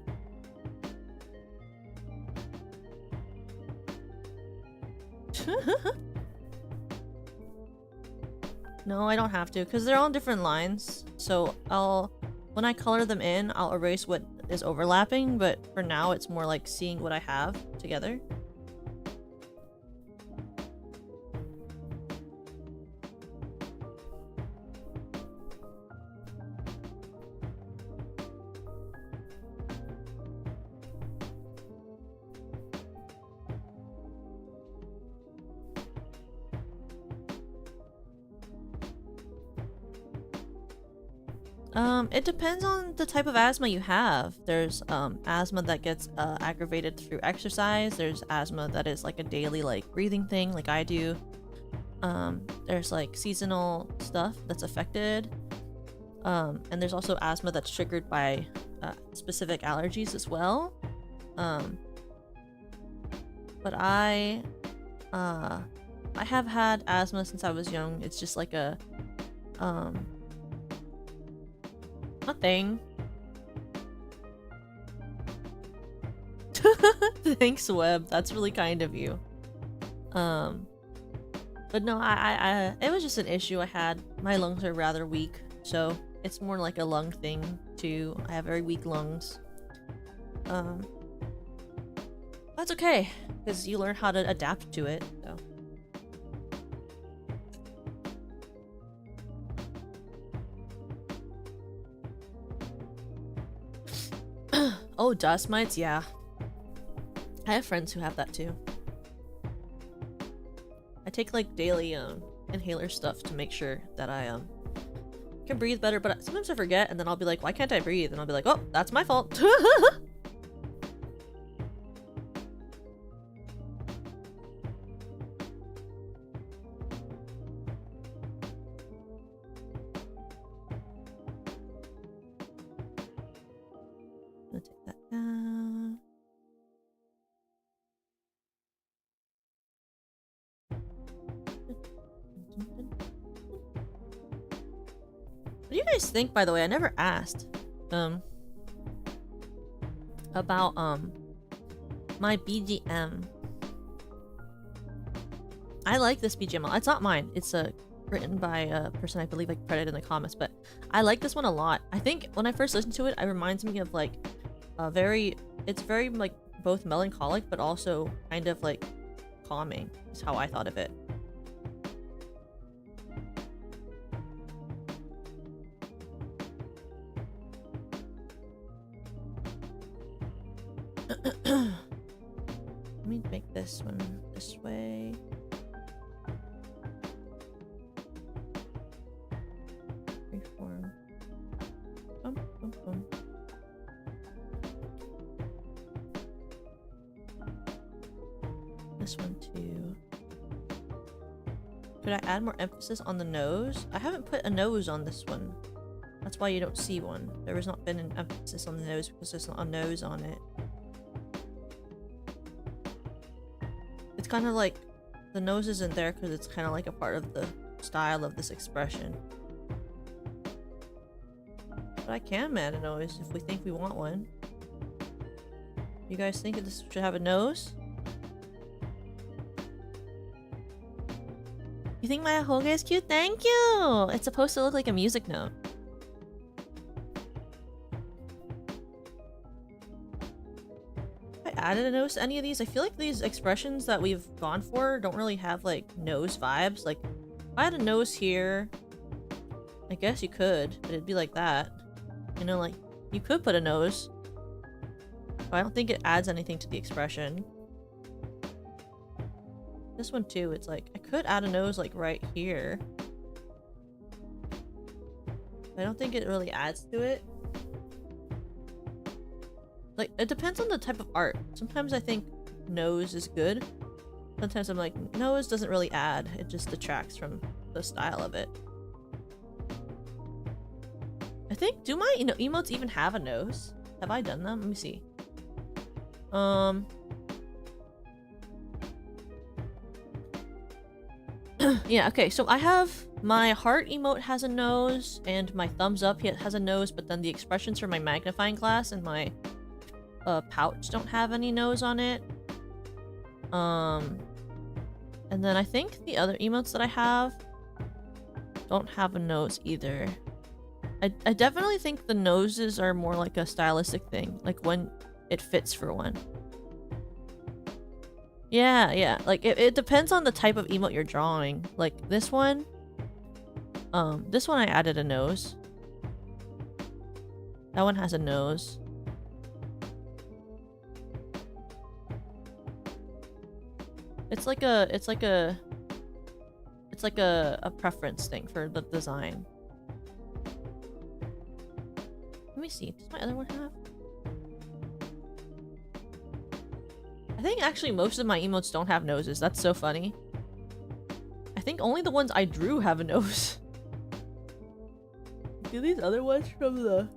No, I don't have to, because they're all different lines. So when I color them in, I'll erase what is overlapping, but for now it's more like seeing what I have together. It depends on the type of asthma you have. There's asthma that gets aggravated through exercise. There's asthma that is like a daily like breathing thing like I do. There's like seasonal stuff that's affected. And there's also asthma that's triggered by specific allergies as well. But I have had asthma since I was young. It's just like a thing. Thanks, Web. That's really kind of you. But no, it was just an issue I had. My lungs are rather weak, so it's more like a lung thing too. I have very weak lungs. That's okay, because you learn how to adapt to it, so. Oh, dust mites? Yeah. I have friends who have that too. I take like daily inhaler stuff to make sure that I can breathe better, but sometimes I forget and then I'll be like, why can't I breathe? And I'll be like, oh, that's my fault. What do you guys think, by the way? I never asked about my BGM. I like this BGM. It's not mine. It's written by a person I believe I credited in the comments, but I like this one a lot. I think when I first listened to it, it reminds me of like it's very like both melancholic but also kind of like calming, is how I thought of it. Let me make this one this way. Reform. Boom, boom, boom. This one too. Could I add more emphasis on the nose? I haven't put a nose on this one. That's why you don't see one. There has not been an emphasis on the nose because there's not a nose on it. It's kind of like the nose isn't there because it's kind of like a part of the style of this expression. But I can add a nose if we think we want one. You guys think that this should have a nose? You think my ahoge is cute? Thank you! It's supposed to look like a music note. If I added a nose to any of these, I feel like these expressions that we've gone for don't really have like nose vibes. Like, if I had a nose here, I guess you could, but it'd be like that. You know, like, you could put a nose, but I don't think it adds anything to the expression. This one too, it's like, I could add a nose like right here. I don't think it really adds to it. Like, it depends on the type of art. Sometimes I think nose is good. Sometimes I'm like, nose doesn't really add. It just detracts from the style of it. I think, do my emotes even have a nose? Have I done them? Let me see. Yeah, okay, so I have my heart emote has a nose, and my thumbs up has a nose, but then the expressions for my magnifying glass and my pouch don't have any nose on it. And then I think the other emotes that I have don't have a nose either. I definitely think the noses are more like a stylistic thing, like when it fits for one. Yeah, like it depends on the type of emote you're drawing. Like this one I added a nose. That one has a nose. It's like a preference thing for the design. Let me see. Does my other one have? I think actually most of my emotes don't have noses. That's so funny. I think only the ones I drew have a nose. Do these other ones from the...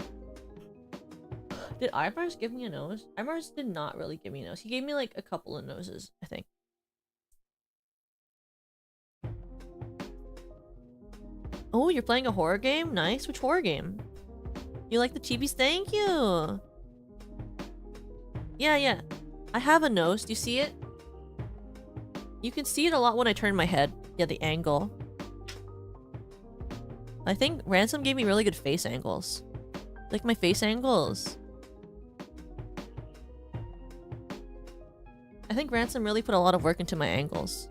Did Imars give me a nose? Imars did not really give me a nose. He gave me like a couple of noses, I think. Oh, you're playing a horror game? Nice. Which horror game? You like the chibis? Thank you! Yeah. I have a nose. Do you see it? You can see it a lot when I turn my head. Yeah, the angle. I think Ransom gave me really good face angles. Like my face angles. I think Ransom really put a lot of work into my angles.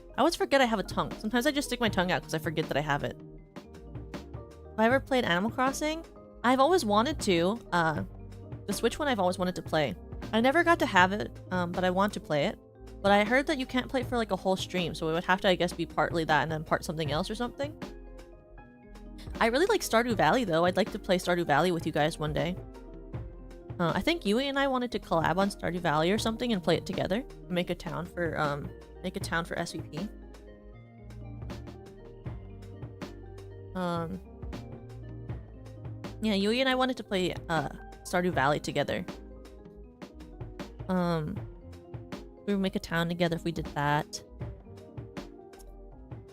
I always forget I have a tongue. Sometimes I just stick my tongue out because I forget that I have it. Have I ever played Animal Crossing? I've always wanted to. The Switch one I've always wanted to play. I never got to have it, but I want to play it. But I heard that you can't play it for like a whole stream, so it would have to, I guess, be partly that and then part something else or something. I really like Stardew Valley though. I'd like to play Stardew Valley with you guys one day. I think Yui and I wanted to collab on Stardew Valley or something and play it together. Make a town for SVP. Yeah, Yui and I wanted to play Stardew Valley together. We would make a town together if we did that.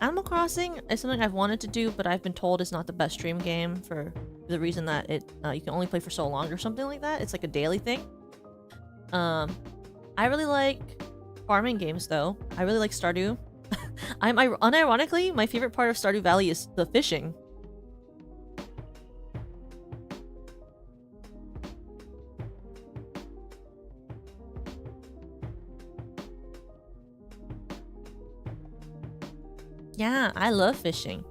Animal Crossing is something I've wanted to do, but I've been told it's not the best stream game for the reason that it you can only play for so long or something like that. It's like a daily thing. I really like farming games though. I really like Stardew. Unironically, my favorite part of Stardew Valley is the fishing. Yeah, I love fishing.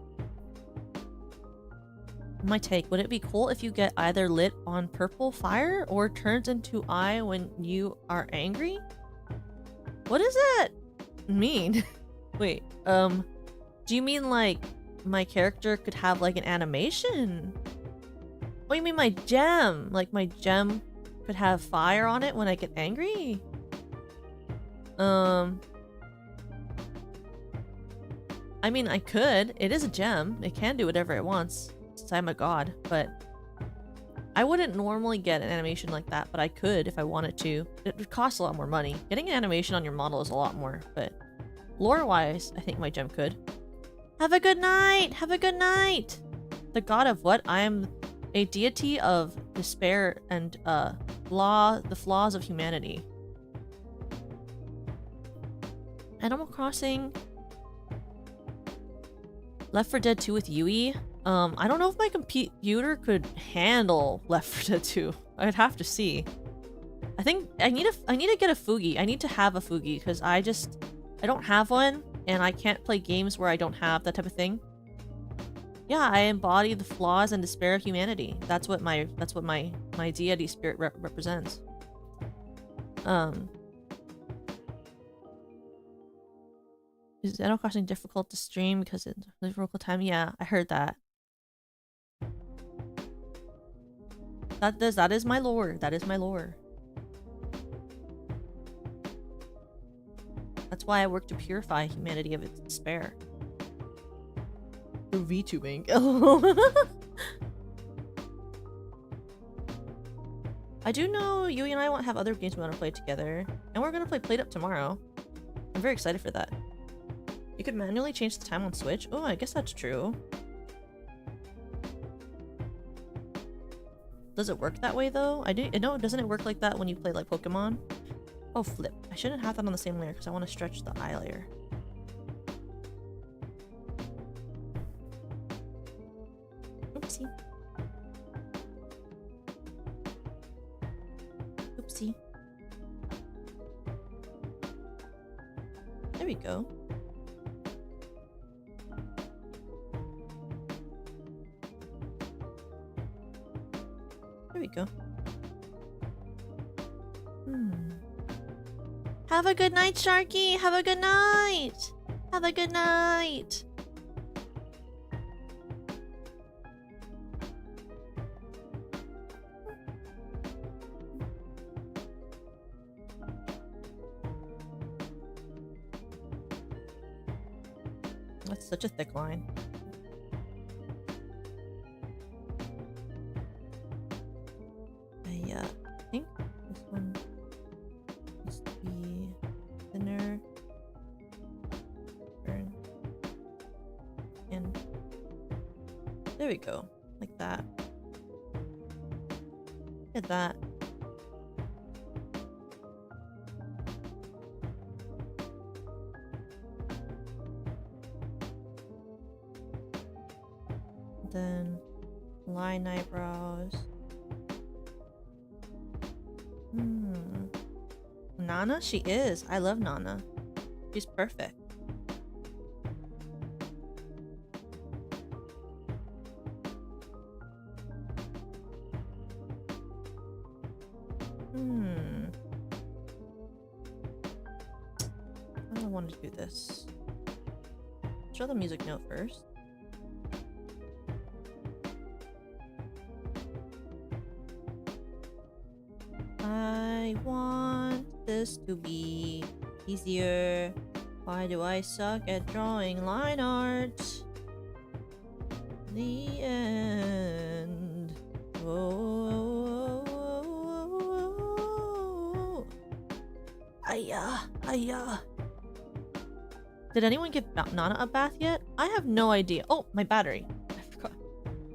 My take, would it be cool if you get either lit on purple fire or turns into eye when you are angry? What does that mean? Wait, do you mean like my character could have like an animation? Oh, you mean my gem? Like my gem could have fire on it when I get angry? I mean, I could. It is a gem. It can do whatever it wants, since I'm a god, but I wouldn't normally get an animation like that, but I could if I wanted to. It would cost a lot more money. Getting an animation on your model is a lot more, but lore-wise, I think my gem could. Have a good night! Have a good night! The god of what? I am a deity of despair and, the flaws of humanity. Animal Crossing... Left 4 Dead 2 with Yui? I don't know if my computer could handle Left 4 Dead 2. I'd have to see. I think I need to get a Fugi. I need to have a Fugi because I don't have one and I can't play games where I don't have that type of thing. Yeah, I embody the flaws and despair of humanity. That's what my deity spirit represents. Is Animal Crossing difficult to stream because it's difficult time? Yeah, I heard that. That is my lore. That is my lore. That's why I work to purify humanity of its despair. Through VTubing. I do know Yui and I want to have other games we want to play together. And we're gonna play Played Up tomorrow. I'm very excited for that. You could manually change the time on Switch? Oh, I guess that's true. Does it work that way though? No, doesn't it work like that when you play like Pokemon? Oh, flip. I shouldn't have that on the same layer because I want to stretch the eye layer. Oopsie. Oopsie. There we go. There we go. Have a good night, Sharky! Have a good night! Have a good night! That's such a thick line. I think this one needs to be thinner. And there we go. Like that. Look at that. Then line eyebrows. Nana? She is. I love Nana. She's perfect. I don't want to do this. Show the music note first. I want this to be easier. Why do I suck at drawing line art? The end. Oh. Aya. Did anyone give Nana a bath yet? I have no idea. Oh, my battery. I forgot.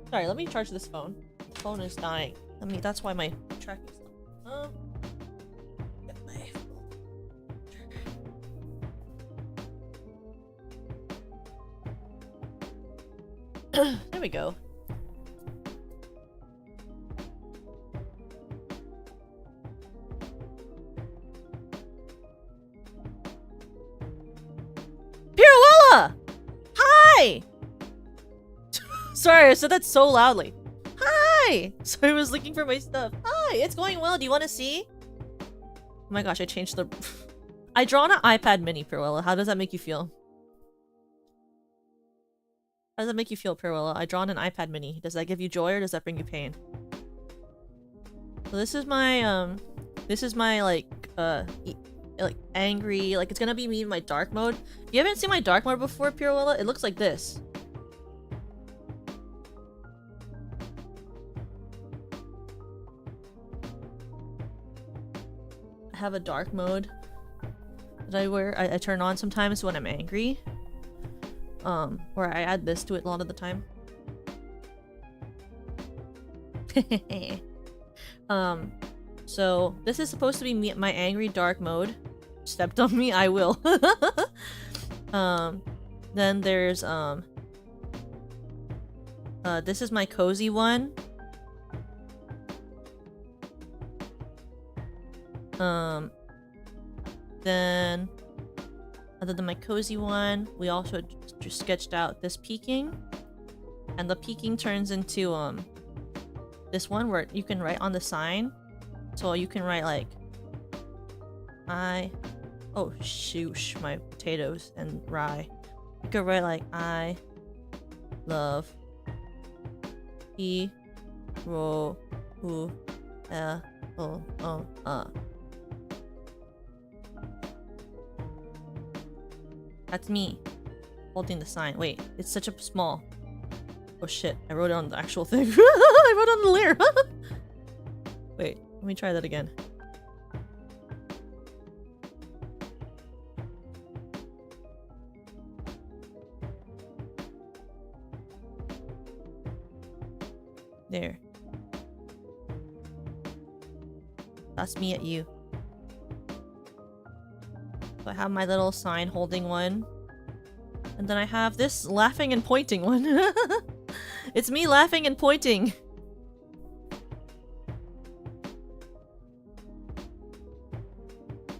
Sorry, let me charge this phone. The phone is dying. That's why my tracking's not. Get my phone. There we go. Pirouella! Hi! Sorry, I said that so loudly. Hi! Sorry, I was looking for my stuff. Hi, it's going well. Do you want to see? Oh my gosh, I changed the... I draw on an iPad mini, Pirouella. How does that make you feel? How does that make you feel, Pirouella? I draw on an iPad mini. Does that give you joy or does that bring you pain? So this is my, like angry, like it's gonna be me in my dark mode. If you haven't seen my dark mode before, Pirouella, it looks like this. I have a dark mode that I wear. I turn on sometimes when I'm angry. Where I add this to it a lot of the time. So this is supposed to be me, my angry dark mode. Stepped on me, I will. Then there's this is my cozy one. Then other than my cozy one, we also just sketched out this peeking, and the peeking turns into this one where you can write on the sign. So you can write like oh shoosh, my potatoes and rye. You could write like I love That's me holding the sign. Wait, it's such a small. Oh shit, I wrote it on the actual thing. I wrote it on the layer. Wait, let me try that again. There. That's me at you. So I have my little sign holding one. And then I have this laughing and pointing one. It's me laughing and pointing.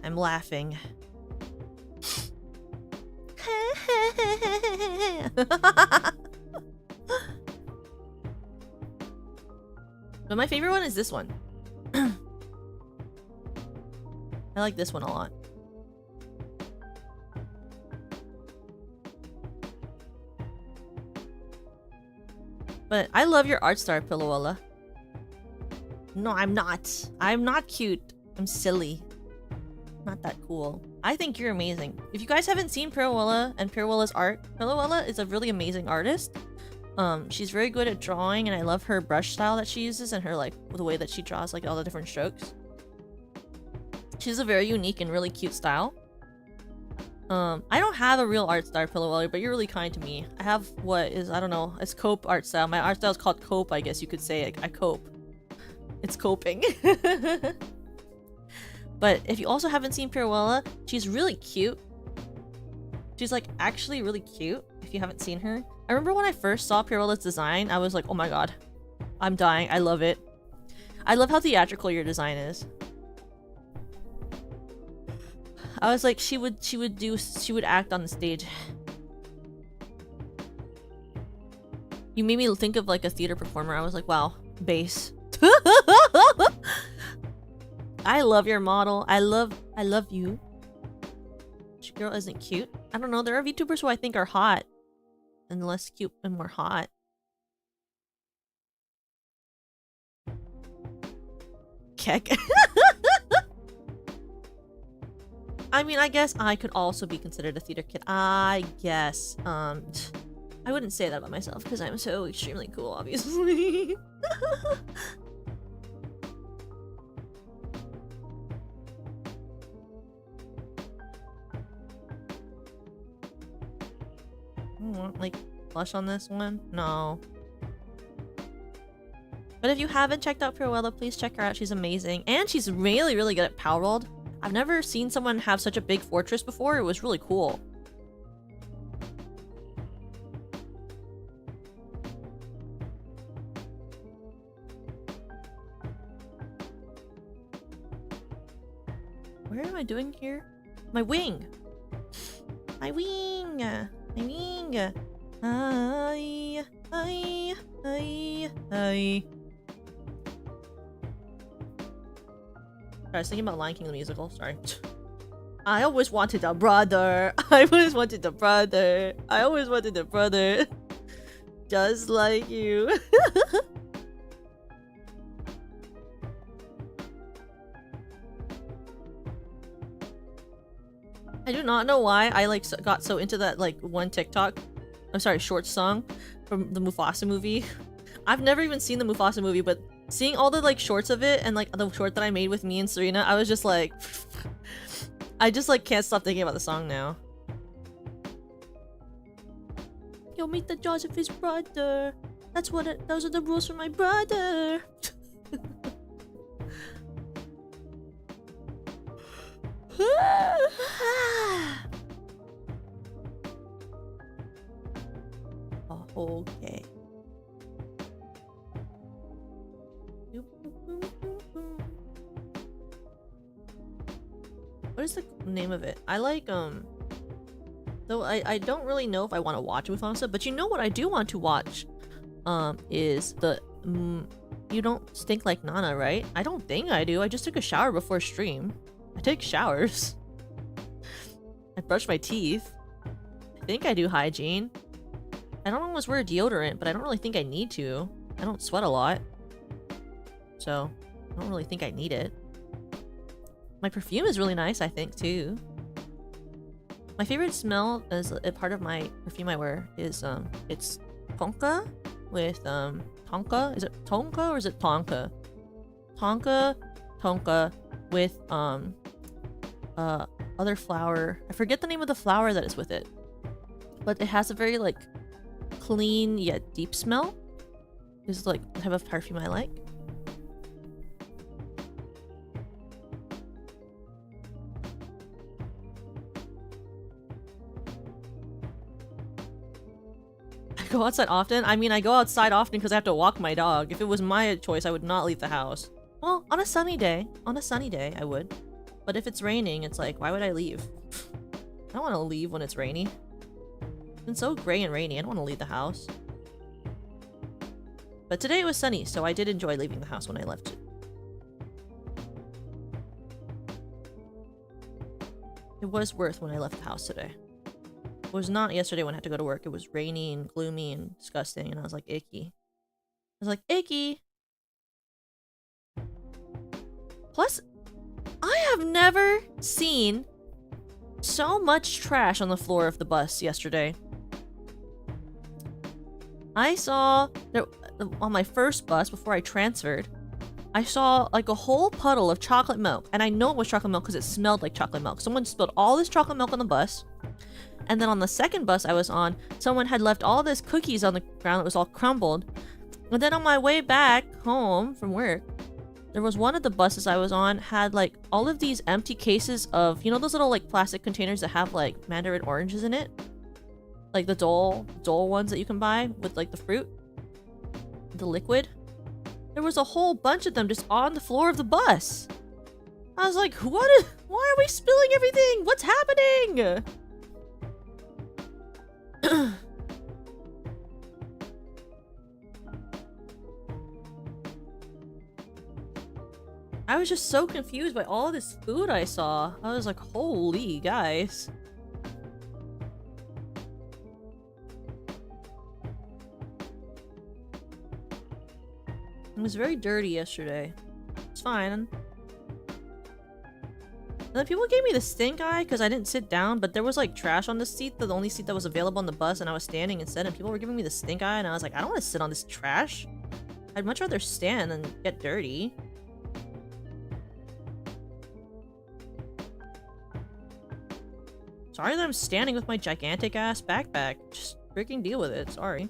I'm laughing. But my favorite one is this one. I like this one a lot. But I love your art style, Pirouella. No, I'm not. I'm not cute. I'm silly. Not that cool. I think you're amazing. If you guys haven't seen Pirouella and Pirouella's art, Pirouella is a really amazing artist. She's very good at drawing, and I love her brush style that she uses and her like the way that she draws like all the different strokes. She's a very unique and really cute style. I don't have a real art style, Pirouella, but you're really kind to me. I have what is, I don't know, it's cope art style. My art style is called cope, I guess you could say. I cope. It's coping. But if you also haven't seen Pirouella, she's really cute. She's like actually really cute if you haven't seen her. I remember when I first saw Pirouella's design, I was like, oh my god, I'm dying. I love it. I love how theatrical your design is. I was like, she would act on the stage. You made me think of like a theater performer. I was like, wow, bass. I love your model. I love you. This girl isn't cute. I don't know. There are VTubers who I think are hot and less cute and more hot. Keck. I mean, I guess I could also be considered a theater kid. I guess. I wouldn't say that about myself because I'm so extremely cool, obviously. don't want like blush on this one. No. But if you haven't checked out Purewella, please check her out. She's amazing. And she's really, really good at Power World. I've never seen someone have such a big fortress before. It was really cool. Where am I doing here? My wing! My wing! My wing! Hi! Hi! Hi! Hi! I was thinking about Lion King the musical, sorry. I always wanted a brother! I always wanted a brother! I always wanted a brother! Just like you! I do not know why I like got so into that like one TikTok, I'm sorry, short song from the Mufasa movie. I've never even seen the Mufasa movie, but seeing all the like shorts of it and like the short that I made with me and Serena, I was just like, I just like can't stop thinking about the song now. You'll meet the jaws of his brother. That's what those are the rules for my brother. Okay. What is the name of it? I like though I don't really know if I want to watch Mufasa, but you know what I do want to watch is the You Don't Stink Like Nana, right? I don't think I do. I just took a shower before stream. I take showers. I brush my teeth. I think I do hygiene. I don't always wear deodorant, but I don't really think I need to. I don't sweat a lot. So, I don't really think I need it. My perfume is really nice, I think, too. My favorite smell as a part of my perfume I wear is, it's tonka with, tonka? Is it tonka or is it tonka? Tonka with, other flower. I forget the name of the flower that is with it. But it has a very, like, clean yet deep smell. Is like the type of perfume I like. I go outside often? I mean, I go outside often because I have to walk my dog. If it was my choice, I would not leave the house. Well, on a sunny day, I would. But if it's raining, it's like, why would I leave? I don't want to leave when it's rainy. It's been so gray and rainy, I don't want to leave the house. But today it was sunny, so I did enjoy leaving the house when I left it. It was worth when I left the house today. It was not yesterday when I had to go to work. It was rainy and gloomy and disgusting, and I was like, icky. I was like, icky! Plus, I have never seen so much trash on the floor of the bus yesterday. I saw there on my first bus before I transferred, I saw like a whole puddle of chocolate milk, and I know it was chocolate milk because it smelled like chocolate milk. Someone spilled all this chocolate milk on the bus, and then on the second bus I was on, someone had left all this cookies on the ground. It was all crumbled. And then on my way back home from work, there was one of the buses I was on had like all of these empty cases of, you know, those little like plastic containers that have like mandarin oranges in it, like the Dole ones that you can buy with like the fruit, the liquid. There was a whole bunch of them just on the floor of the bus. I was like, why are we spilling everything? What's happening? I was just so confused by all this food I saw. I was like, holy guys. It was very dirty yesterday. It's fine. And then people gave me the stink eye because I didn't sit down, but there was like trash on the seat, the only seat that was available on the bus, and I was standing instead, and people were giving me the stink eye, and I was like, I don't want to sit on this trash. I'd much rather stand than get dirty. Sorry that I'm standing with my gigantic ass backpack. Just freaking deal with it. Sorry.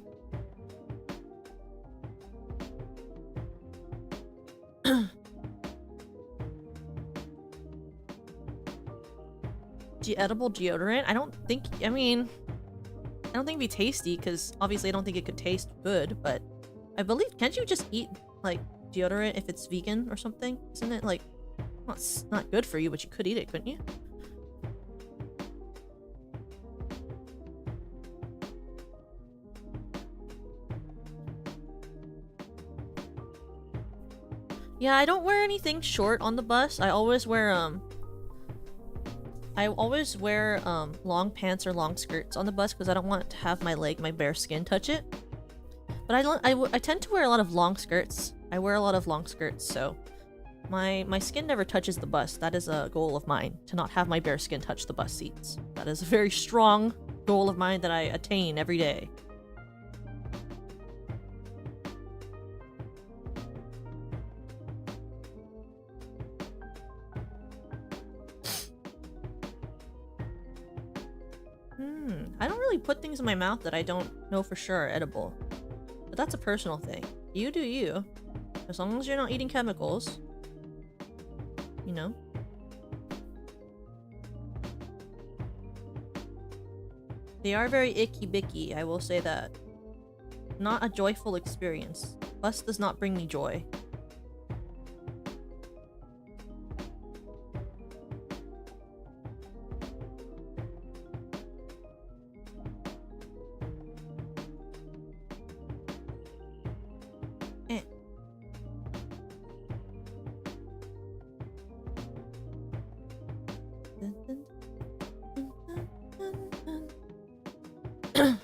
Edible deodorant? I don't think it'd be tasty because obviously I don't think it could taste good, but I believe, can't you just eat like deodorant if it's vegan or something? Isn't it like not good for you, but you could eat it, couldn't you? Yeah, I don't wear anything short on the bus. I always wear long pants or long skirts on the bus because I don't want to have my bare skin touch it. But I tend to wear a lot of long skirts. I wear a lot of long skirts, so my skin never touches the bus. That is a goal of mine, to not have my bare skin touch the bus seats. That is a very strong goal of mine that I attain every day. I don't really put things in my mouth that I don't know for sure are edible. But that's a personal thing. You do you. As long as you're not eating chemicals. You know? They are very icky-bicky, I will say that. Not a joyful experience. Bus does not bring me joy.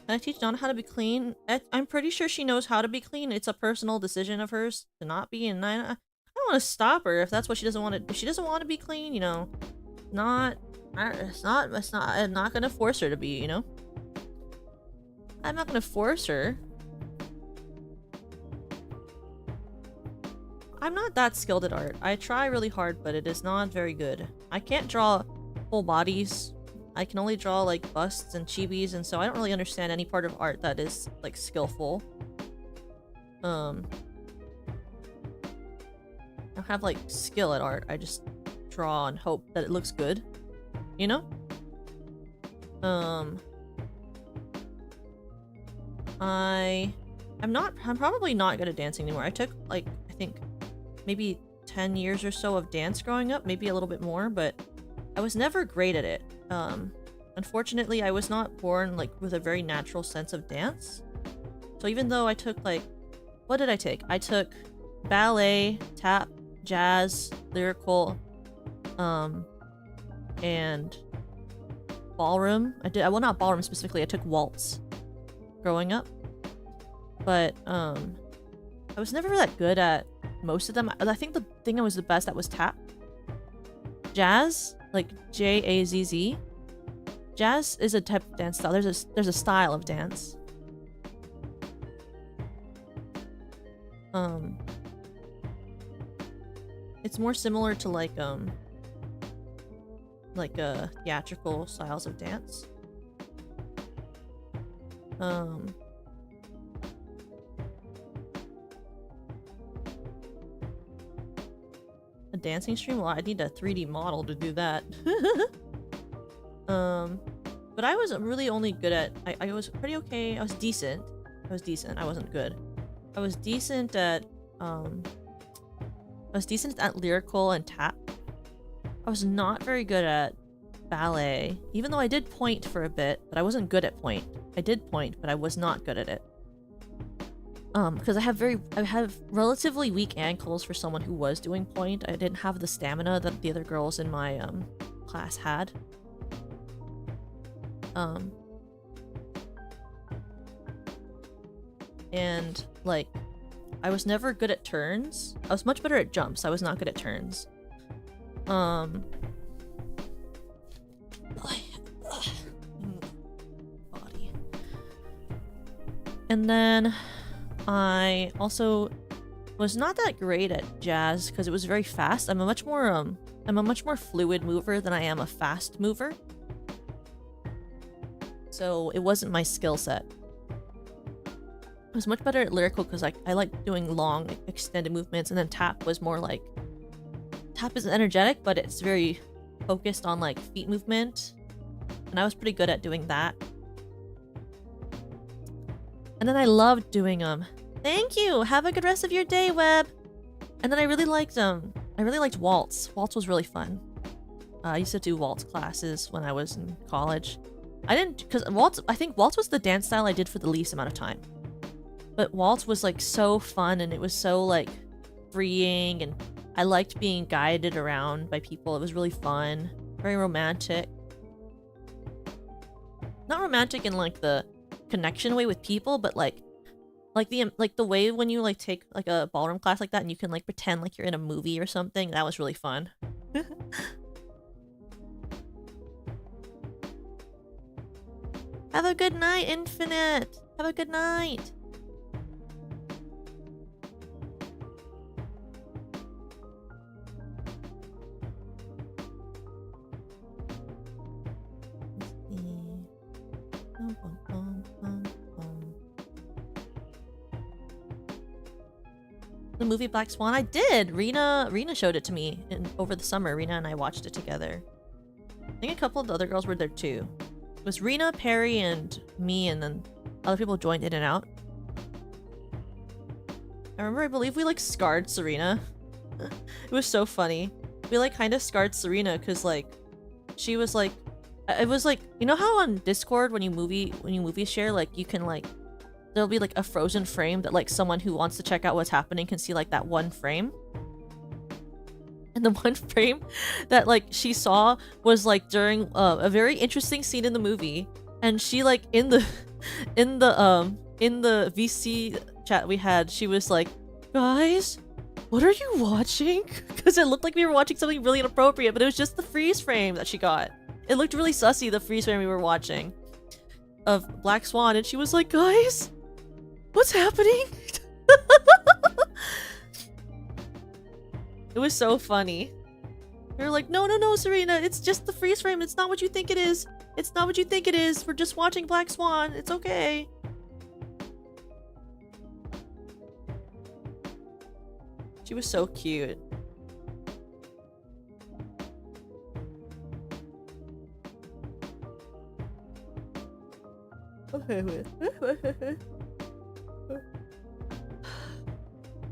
I teach Donna how to be clean. I'm pretty sure she knows how to be clean. It's a personal decision of hers to not be, and I don't want to stop her if that's what she doesn't want to. If she doesn't want to be clean, you know, it's not. I'm not gonna force her to be. You know, I'm not gonna force her. I'm not that skilled at art. I try really hard, but it is not very good. I can't draw full bodies. I can only draw like busts and chibis, and so I don't really understand any part of art that is like skillful. I don't have like skill at art. I just draw and hope that it looks good. You know? I'm probably not good at dancing anymore. I took like, I think maybe 10 years or so of dance growing up, maybe a little bit more, but I was never great at it. Unfortunately, I was not born like with a very natural sense of dance. So even though I took like, what did I take? I took ballet, tap, jazz, lyrical, and ballroom. Well, not ballroom specifically, I took waltz growing up. But, I was never that good at most of them. I think the thing I was the best at was tap. Jazz, like J-A-Z-Z. Jazz is a type of dance style. There's a style of dance. It's more similar to like theatrical styles of dance. A dancing stream? Well, I need a 3D model to do that. But I was really only good at, I was pretty okay. I was decent. I wasn't good. I was decent at lyrical and tap. I was not very good at ballet, even though I did point for a bit, but I wasn't good at point. I did point, but I was not good at it. Because I have relatively weak ankles for someone who was doing point. I didn't have the stamina that the other girls in my class had. And like, I was never good at turns. I was much better at jumps. I was not good at turns. Body. And then I also was not that great at jazz because it was very fast. I'm a much more fluid mover than I am a fast mover. So it wasn't my skill set. was much better at lyrical because I like doing long, extended movements, and then tap was more like... Tap is energetic, but it's very focused on like feet movement. And I was pretty good at doing that. And then I loved doing Thank you! Have a good rest of your day, Web! And then I really liked waltz. Waltz was really fun. I used to do waltz classes when I was in college. I didn't, because I think waltz was the dance style I did for the least amount of time. But waltz was like so fun, and it was so like freeing, and I liked being guided around by people. It was really fun. Very romantic. Not romantic in like the connection way with people, but like the way when you like take like a ballroom class like that and you can like pretend like you're in a movie or something. That was really fun. Have a good night, Infinite! Have a good night! The movie Black Swan? I did! Rena showed it to me over the summer. Rena and I watched it together. I think a couple of the other girls were there too. It was Rena, Perry, and me, and then other people joined in and out. I believe we like scarred Serena. It was so funny. We like kind of scarred Serena because like she was like, it was like, you know how on Discord when you movie share, like you can like, there'll be like a frozen frame that like someone who wants to check out what's happening can see like that one frame. And the one frame that like she saw was like during a very interesting scene in the movie, and she like in the VC chat we had, she was like, guys, what are you watching? Because it looked like we were watching something really inappropriate, but it was just the freeze frame that she got. It looked really sussy, the freeze frame we were watching of Black Swan, and she was like, guys, what's happening? It was so funny. We were like, no, Serena, it's just the freeze frame. It's not what you think it is. It's not what you think it is. We're just watching Black Swan. It's okay. She was so cute.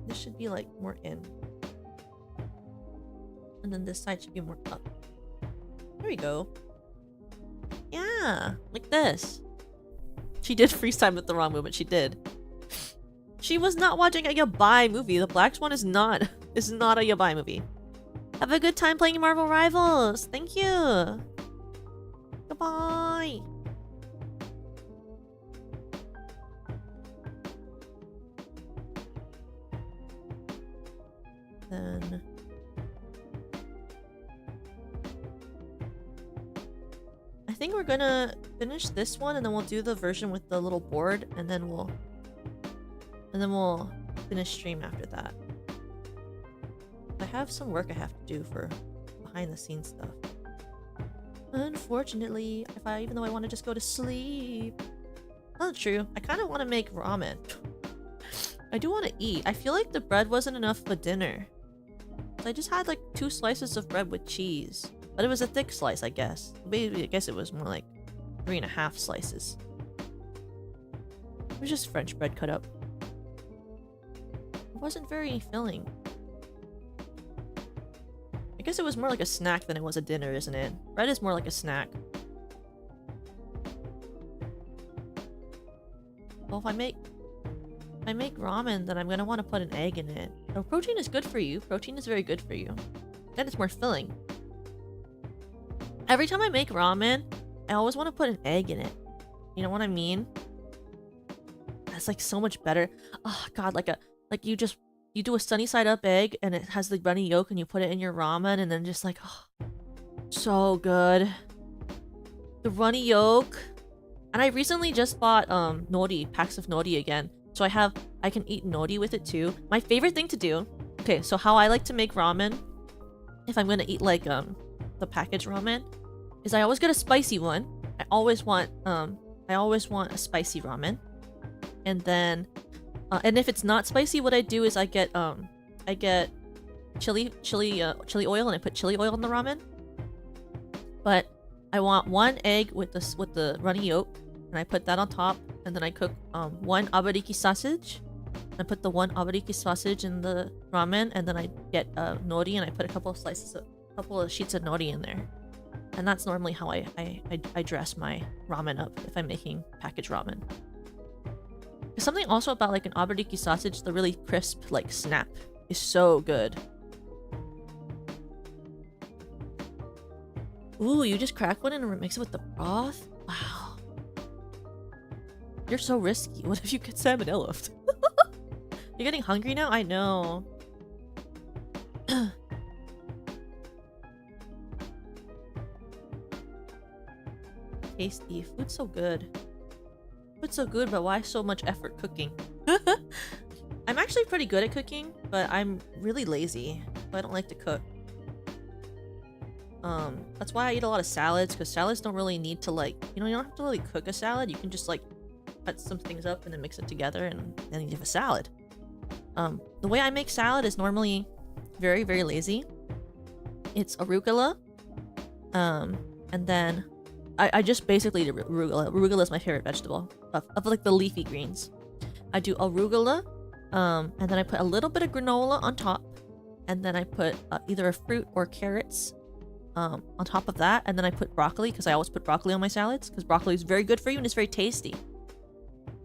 This should be like more in. And then this side should be more up. There we go. Yeah, like this. She did freeze time with the wrong movement. She did. She was not watching a yabai movie. The Black Swan is not a yabai movie. Have a good time playing Marvel Rivals. Thank you. Goodbye. Then I think we're gonna finish this one, and then we'll do the version with the little board, and then we'll finish stream after that. I have some work I have to do for behind the scenes stuff. Unfortunately, even though I want to just go to sleep. Not true. I kind of want to make ramen. I do want to eat. I feel like the bread wasn't enough for dinner. So I just had like 2 slices of bread with cheese. But it was a thick slice, I guess. Maybe I guess it was more like 3.5 slices. It was just French bread cut up. It wasn't very filling. I guess it was more like a snack than it was a dinner, isn't it? Bread is more like a snack. Well, if I make ramen, then I'm gonna want to put an egg in it. So protein is good for you. Protein is very good for you. And it's more filling. Every time I make ramen, I always want to put an egg in it. You know what I mean? That's like so much better. Oh god, you do a sunny side up egg and it has the runny yolk and you put it in your ramen and then just like, oh, so good. The runny yolk. And I recently just bought nori, packs of nori again. So I can eat nori with it too. My favorite thing to do. Okay, so how I like to make ramen, if I'm gonna eat like the packaged ramen, is I always get a spicy one. I always want a spicy ramen. And then And if it's not spicy, what I do is I get chili oil, and I put chili oil in the ramen. But I want 1 egg with the runny yolk, and I put that on top, and then I cook 1 abariki sausage. I put the 1 abariki sausage in the ramen, and then I get nori, and I put a couple of sheets of nori in there. And that's normally how I dress my ramen up if I'm making packaged ramen. There's something also about like an abariki sausage, the really crisp like snap is so good. Ooh, you just crack one and mix it with the broth? Wow. You're so risky. What if you get salmonella? You're getting hungry now? I know. Tasty. Food's so good. Food's so good, but why so much effort cooking? I'm actually pretty good at cooking, but I'm really lazy. So I don't like to cook. That's why I eat a lot of salads, because salads don't really need to like, you don't have to really cook a salad. You can just like cut some things up and then mix it together, and then you have a salad. The way I make salad is normally very, very lazy. It's arugula, and then I just basically eat arugula. Arugula is my favorite vegetable of like the leafy greens. I do arugula, and then I put a little bit of granola on top, and then I put either a fruit or carrots on top of that, and then I put broccoli, because I always put broccoli on my salads, because broccoli is very good for you and it's very tasty.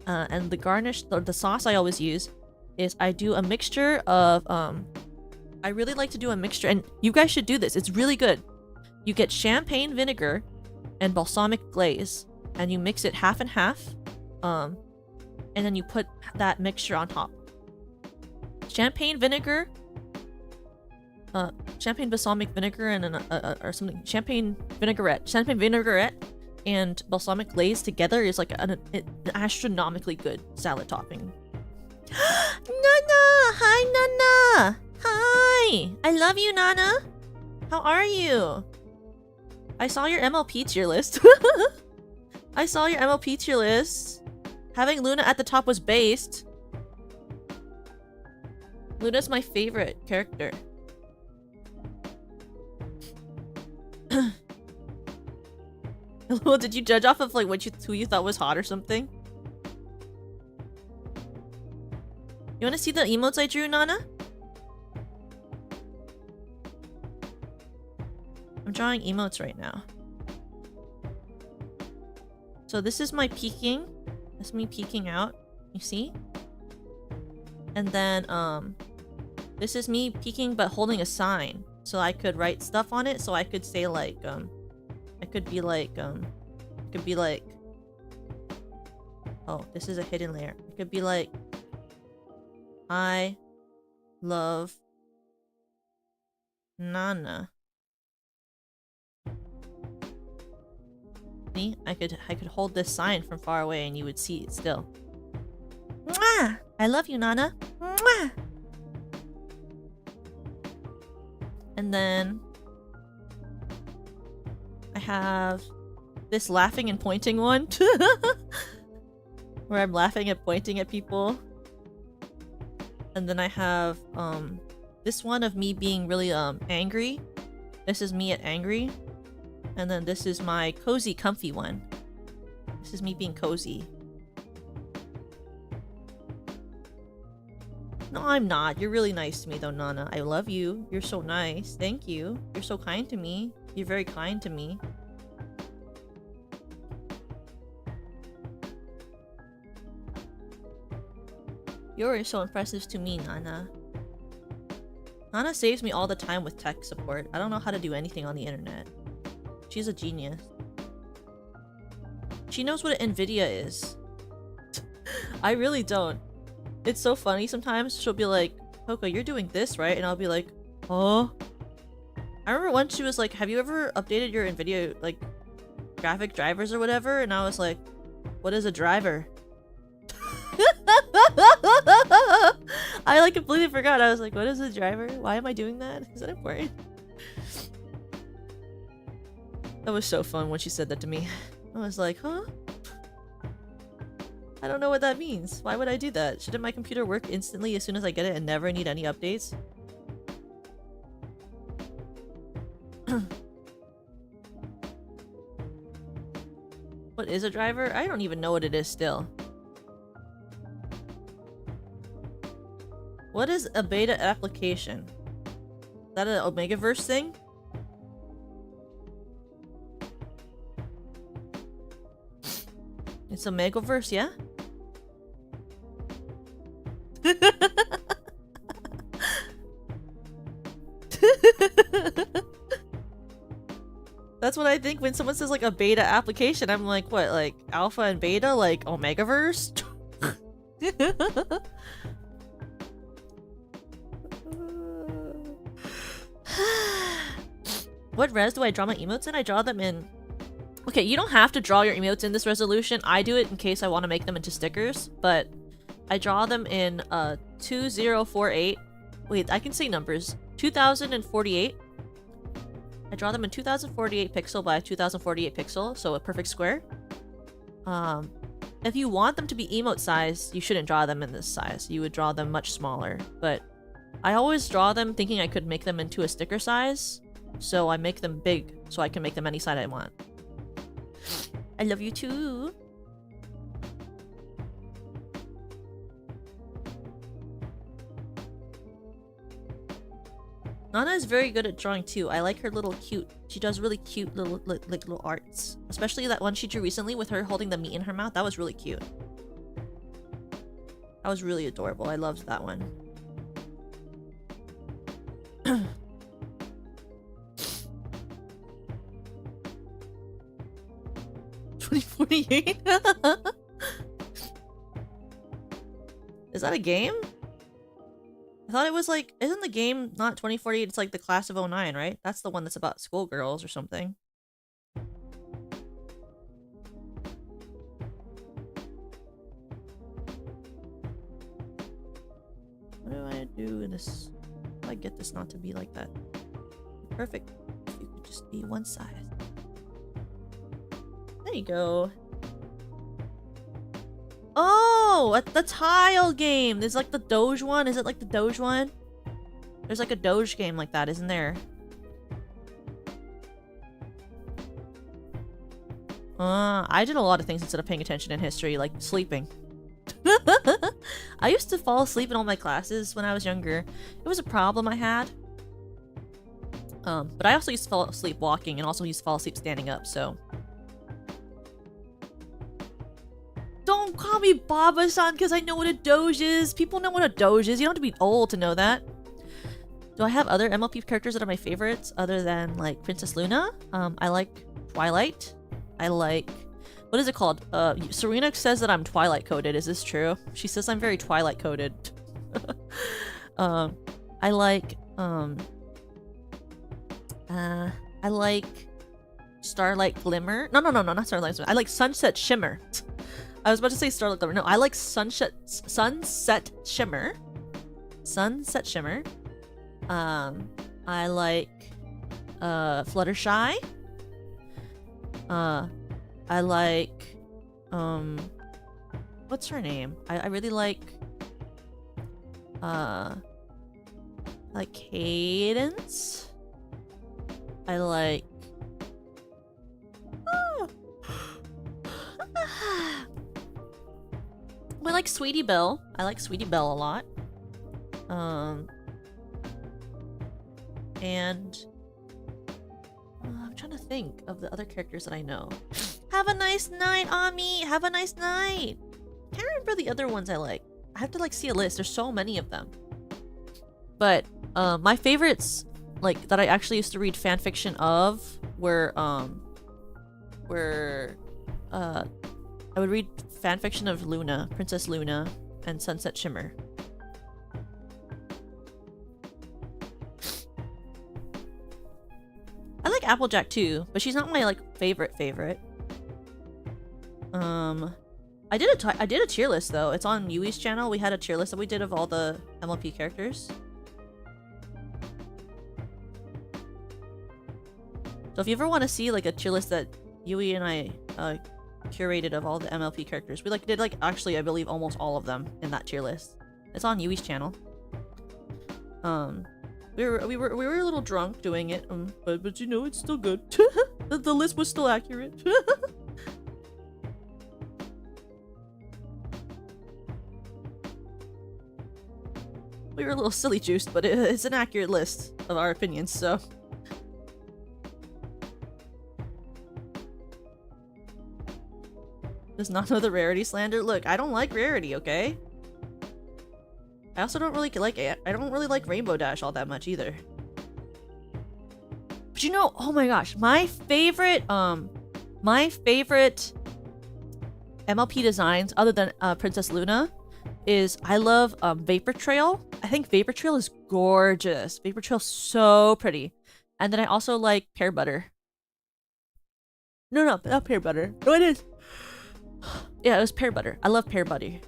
And the garnish, the sauce I always use is I do a mixture of I really like to do a mixture, and you guys should do this. It's really good. You get champagne vinegar and balsamic glaze, and you mix it half and half, and then you put that mixture on top. Champagne vinegar, champagne balsamic vinegar, and an, or something. Champagne vinaigrette and balsamic glaze together is like an astronomically good salad topping. Nana! Hi, Nana! Hi! I love you, Nana! How are you? I saw your MLP tier list. I saw your MLP tier list. Having Luna at the top was based. Luna's my favorite character. Did you judge off of like who you thought was hot or something? You want to see the emotes I drew, Nana? I'm drawing emotes right now. So this is my peeking. That's me peeking out. You see? And then this is me peeking but holding a sign, so I could write stuff on it. So I could say like I could be like oh, this is a hidden layer. It could be like, I love Nana. See? I could hold this sign from far away and you would see it still. Mwah! I love you, Nana. Mwah! And then I have this laughing and pointing one. Where I'm laughing and pointing at people. And then I have this one of me being really angry. This is me at angry. And then this is my cozy comfy one. This is me being cozy. No, I'm not. You're really nice to me though, Nana. I love you. You're so nice. Thank you. You're so kind to me. You're very kind to me. You're so impressive to me, Nana. Nana saves me all the time with tech support. I don't know how to do anything on the internet. She's a genius. She knows what an NVIDIA is. I really don't. It's so funny sometimes. She'll be like, Coco, you're doing this, right? And I'll be like, oh. I remember once she was like, have you ever updated your NVIDIA, like, graphic drivers or whatever? And I was like, what is a driver? I like completely forgot. I was like, what is a driver? Why am I doing that? Is that important? That was so fun when she said that to me. I was like, huh? I don't know what that means. Why would I do that? Shouldn't my computer work instantly as soon as I get it and never need any updates? What is a driver? I don't even know what it is still. What is a beta application? Is that an Omegaverse thing? It's a Megaverse, yeah? That's what I think when someone says like a beta application. I'm like, what, like alpha and beta, like Omegaverse? What res do I draw my emotes in? I draw them in... Okay, you don't have to draw your emotes in this resolution. I do it in case I want to make them into stickers, but I draw them in 2048. Wait, I can say numbers. 2048. I draw them in 2048 pixel by 2048 pixel, so a perfect square. If you want them to be emote size, you shouldn't draw them in this size. You would draw them much smaller, but I always draw them thinking I could make them into a sticker size, so I make them big so I can make them any size I want. I love you too. Nana is very good at drawing too. I like her little cute. She does really cute little little arts. Especially that one she drew recently with her holding the meat in her mouth. That was really cute. That was really adorable. I loved that one. 2048? Is that a game? I thought it was like, isn't the game not 2048? It's like the class of 09, right? That's the one that's about schoolgirls or something. What do I do in this? How do I get this not to be like that? Perfect. If you could just be one size. There you go. Oh, at the tile game. There's like the Doge one. Is it like the Doge one? There's like a Doge game like that, isn't there? I did a lot of things instead of paying attention in history, like sleeping. I used to fall asleep in all my classes when I was younger. It was a problem I had. But I also used to fall asleep walking and also used to fall asleep standing up, so... Don't call me Baba-san because I know what a Doge is. People know what a Doge is. You don't have to be old to know that. Do I have other MLP characters that are my favorites other than, like, Princess Luna? I like Twilight. I like... What is it called? Serena says that I'm Twilight-coded. Is this true? She says I'm very Twilight-coded. I like... I like... Starlight Glimmer. No, not Starlight Glimmer. I like Sunset Shimmer. I was about to say Starlight Glimmer. No, I like Sunset Shimmer. Sunset Shimmer. I like Fluttershy. I like what's her name? I really like Cadence. I like I like Sweetie Belle. I like Sweetie Belle a lot. And I'm trying to think of the other characters that I know. Have a nice night, Ami. Have a nice night. Can't remember the other ones I like. I have to like see a list. There's so many of them. But my favorites, like that I actually used to read fan fiction of, were I would read fanfiction of Luna, Princess Luna, and Sunset Shimmer. I like Applejack too, but she's not my like favorite. I did a tier list though. It's on Yui's channel. We had a tier list that we did of all the MLP characters. So if you ever want to see like a tier list that Yui and I curated of all the MLP characters. We like did like actually I believe almost all of them in that tier list. It's on Yui's channel. We were a little drunk doing it, but you know it's still good. the list was still accurate. We were a little silly juiced, but it's an accurate list of our opinions, so. Does not know the rarity slander. Look, I don't like rarity, okay? I also don't really like it. I don't really like Rainbow Dash all that much either. But you know, oh my gosh, my favorite MLP designs other than Princess Luna is I love Vapor Trail. I think Vapor Trail is gorgeous. Vapor Trail's so pretty. And then I also like Pear Butter. No, not Pear Butter. No, it is. Yeah, it was Pear Butter. I love Pear Butter.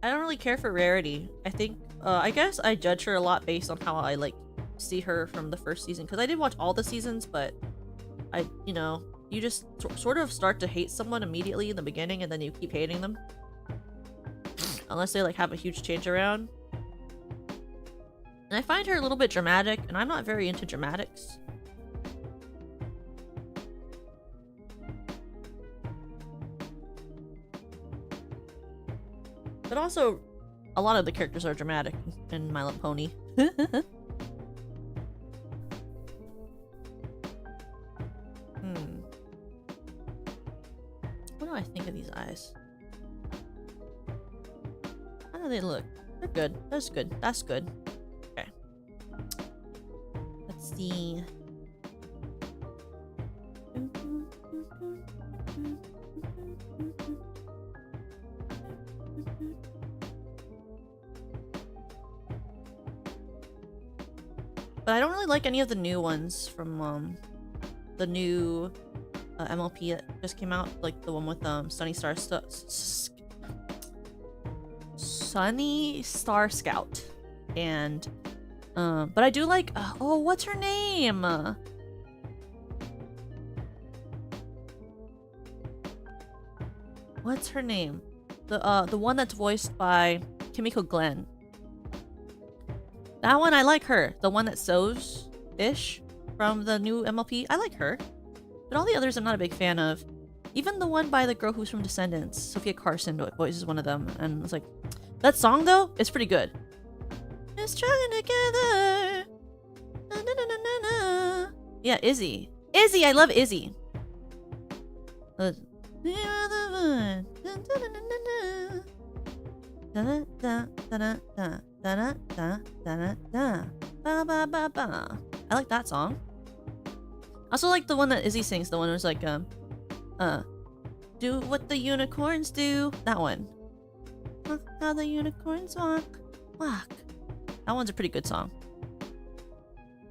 I don't really care for rarity. I think, I guess I judge her a lot based on how I like see her from the first season. Because I did watch all the seasons, but you know, you just sort of start to hate someone immediately in the beginning and then you keep hating them. Unless they like have a huge change around. And I find her a little bit dramatic, and I'm not very into dramatics. But also, a lot of the characters are dramatic in My Little Pony. What do I think of these eyes? How do they look? They're good. That's good. That's good. Okay. Let's see. But I don't really like any of the new ones from the new MLP that just came out, like the one with Sunny Star Scout, and but I do like oh, what's her name? What's her name? The one that's voiced by Kimiko Glenn. That one, I like her. The one that sews-ish from the new MLP. I like her. But all the others I'm not a big fan of. Even the one by the girl who's from Descendants. Sophia Carson voices one of them. And it's like... That song, though, is pretty good. It's struggling together. Na, na, na, na, na. Yeah, Izzy. Izzy! I love Izzy. You are the one. Da, da, da, da, da, da. Da, da, da, da, da, ba, ba, ba, ba. I like that song. I also like the one that Izzy sings, the one who's like, do what the unicorns do. That one. Look how the unicorns walk. Walk. That one's a pretty good song.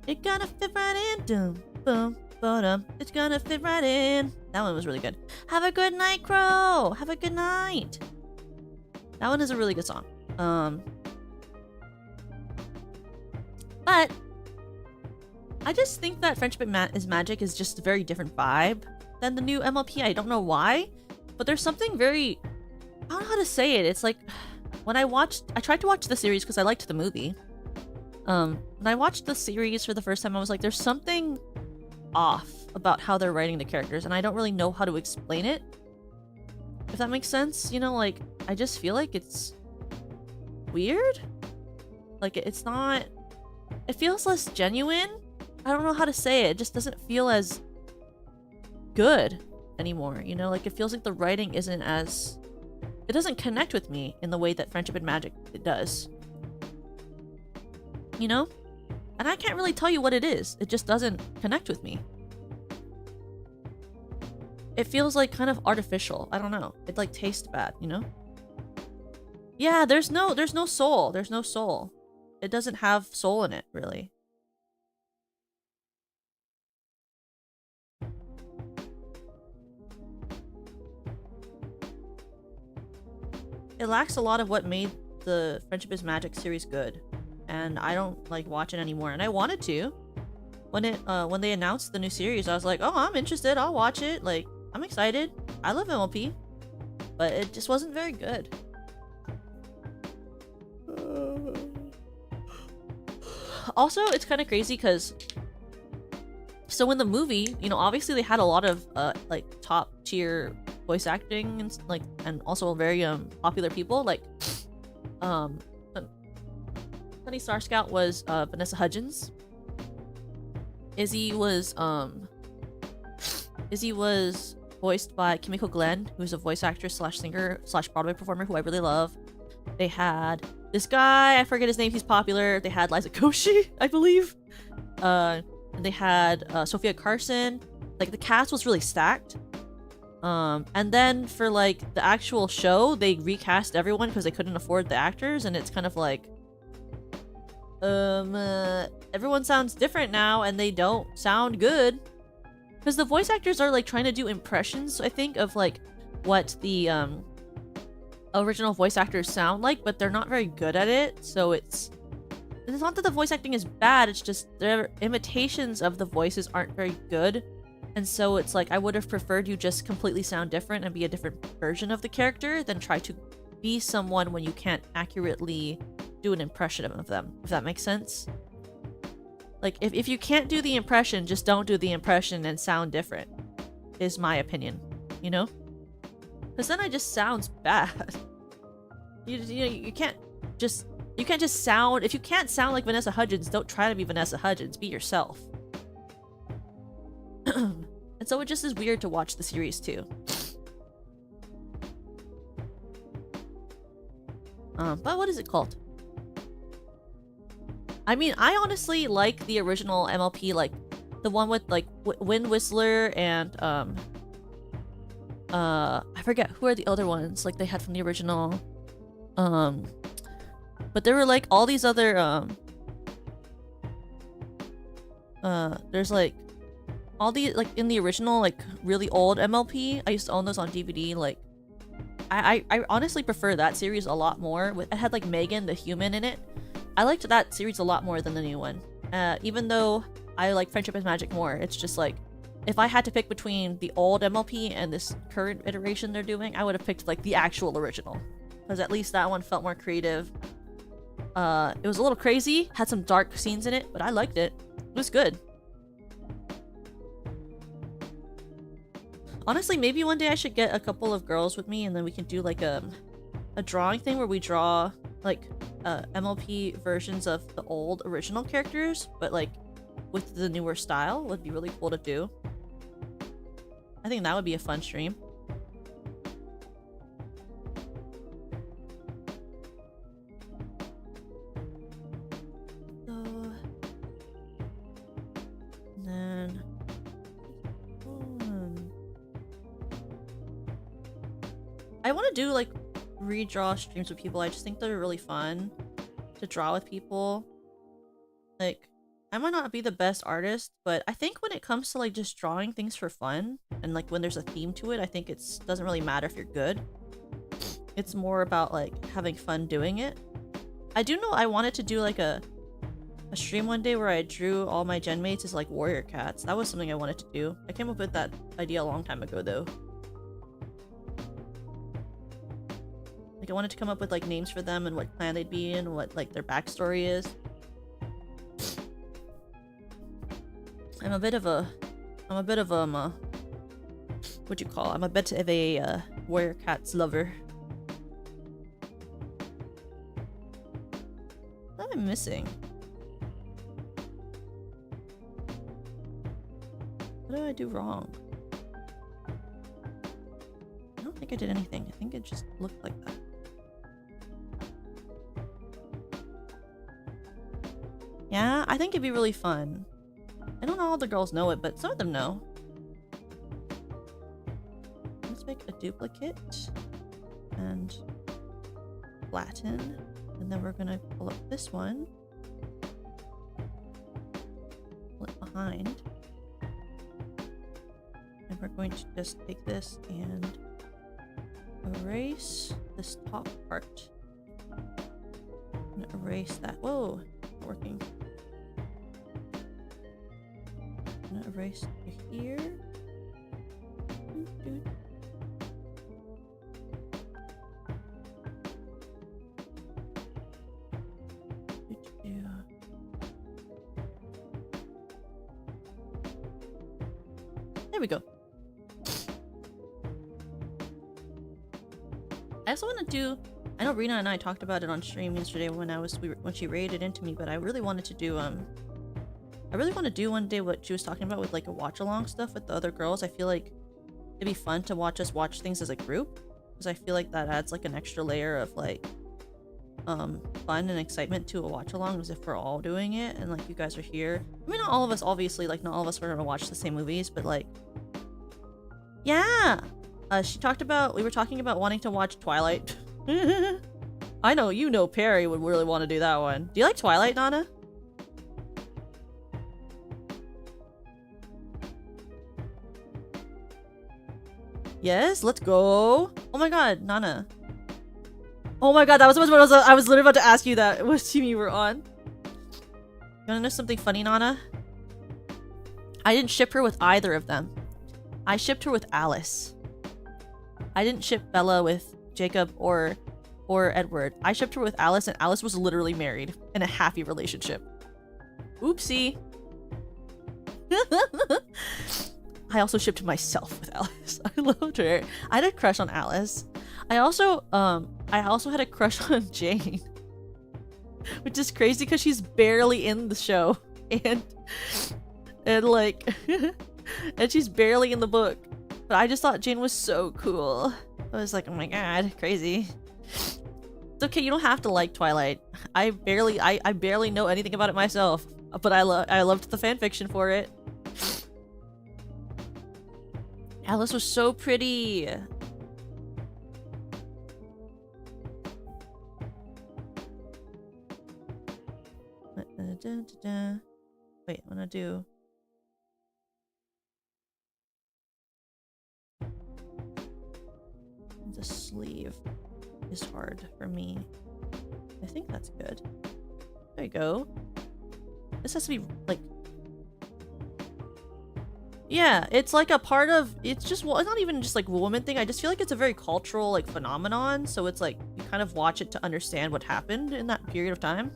It gonna fit right in. Doom, boom, boom. It's gonna fit right in. That one was really good. Have a good night, Crow. Have a good night. That one is a really good song. But I just think that Friendship is Magic is just a very different vibe than the new MLP. I don't know why, but there's something very... I don't know how to say it. It's like... When I tried to watch the series because I liked the movie. When I watched the series for the first time, I was like, there's something off about how they're writing the characters, and I don't really know how to explain it. If that makes sense, you know, like, I just feel like it's weird. Like, it's not... It feels less genuine. I don't know how to say it. It just doesn't feel as good anymore, you know? Like, it feels like the writing isn't as... It doesn't connect with me in the way that Friendship and Magic it does. You know? And I can't really tell you what it is. It just doesn't connect with me. It feels like kind of artificial. I don't know. It like tastes bad, you know? Yeah, there's no soul. There's no soul. It doesn't have soul in it, really. It lacks a lot of what made the Friendship is Magic series good. And I don't like watch it anymore. And I wanted to. when they announced the new series, I was like, oh, I'm interested. I'll watch it. Like, I'm excited. I love MLP, but it just wasn't very good. Also, it's kind of crazy because so in the movie, you know, obviously they had a lot of like top tier voice acting and like, and also very popular people. Like Sunny Star Scout was Vanessa Hudgens. Izzy was voiced by Kimiko Glenn, who's a voice actress slash singer slash Broadway performer who I really love. They had this guy, I forget his name, he's popular. They had Liza Koshy, I believe. And they had Sophia Carson. Like, the cast was really stacked. And then for like the actual show, they recast everyone because they couldn't afford the actors, and it's kind of like everyone sounds different now and they don't sound good. Because the voice actors are like trying to do impressions, I think, of like what the original voice actors sound like, but they're not very good at it. So it's not that the voice acting is bad, it's just their imitations of the voices aren't very good. And so it's like, I would have preferred you just completely sound different and be a different version of the character than try to be someone when you can't accurately do an impression of them, if that makes sense. Like, if you can't do the impression, just don't do the impression and sound different, is my opinion, you know? Because then it just sounds bad. You can't just sound, if you can't sound like Vanessa Hudgens, don't try to be Vanessa Hudgens, be yourself. And so it just is weird to watch the series too. But what is it called? I mean, I honestly like the original MLP, like the one with like Wind Whistler and I forget who are the other ones like they had from the original. But there were like all these other there's like all the like in the original like really old MLP. I used to own those on DVD. Like I honestly prefer that series a lot more. It had like Megan the human in it. I liked that series a lot more than the new one. Even though I like Friendship is Magic more, it's just like if I had to pick between the old MLP and this current iteration they're doing, I would have picked like the actual original, because at least that one felt more creative. It was a little crazy, had some dark scenes in it, but I liked it. It was good. Honestly, maybe one day I should get a couple of girls with me and then we can do like a drawing thing where we draw like MLP versions of the old original characters, but like with the newer style. Would be really cool to do. I think that would be a fun stream. I want to do like redraw streams with people. I just think they're really fun to draw with people. Like, I might not be the best artist, but I think when it comes to like just drawing things for fun and like when there's a theme to it, I think it doesn't really matter if you're good. It's more about like having fun doing it. I do know I wanted to do like a stream one day where I drew all my gen mates as like warrior cats. That was something I wanted to do. I came up with that idea a long time ago though. Like, I wanted to come up with like names for them and what clan they'd be in, what like their backstory is. I'm a bit of a what you call? I'm a bit of a warrior cats lover. What am I missing? What did I do wrong? I don't think I did anything. I think it just looked like that. Yeah, I think it'd be really fun. I don't know all the girls know it, but some of them know. Let's make a duplicate and flatten, and then we're gonna pull up this one, pull it behind, and we're going to just take this and erase this top part. I'm gonna erase that. Whoa, not working. gonna erase here. There we go. I also want to do. I know Rena and I talked about it on stream yesterday when when she raided into me, but I really wanted to do I really want to do one day what she was talking about with like a watch along stuff with the other girls. I feel like it'd be fun to watch us watch things as a group, because I feel like that adds like an extra layer of like fun and excitement to a watch along, as if we're all doing it and like you guys are here. I mean, not all of us, obviously, like not all of us are gonna watch the same movies, but like, yeah. We were talking about wanting to watch Twilight. I know, you know Perry would really want to do that one. Do you like Twilight, Nana? Yes, let's go. Oh my god, Nana. Oh my god, that was what I was literally about to ask you that. What team you were on. You wanna know something funny, Nana? I didn't ship her with either of them. I shipped her with Alice. I didn't ship Bella with Jacob or Edward. I shipped her with Alice, and Alice was literally married in a happy relationship. Oopsie. I also shipped myself with Alice. I loved her. I had a crush on Alice. I also had a crush on Jane. Which is crazy because she's barely in the show. And like and she's barely in the book. But I just thought Jane was so cool. I was like, oh my god, crazy. It's okay, you don't have to like Twilight. I barely know anything about it myself. But I loved the fanfiction for it. Alice was so pretty. Wait, I'm gonna do. The sleeve is hard for me. I think that's good. There you go. This has to be like. Yeah, it's like a part of. It's just, well, it's not even just like a woman thing. I just feel like it's a very cultural like phenomenon. So it's like you kind of watch it to understand what happened in that period of time.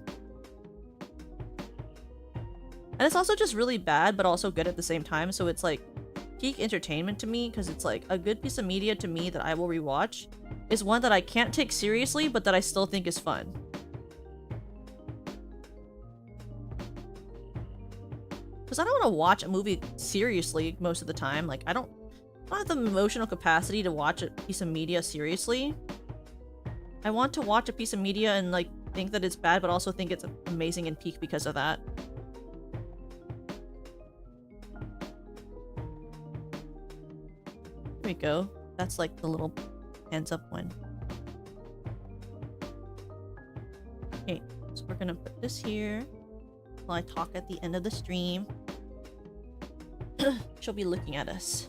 And it's also just really bad, but also good at the same time. So it's like peak entertainment to me, because it's like a good piece of media to me that I will rewatch is one that I can't take seriously, but that I still think is fun. Because I don't want to watch a movie seriously most of the time. Like, I don't have the emotional capacity to watch a piece of media seriously. I want to watch a piece of media and like think that it's bad, but also think it's amazing and peak because of that. There we go. That's like the little hands up one. Okay, so we're gonna put this here while I talk at the end of the stream. She'll be looking at us.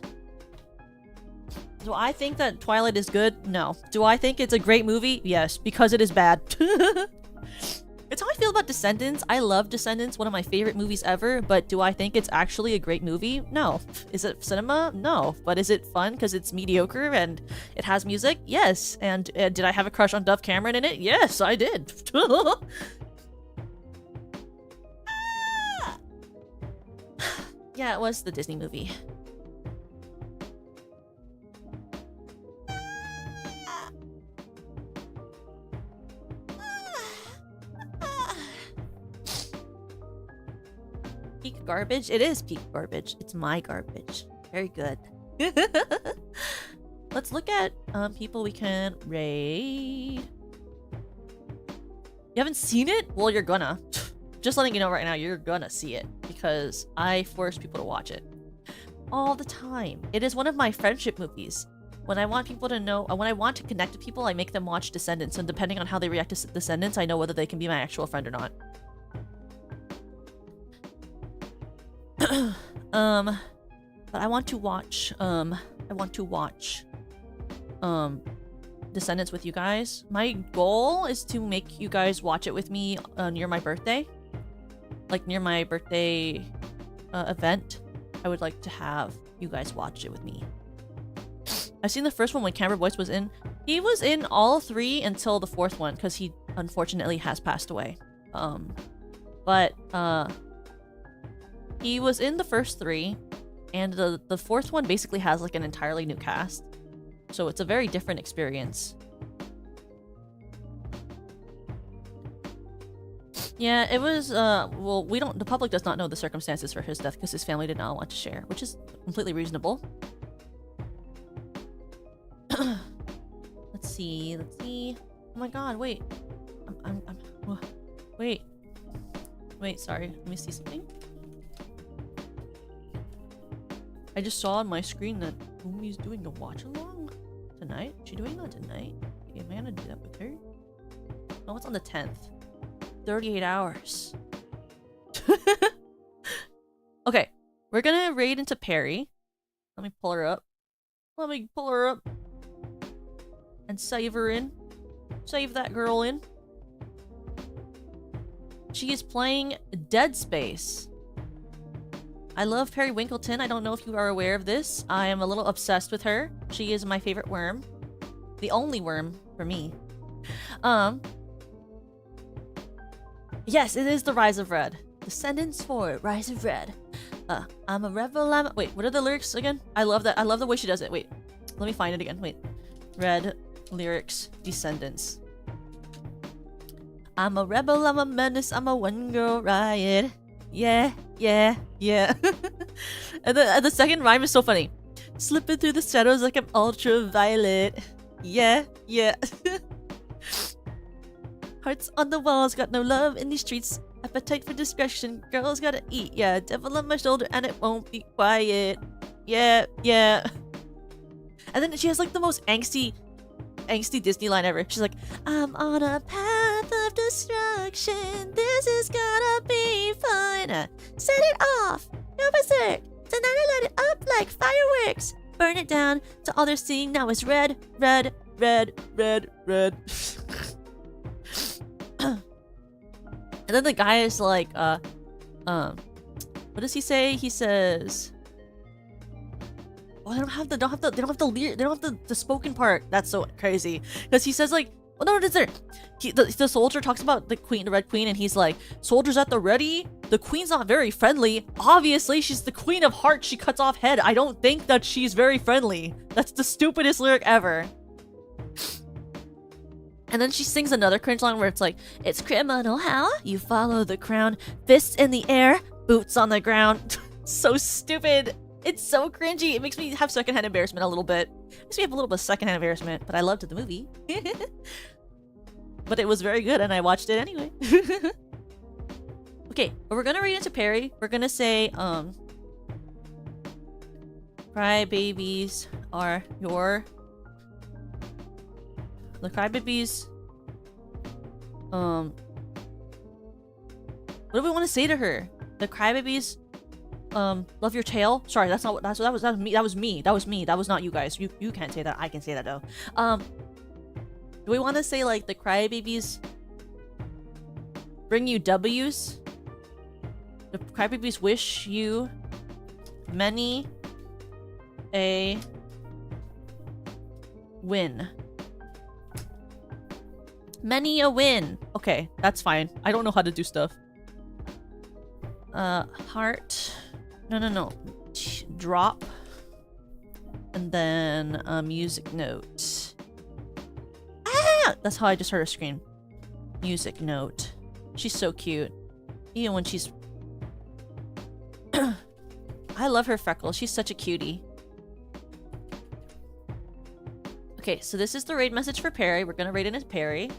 Do I think that Twilight is good? No. Do I think it's a great movie? Yes, because it is bad. It's how I feel about Descendants. I love Descendants, one of my favorite movies ever, but do I think it's actually a great movie? No. Is it cinema? No. But is it fun because it's mediocre and it has music? Yes. And did I have a crush on Dove Cameron in it? Yes, I did. Yeah, it was the Disney movie. Peak garbage? It is peak garbage. It's my garbage. Very good. Let's look at people we can raid. You haven't seen it? Well, you're gonna. Just letting you know right now, you're gonna see it. Because I force people to watch it. All the time. It is one of my friendship movies. When I want people to know, when I want to connect to people, I make them watch Descendants. And depending on how they react to Descendants, I know whether they can be my actual friend or not. But I want to watch, Descendants with you guys. My goal is to make you guys watch it with me near my birthday. Like, near my birthday event. I would like to have you guys watch it with me. I've seen the first one when Camera Voice was in. He was in all 3 until the 4th one because he unfortunately has passed away. But he was in the first 3, and the 4th one basically has like an entirely new cast. So it's a very different experience. Yeah, it was, well, the public does not know the circumstances for his death because his family did not want to share, which is completely reasonable. Let's see. Oh my god, wait. Wait, sorry. Let me see something. I just saw on my screen that Umi's doing a watch along tonight. Is she doing that tonight? Okay, am I gonna do that with her? Oh, it's on the 10th. 38 hours. Okay, we're gonna raid into Perry. Let me pull her up. And save her in. Save that girl in. She is playing Dead Space. I love Perry Winkleton. I don't know if you are aware of this. I am a little obsessed with her. She is my favorite worm. The only worm for me. Yes, it is the Rise of Red. Descendants 4, Rise of Red. I'm a rebel, wait, what are the lyrics again? I love that. I love the way she does it. Wait, let me find it again. Wait. Red lyrics, Descendants. I'm a rebel, I'm a menace, I'm a one-girl riot. Yeah. And the second rhyme is so funny. Slipping through the shadows like I'm ultraviolet. Yeah. Hearts on the walls, got no love in these streets. Appetite for discretion, girls gotta eat. Yeah, devil on my shoulder and it won't be quiet. Yeah. And then she has like the most angsty Disney line ever. She's like, I'm on a path of destruction. This is gonna be fun. Set it off. Go berserk. Tonight I light it up like fireworks. Burn it down to all they're seeing now is red. And then the guy is like, what does he say? He says, oh, they don't have the spoken part. That's so crazy. Because he says like, oh no, it is there. The soldier talks about the queen, the Red Queen, and he's like, soldiers at the ready. The queen's not very friendly. Obviously, she's the queen of hearts. She cuts off head. I don't think that she's very friendly. That's the stupidest lyric ever. And then she sings another cringe line where it's like, it's criminal how you follow the crown, fists in the air, boots on the ground. So stupid. It's so cringy. It makes me have secondhand embarrassment a little bit. It makes me have a little bit of secondhand embarrassment, but I loved the movie. But it was very good and I watched it anyway. Okay, but we're gonna read into Perry. We're gonna say, Crybabies are your... The Crybabies... What do we want to say to her? The Crybabies... love your tail? Sorry, that's not what... that was me. That was me. That was not you guys. You can't say that. I can say that though. Do we want to say like the Crybabies... bring you W's? The Crybabies wish you... many... a... win. Many a win. Okay, that's fine. I don't know how to do stuff. Heart. No. Drop. And then music note. Ah! That's how I just heard her scream. Music note. She's so cute. Even when she's... I love her freckles. She's such a cutie. Okay, so this is the raid message for Perry. We're gonna raid into Perry.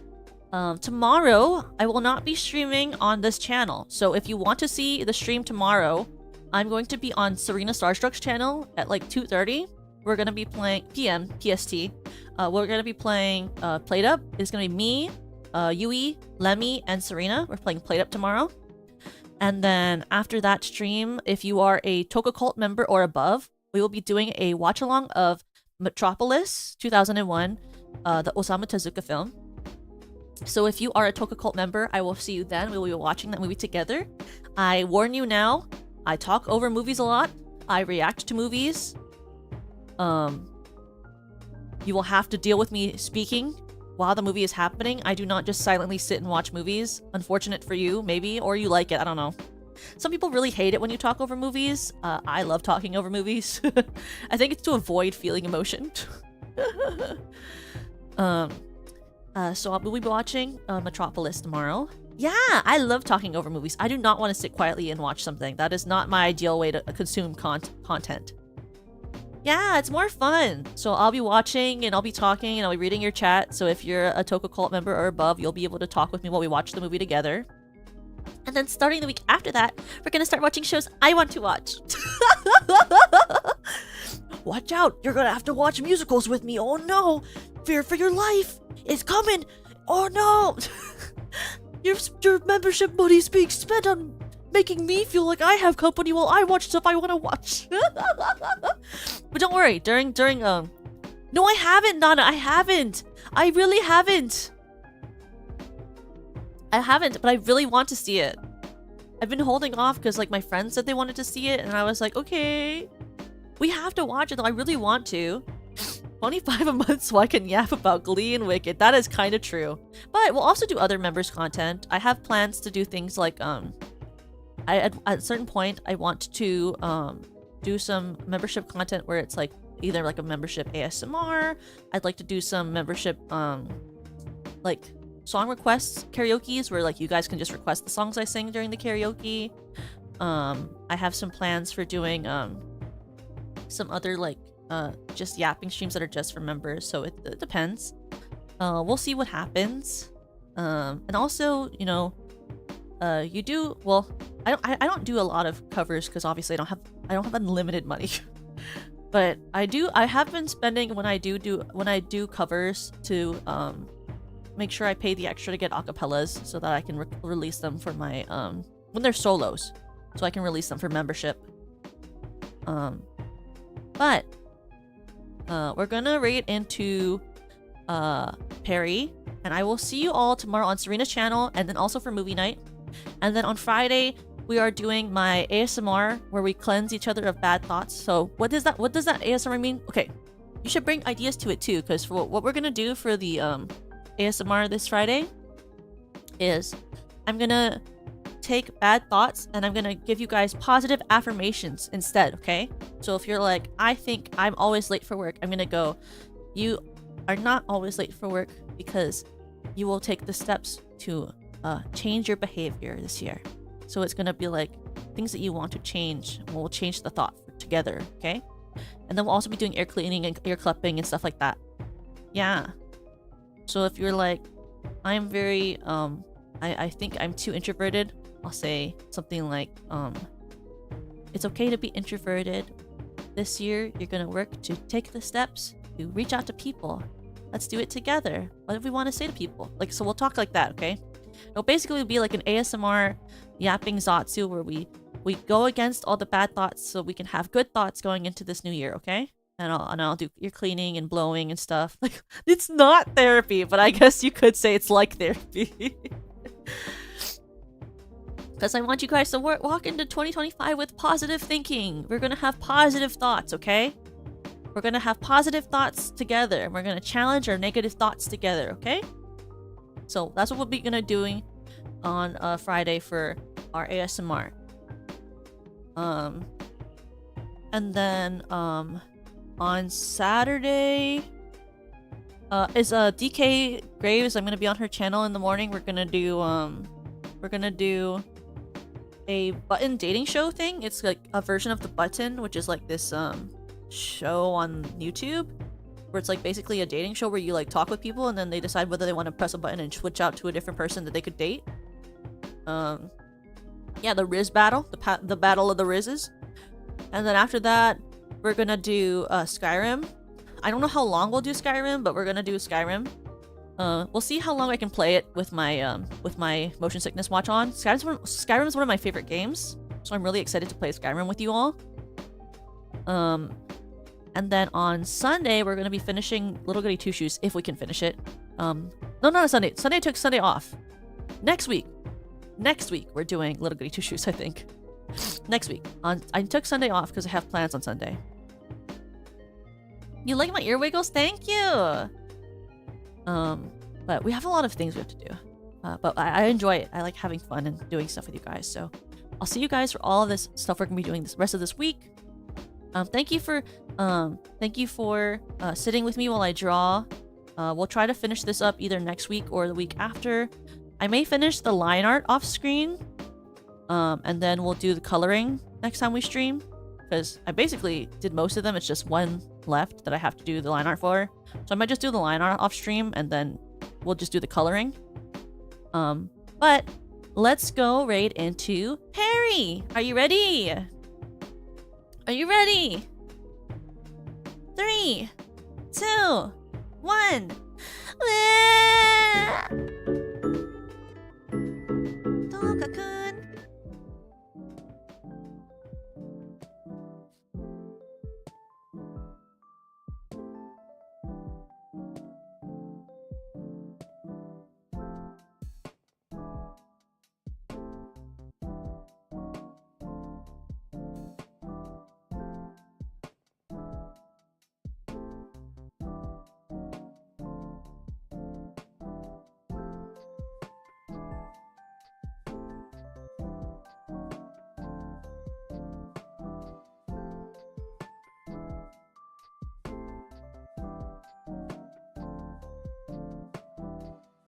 Tomorrow, I will not be streaming on this channel. So if you want to see the stream tomorrow, I'm going to be on Serena Starstruck's channel at like 2:30. We're going to be playing PM, PST. We're going to be playing Played Up. It's going to be me, Yui, Lemmy, and Serena. We're playing Played Up tomorrow. And then after that stream, if you are a Toka Cult member or above, we will be doing a watch-along of Metropolis 2001, the Osamu Tezuka film. So if you are a Toka Cult member, I will see you then. We will be watching that movie together. I warn you now, I talk over movies a lot. I react to movies. You will have to deal with me speaking while the movie is happening. I do not just silently sit and watch movies. Unfortunate for you, maybe, or you like it, I don't know. Some people really hate it when you talk over movies. I love talking over movies. I think it's to avoid feeling emotion. So we'll be watching Metropolis tomorrow. Yeah, I love talking over movies. I do not want to sit quietly and watch something. That is not my ideal way to consume content. Yeah, it's more fun. So I'll be watching and I'll be talking and I'll be reading your chat. So if you're a Toka Cult member or above, you'll be able to talk with me while we watch the movie together. And then starting the week after that, we're gonna start watching shows I want to watch. Watch out, you're gonna have to watch musicals with me. Oh no, fear for your life is coming. Oh no. Your membership money is being spent on making me feel like I have company while I watch stuff I want to watch. But don't worry, during no, I haven't, Nana, I haven't. I really haven't. I haven't, but I really want to see it. I've been holding off because like my friends said they wanted to see it, and I was like, okay, we have to watch it though. I really want to. 25 a month so I can yap about Glee and Wicked. That is kind of true. But we'll also do other members content. I have plans to do things like at a certain point I want to do some membership content where it's like either like a membership ASMR. I'd like to do some membership like song requests karaoke's where like you guys can just request the songs I sing during the karaoke. I have some plans for doing some other like just yapping streams that are just for members, so it depends. We'll see what happens. And also, you know, you do well. I don't do a lot of covers because obviously I don't have unlimited money. But I have been spending when I do covers to make sure I pay the extra to get acapellas so that I can release them for my when they're solos, so I can release them for membership. But we're gonna raid into Perry, and I will see you all tomorrow on Serena's channel, and then also for movie night. And then on Friday we are doing my ASMR where we cleanse each other of bad thoughts. So what does that ASMR mean? Okay, you should bring ideas to it too, because for what we're gonna do for the ASMR this Friday is I'm gonna take bad thoughts and I'm gonna give you guys positive affirmations instead, okay? So if you're like, I think I'm always late for work, I'm gonna go, you are not always late for work because you will take the steps to change your behavior this year. So it's gonna be like things that you want to change, and we'll change the thought together, okay? And then we'll also be doing ear cleaning and ear clipping and stuff like that. Yeah. So if you're like, I'm very I think I'm too introverted, I'll say something like, it's okay to be introverted. This year, you're gonna work to take the steps to reach out to people. Let's do it together. What do we want to say to people? Like, so we'll talk like that, okay? It'll basically be like an ASMR yapping Zatsu where we go against all the bad thoughts so we can have good thoughts going into this new year, okay? And I'll do ear cleaning and blowing and stuff. Like, it's not therapy, but I guess you could say it's like therapy. Because I want you guys to walk into 2025 with positive thinking. We're gonna have positive thoughts, okay? We're gonna have positive thoughts together. We're gonna challenge our negative thoughts together, okay? So that's what we'll be gonna doing on Friday for our ASMR. And then on Saturday is DK Graves. I'm gonna be on her channel in the morning. We're gonna do a button dating show thing. It's like a version of The Button, which is like this show on YouTube where it's like basically a dating show where you like talk with people and then they decide whether they want to press a button and switch out to a different person that they could date. Yeah, the Riz battle, the battle of the Rizzes. And then after that we're gonna do Skyrim. I don't know how long we'll do Skyrim, but we're gonna do Skyrim. We'll see how long I can play it with my motion sickness watch on. Skyrim's one of my favorite games, so I'm really excited to play Skyrim with you all. And then on Sunday we're gonna be finishing Little Goody Two Shoes if we can finish it. No, not Sunday. Sunday took Sunday off. Next week we're doing Little Goody Two Shoes, I think. Next week. I took Sunday off because I have plans on Sunday. You like my ear wiggles? Thank you! But we have a lot of things we have to do. But I enjoy it. I like having fun and doing stuff with you guys. So I'll see you guys for all of this stuff we're gonna be doing this rest of this week. Thank you for sitting with me while I draw. We'll try to finish this up either next week or the week after. I may finish the line art off screen. And then we'll do the coloring next time we stream. Because I basically did most of them. It's just one left that I have to do the line art for. So I might just do the line art off stream and then we'll just do the coloring. But let's go right into Harry. Are you ready? Are you ready? 3, 2, 1.